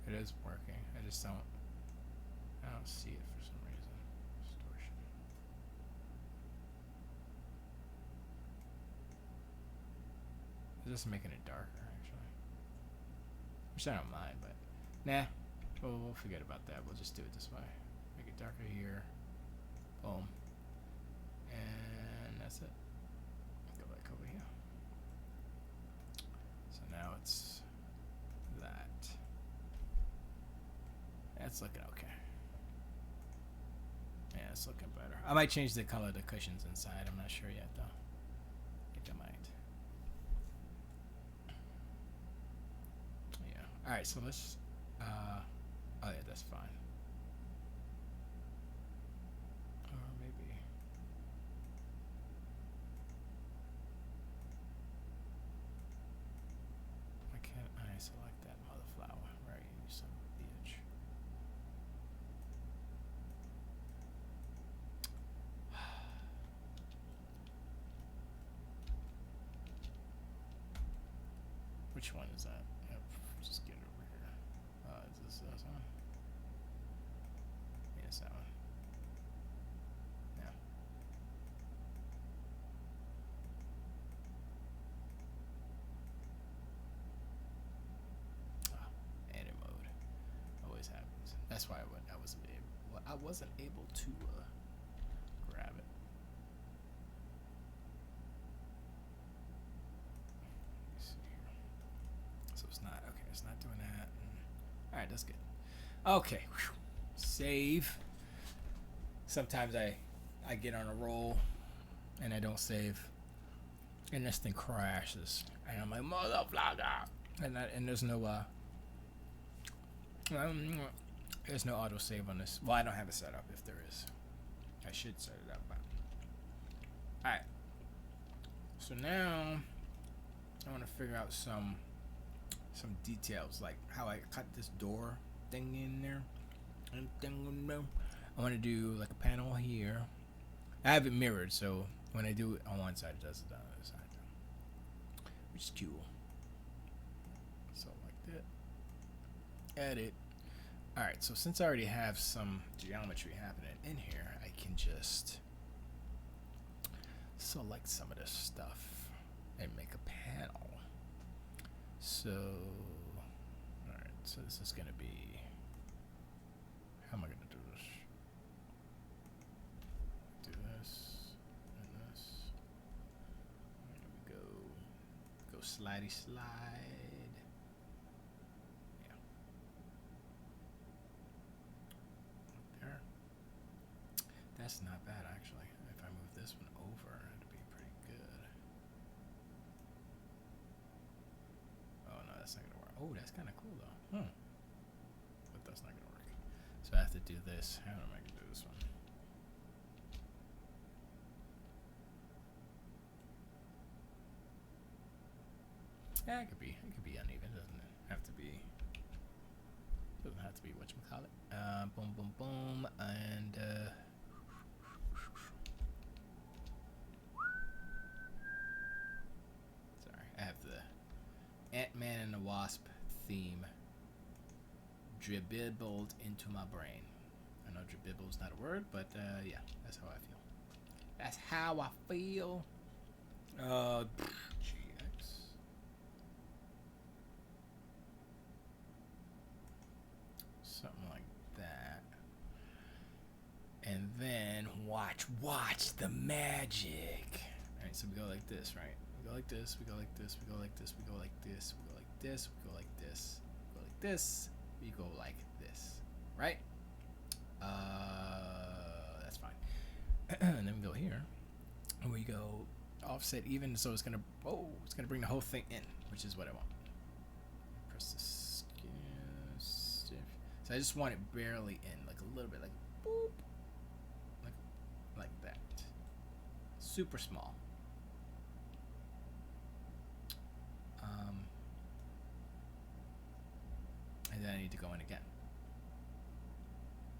It is working. I just don't see it for some reason. Distortion. It's just making it darker, actually. Which I don't mind, but nah. We'll forget about that. We'll just do it this way. Make it darker here. Boom. And that's it. Go back over here. So now it's that. That's looking okay. Yeah, it's looking better. I might change the color of the cushions inside. I'm not sure yet, though. I think I might. Yeah. Alright, so let's Oh yeah, that's fine. Or maybe. Why can't I select that mother flower? Right, you son of a bitch. Which one is that? Yep, just get it over here. Is this one? Yeah, it's that one. Yeah. Edit mode. Always happens. That's why I wasn't able. Well, I wasn't able to grab it. Let me see here. So it's not okay. It's not doing that. All right, that's good. Okay. Whew. Save. Sometimes I get on a roll and I don't save, and this thing crashes, and I'm like motherfucker, and there's no there's no auto save on this. Well, I don't have it set up. If there is, I should set it up. But all right. So now I want to figure out some details, like how I cut this door thing in there. I want to do like a panel here. I have it mirrored, so when I do it on one side, it does it on the other side, which is cool. So like that. Edit. All right. So since I already have some geometry happening in here, I can just select some of this stuff and make a panel. So, all right. So this is gonna be. How am I gonna do this? Do this and this. There we go. Go slidey slide. Yeah. There. That's not bad actually. If I move this one over, it'd be pretty good. Oh no, that's not gonna work. Oh, that's kind of cool though. But that's not gonna work. So I have to do this. How am I gonna do this one? Yeah, it could be uneven, doesn't it? Have to be. Doesn't have to be whatchamacallit. Boom, boom, boom, and sorry, I have the Ant-Man and the Wasp theme dribbled into my brain. I know dribble is not a word, but yeah, that's how I feel. That's how I feel. GX. Something like that. And then watch the magic. Alright, so we go like this, right? We go like this, we go like this, we go like this, we go like this, we go like this, we go like this, we go like this, we go like this, right? That's fine. And then we go here, and we go offset even, so it's gonna bring the whole thing in, which is what I want. Press the stiff. So I just want it barely in, like a little bit, like boop, like that. Super small. And then I need to go in again.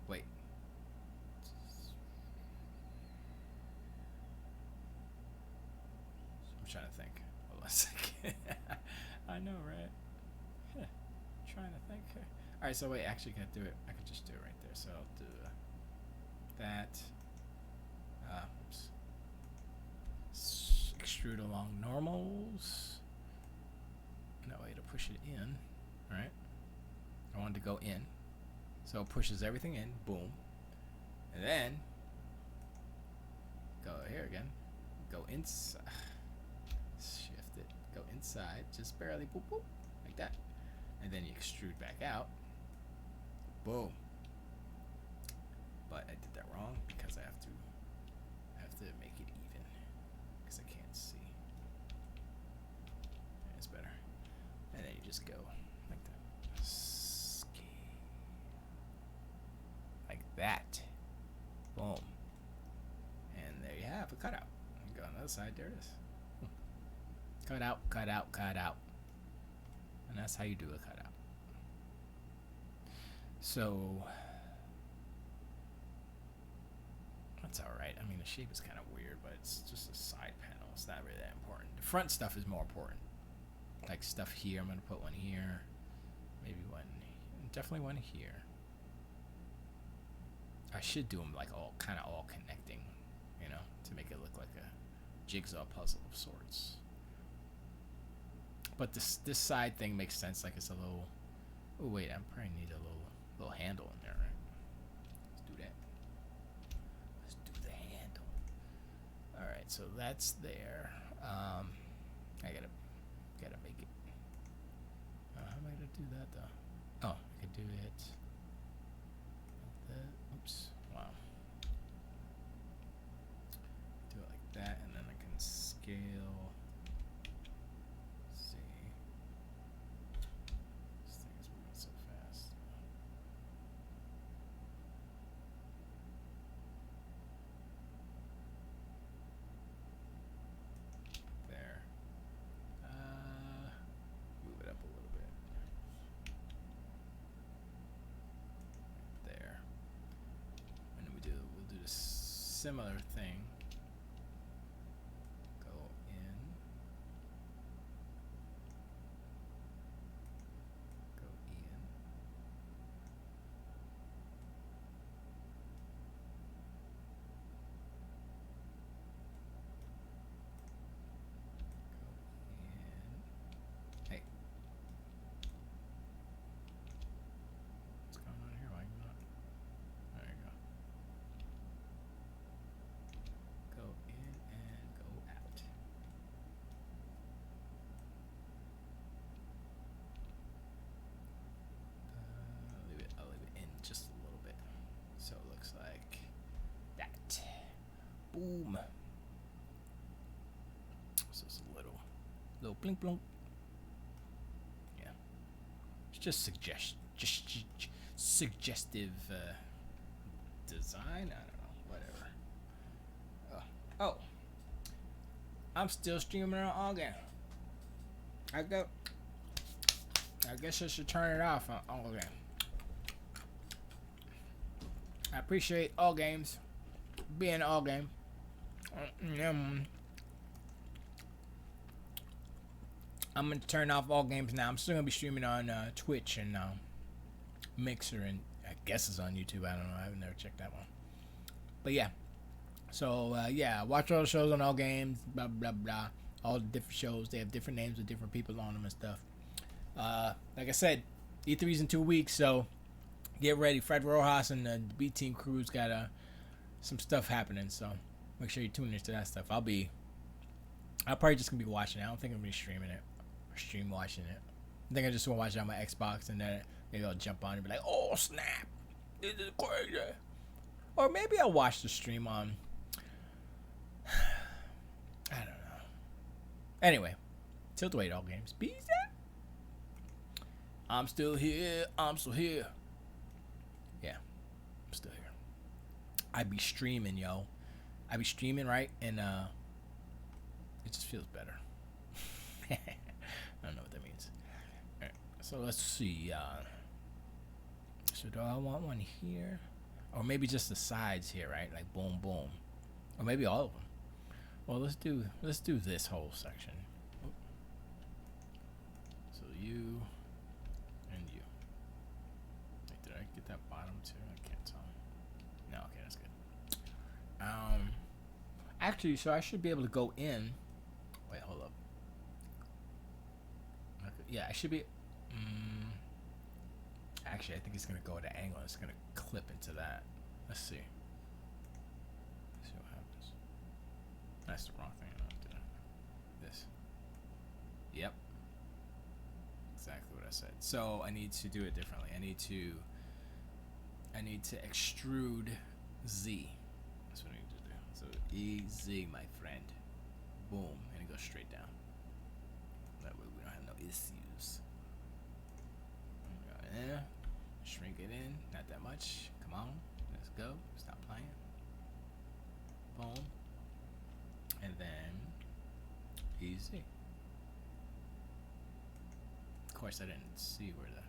Wait. I'm trying to think. Hold on a second. I know, right? Trying to think. Alright, so wait, actually can I do it? I could just do it right there. So I'll do that. Extrude along normals. No way to push it in. Alright. I wanted to go in. So it pushes everything in. Boom. And then go here again. Go inside. Shift it. Go inside. Just barely. Boop, boop. Like that. And then you extrude back out. Boom. But I did that wrong because I have to make it even because I can't see. It's better. And then you just go like that. Scale. that. Boom. And there you have a cutout. And go on the other side. There it is. Cut out, cut out, cut out. And that's how you do a cutout. So that's alright. I mean, the shape is kind of weird, but it's just a side panel. It's not really that important. The front stuff is more important. Like stuff here. I'm going to put one here. Maybe one. Definitely one here. I should do them like all kind of all connecting, you know, to make it look like a jigsaw puzzle of sorts. But this side thing makes sense. Like it's a little. Oh wait, I probably need a little handle in there, right? Let's do that. Let's do the handle. All right, so that's there. I gotta make it. How am I gonna do that though? Oh, I could do it. Like that. Oops. Wow. Do it like that, and then I can scale. Similar thing. Go in. Go in. Hey. What's going on here? Why not? There you go. Go in and go out. I'll leave it in just a little bit, so it looks like that. Boom. So it's a little blink blink. Yeah. It's just suggestive design. I don't know. Whatever. Oh, I'm still streaming on all game. I guess I should turn it off on all game. I appreciate all games being all game. I'm gonna turn off all games now. I'm still gonna be streaming on Twitch and Mixer, and I guess it's on YouTube. I don't know. I've never checked that one. But yeah. So, yeah, watch all the shows on all games, blah, blah, blah. All the different shows. They have different names with different people on them and stuff. Like I said, E3's in 2 weeks, so get ready. Fred Rojas and the B Team crew's got some stuff happening, so make sure you tune into that stuff. I'll probably just going to be watching it. I don't think I'm going to be streaming it or stream watching it. I think I just want to watch it on my Xbox, and then maybe I'll jump on and be like, oh, snap. This is crazy. Or maybe I'll watch the stream on... I don't know. Anyway, Tilt Away all games. Peace out. I'm still here. I'm still here. Yeah, I'm still here. I be streaming, yo. I be streaming, right? And it just feels better. I don't know what that means. All right, so let's see. So do I want one here, or maybe just the sides here, right? Like boom, boom, or maybe all of them. Well, let's do this whole section. So you and you. Wait, did I get that bottom too? I can't tell. No, okay, that's good. Actually, so I should be able to go in. Wait, hold up. Yeah, I should be. Actually, I think it's gonna go at an angle. It's gonna clip into that. Let's see. See what happens. That's the wrong thing. This. Yep. Exactly what I said. So I need to do it differently. I need to extrude Z. That's what I need to do. So EZ, my friend. Boom, and it goes straight down. That way we don't have no issues. Go in, shrink it in. Not that much. Come on. Let's go. Stop playing. Boom. And then easy. Of course, I didn't see where the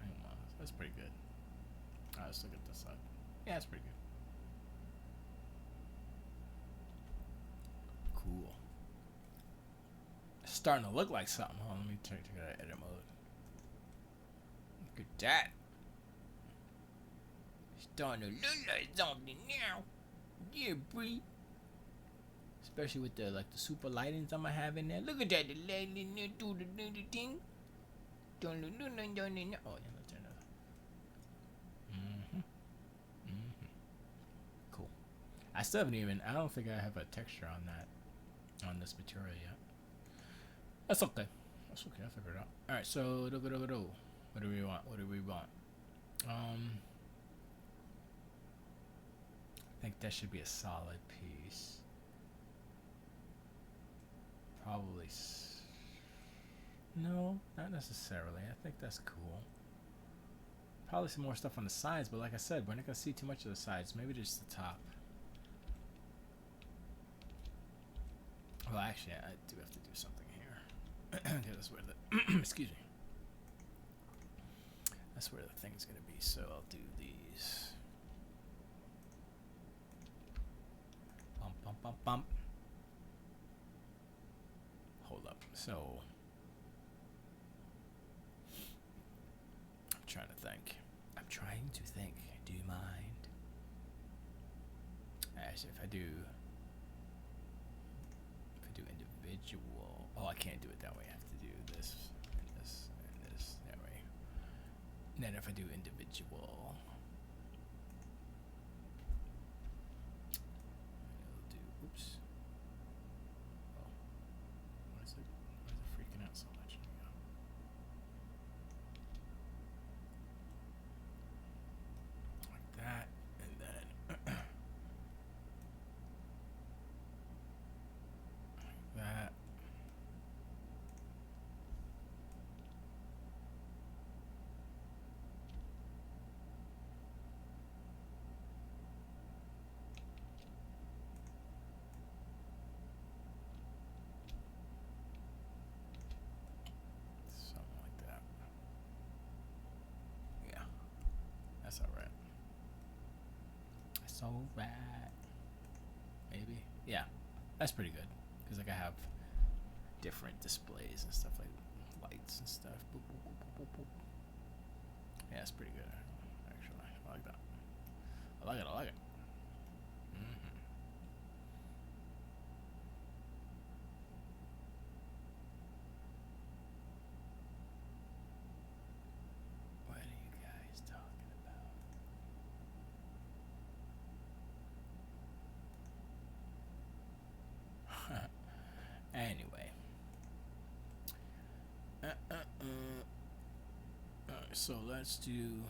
thing was. That's pretty good. Alright, let's look at this side. Yeah, it's pretty good. Cool. It's starting to look like something. Hold on, let me take it out of edit mode. Look at that. It's starting to look like something now. Yeah, boy. Especially with the the super lightings I'm gonna have in there. Look at that, the lighting there, do the thing. Oh yeah, let's turn it up. Cool. I still haven't even. I don't think I have a texture on that, on this material yet. That's okay. That's okay. I'll figure it out. All right. So what do we want? What do we want? I think that should be a solid piece. Probably. No, not necessarily. I think that's cool. Probably some more stuff on the sides, but like I said, we're not gonna see too much of the sides. Maybe just the top. Well, actually, I do have to do something here. That's where the excuse me. That's where the thing's gonna be. So I'll do these. Bump, bump, bump, bump. Hold up. So I'm trying to think. Do you mind? Actually, if I do individual, oh, I can't do it that way. I have to do this, and this, and this that way. And then if I do individual, it'll do. Oops. Oh, why is it freaking out so much? Like that, and then like that. Something like that. Yeah, that's alright. That's alright. Maybe. Yeah, that's pretty good. Because like I have different displays and stuff like lights and stuff. Boop, boop, boop, boop, boop, boop. Yeah, it's pretty good. Actually, I like that. I like it. What are you guys talking about? Anyway. Alright, so let's do.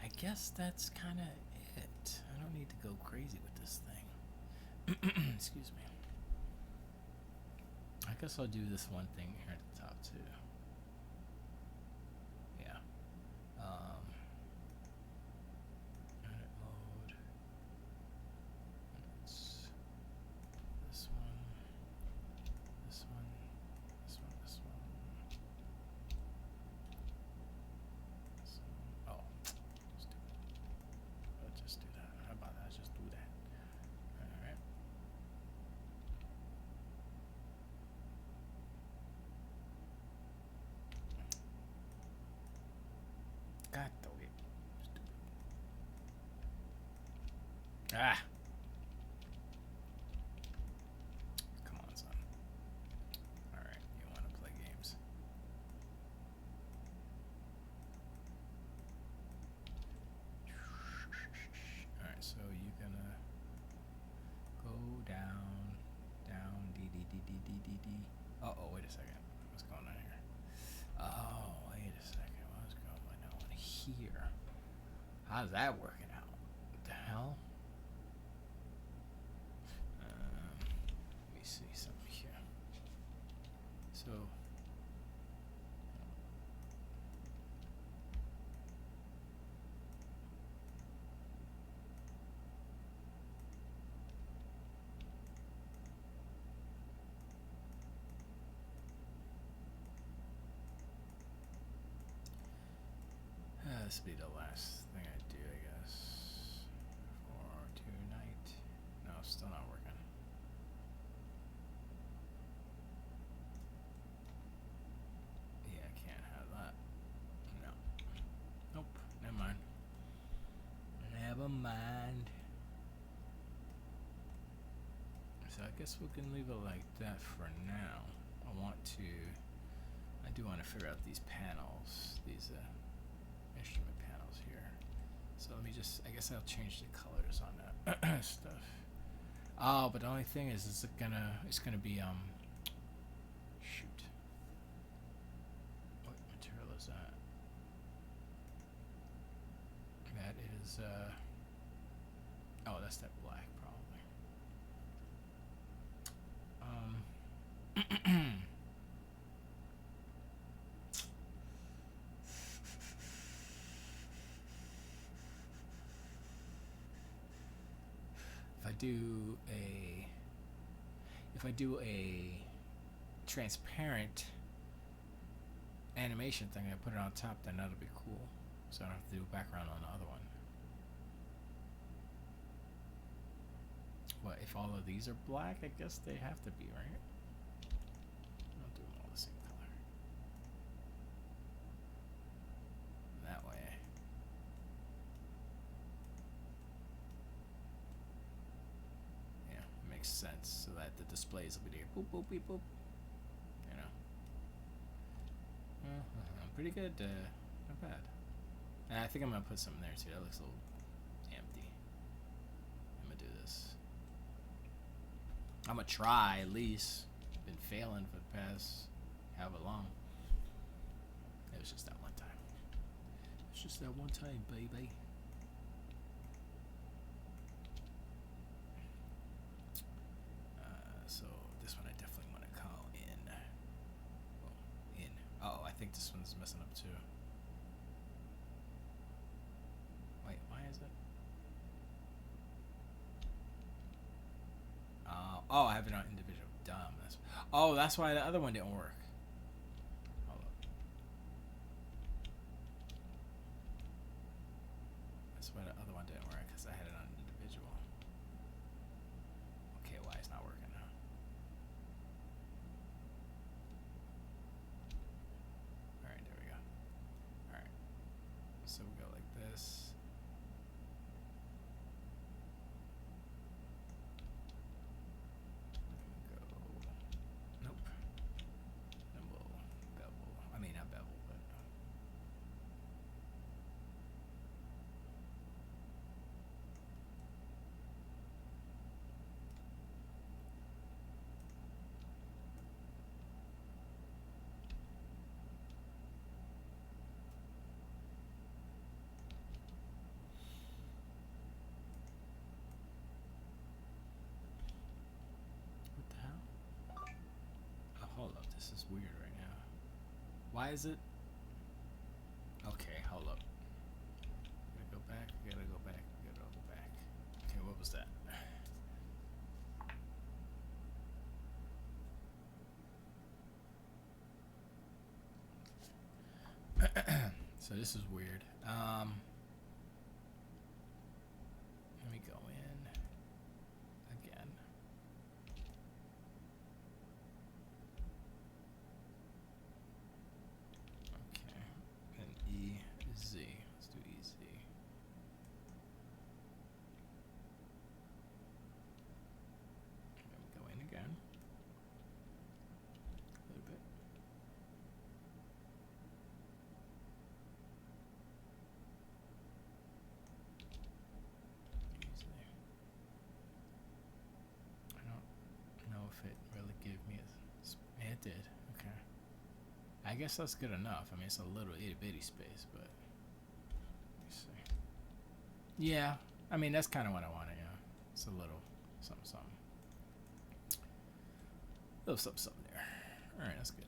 I guess that's kind of it. I don't need to go crazy with this thing. Excuse me. I guess I'll do this one thing here at the top too. Yeah. Edit mode. It's this one. This one. This one. This one. This one. Oh, stupid. Let's just do that. How about that? Just do that. All right. God dog it. Stupid. Ah. Come on, son. Alright, you want to play games. Alright, so you're gonna go down, D. Uh-oh, wait a second. What's going on here? Oh, wait a second. What's going on here? How's that working out? What the hell? Let me see something here. So, This will be the last thing I do, I guess. For tonight. No, still not working. Yeah, I can't have that. No. Nope. Never mind. Never mind. So I guess we can leave it like that for now. I do want to figure out these panels, these instrument panels here. So let me just, I guess I'll change the colors on that stuff. Oh, but the only thing is, it's gonna be, shoot. What material is that? That is, oh, that's that black, probably. If I do a transparent animation thing, I put it on top, then that'll be cool. So I don't have to do a background on the other one. What, if all of these are black? I guess they have to be, right? I'll do them all the same color. That way. Yeah, it makes sense so that the displays will be there. Boop, boop, beep, boop. You know. Pretty good. Not bad. And I think I'm going to put something there too. That looks a little empty. I'm going to do this. I'm going to try at least. Been failing for the past however long. It was just that one time. It's just that one time, baby. So this one I definitely want to call in. Well, in. Oh, I think this one's messing up too. Wait, why is it? Oh, I have it on individual. Dumb. That's why the other one didn't work. Hold up. That's why the other one didn't work, because I had it on individual. Okay, why it's not working now? Alright, there we go. Alright. So we go like this. Hold up, this is weird right now. Why is it? Okay, hold up. Gotta go back, gotta go back, gotta go back. Okay, what was that? So this is weird. Let me go in again. Okay, and EZ. Let's do EZ. Let me go in again. A little bit. I don't know if it really gave me a... It did. Okay. I guess that's good enough. I mean, it's a little itty-bitty space, but... Let me see. Yeah. I mean, that's kind of what I wanted, yeah. It's a little something, something. A little something, something there. Alright, that's good.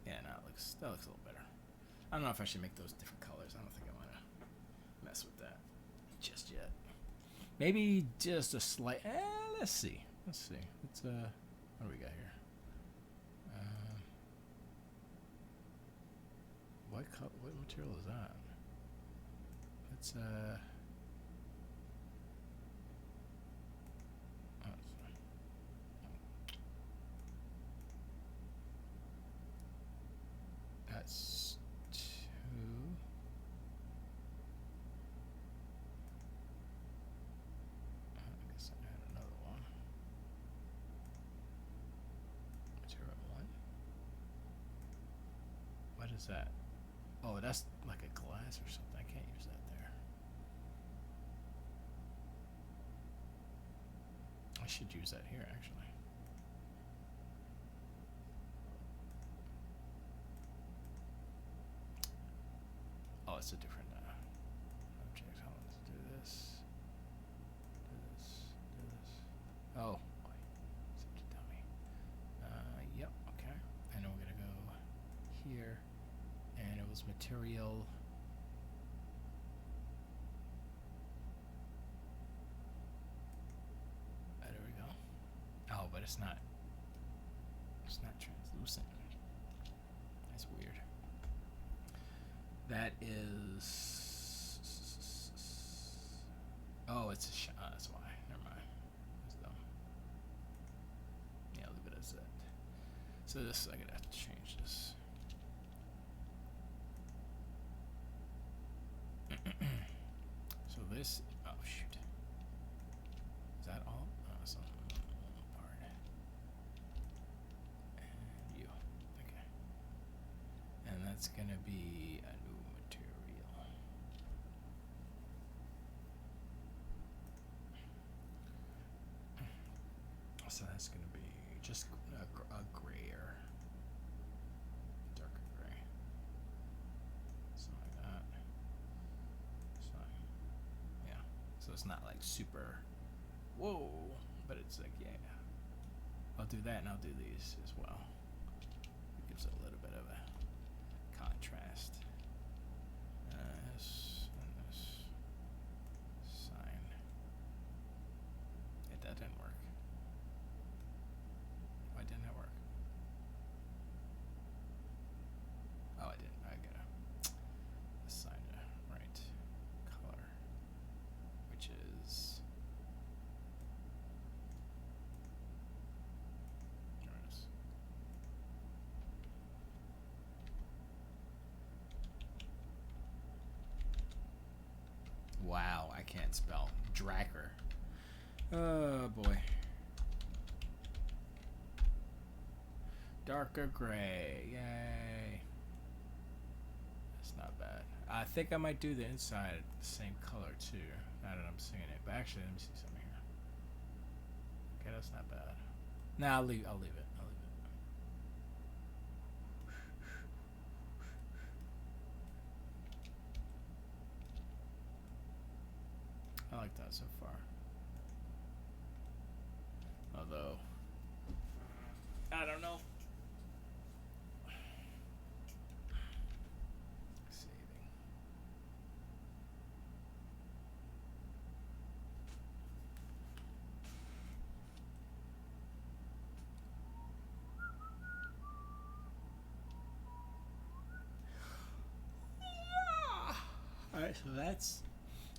Yeah, no, that looks a little better. I don't know if I should make those different colors. I don't think I want to mess with that just yet. Maybe just a slight... let's see. Let's see. Let's, what do we got here? What material is that? let's that's 2. I guess I had another one. Material 1. What is that? Oh, that's like a glass or something. I can't use that there. I should use that here, actually. Oh, it's a different object. Hold on, let's do this. Do this. Do this. Oh, boy. Such a dummy. Yep, okay. And then we're going to go here. And it was material. There we go. Oh, but it's not translucent. That's weird. That is. Oh, it's a shot. That's why. Never mind. That's dumb. Yeah, leave it as that. So this, I'm gonna have to change this. So this. Oh shoot. Is that all? Oh, some part. And you. Okay. And that's gonna be a new material. So that's gonna be just a grayer, darker gray. Something like that. So, yeah. So it's not like super, whoa, but it's like, yeah. I'll do that and I'll do these as well. It gives it a little bit of a contrast. This and this sign. That didn't work. Why didn't it work? Oh, I didn't. I gotta assign the right color, which is. There it is. Wow, I can't spell. Dracker. Oh boy. Darker gray. Yay. That's not bad. I think I might do the inside the same color too, now that I'm seeing it. But actually, let me see something here. Okay, that's not bad. Nah, I'll leave it. I'll leave it. I like that so far. Although, I don't know. Saving. Alright, so that's.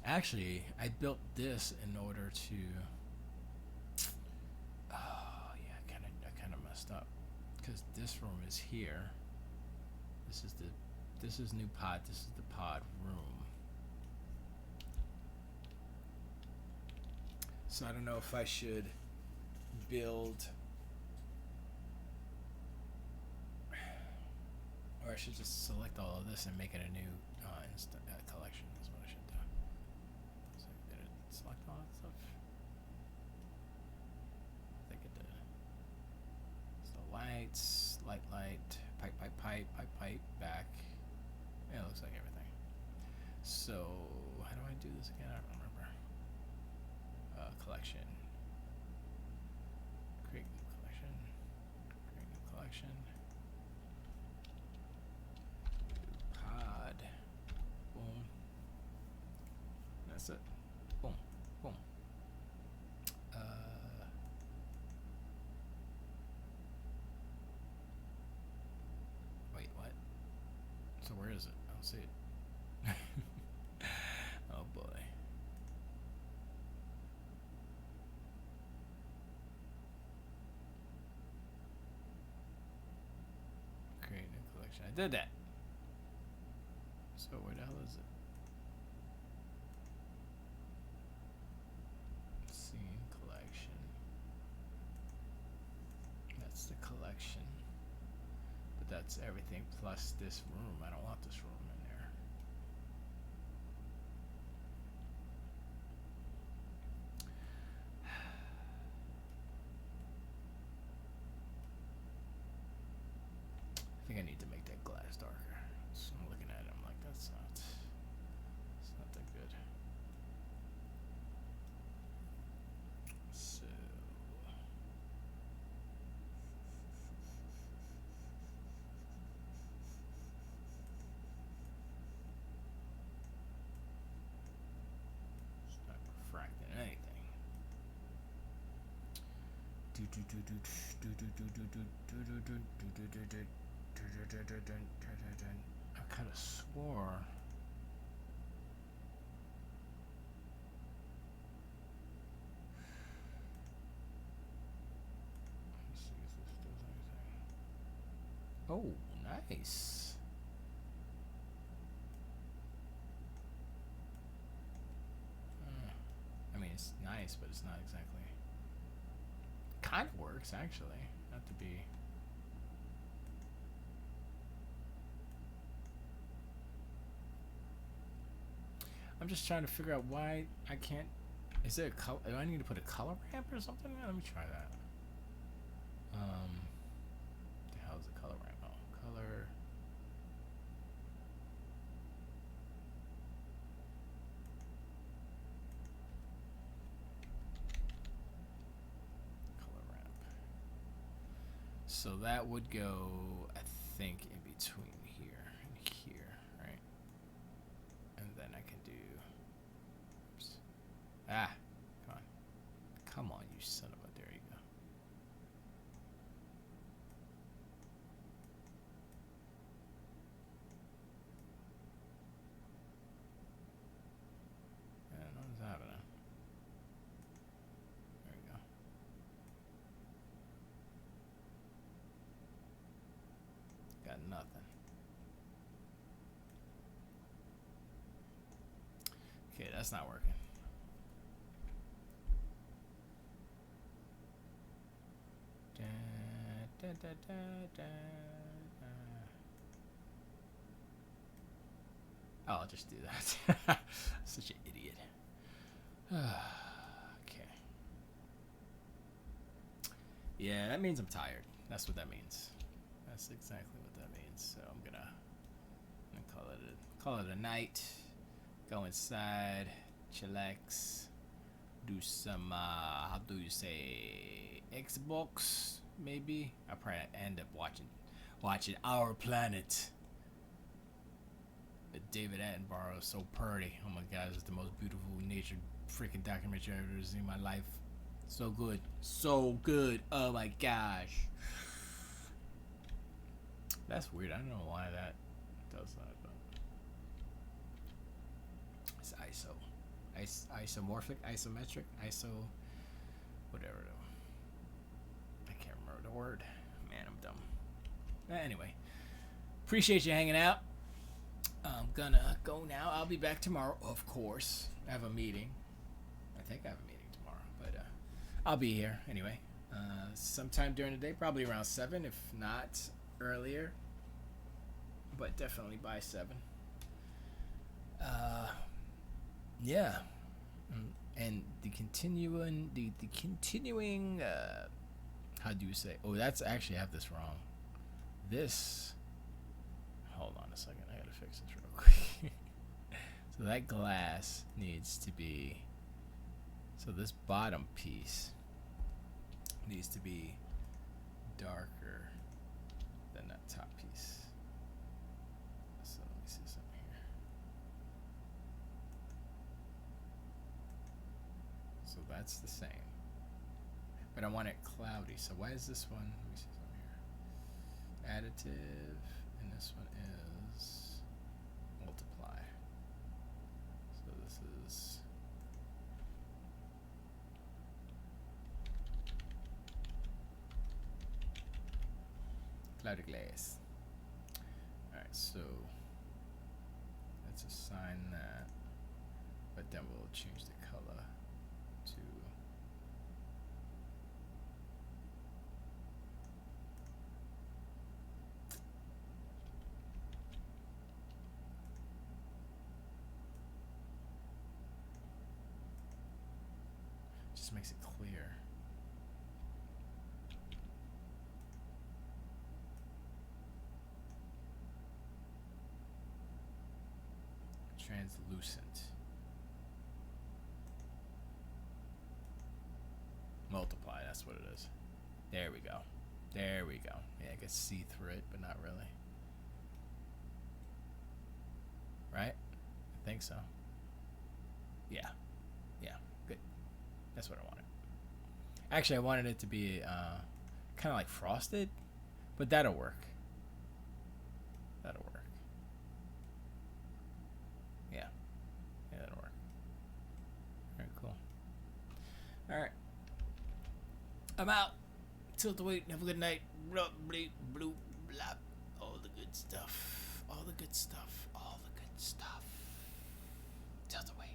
Actually, I built this in order to. Oh yeah, I kind of messed up, because this room is here. This is new pod. This is the pod room. So I don't know if I should build, or I should just select all of this and make it a new collection. That's what I should do. So did it select all that stuff? I think it did. So lights, light, pipe, back. Yeah, it looks like everything. So how do I do this again? I don't remember. Collection. Create new collection. Create new collection. Pod. Boom. That's it. Boom. Boom. Wait, what? So where is it? I don't see it. I did that. So where the hell is it? Scene collection. That's the collection. But that's everything plus this room. I don't want this room in there. I think I need to make that glass darker. So I'm looking at it, I'm like, it's not that good. So it's not refracting anything. I kind of swore. Let's see if this does anything. Oh, nice. I mean, it's nice, but it's not exactly. Kind of works, actually. Not to be. I'm just trying to figure out why I can't. Is there a color? Do I need to put a color ramp or something? Let me try that. The hell is a color ramp? Oh, color. Color ramp. So that would go, I think, in between here and here, right? And then I can do. Oops. Ah, come on. Come on, you son of a. There you go. Yeah, nothing's happening. There we go. Got nothing. Okay, that's not working. Da, da, da, da, da. Oh, I'll just do that. Such an idiot. Okay. Yeah, that means I'm tired. That's what that means. That's exactly what that means. So I'm gonna call it a night. Go inside, chillax, do some how do you say, Xbox maybe. I probably end up watching Our Planet. David Attenborough is so pretty. Oh my god, it's the most beautiful nature freaking documentary I've ever seen in my life. So good. So good. Oh my gosh. That's weird. I don't know why that does that, but it's isomorphic, isometric, whatever though. I can't remember the word. Man, I'm dumb. Anyway, appreciate you hanging out. I'm gonna go now. I'll be back tomorrow, of course. I have a meeting. I think I have a meeting tomorrow, but I'll be here anyway. Sometime during the day, probably around 7, if not earlier. But definitely by 7. Yeah. And the continuing how do you say? Oh, that's actually, I have this wrong. This, hold on a second, I gotta fix this real quick. So that glass needs to be, so this bottom piece needs to be darker than that top piece. So let me see something here. So that's the same, but I want it cloudy. So why is this one? Let me see something here. Additive, and this one is multiply. So this is cloudy glass. let's assign that. But then we'll change the color to just makes it clear. Translucent. Multiply, that's what it is. There we go. There we go. Yeah, I can see through it, but not really. Right? I think so. Yeah. Yeah, good. That's what I wanted. Actually, I wanted it to be kind of like frosted, but that'll work. That'll work. Yeah. Yeah, that'll work. Very cool. Alright. I'm out. Tilt the weight. Have a good night. Blah, bleep, bloop, blop. All the good stuff. All the good stuff. All the good stuff. Tilt the weight.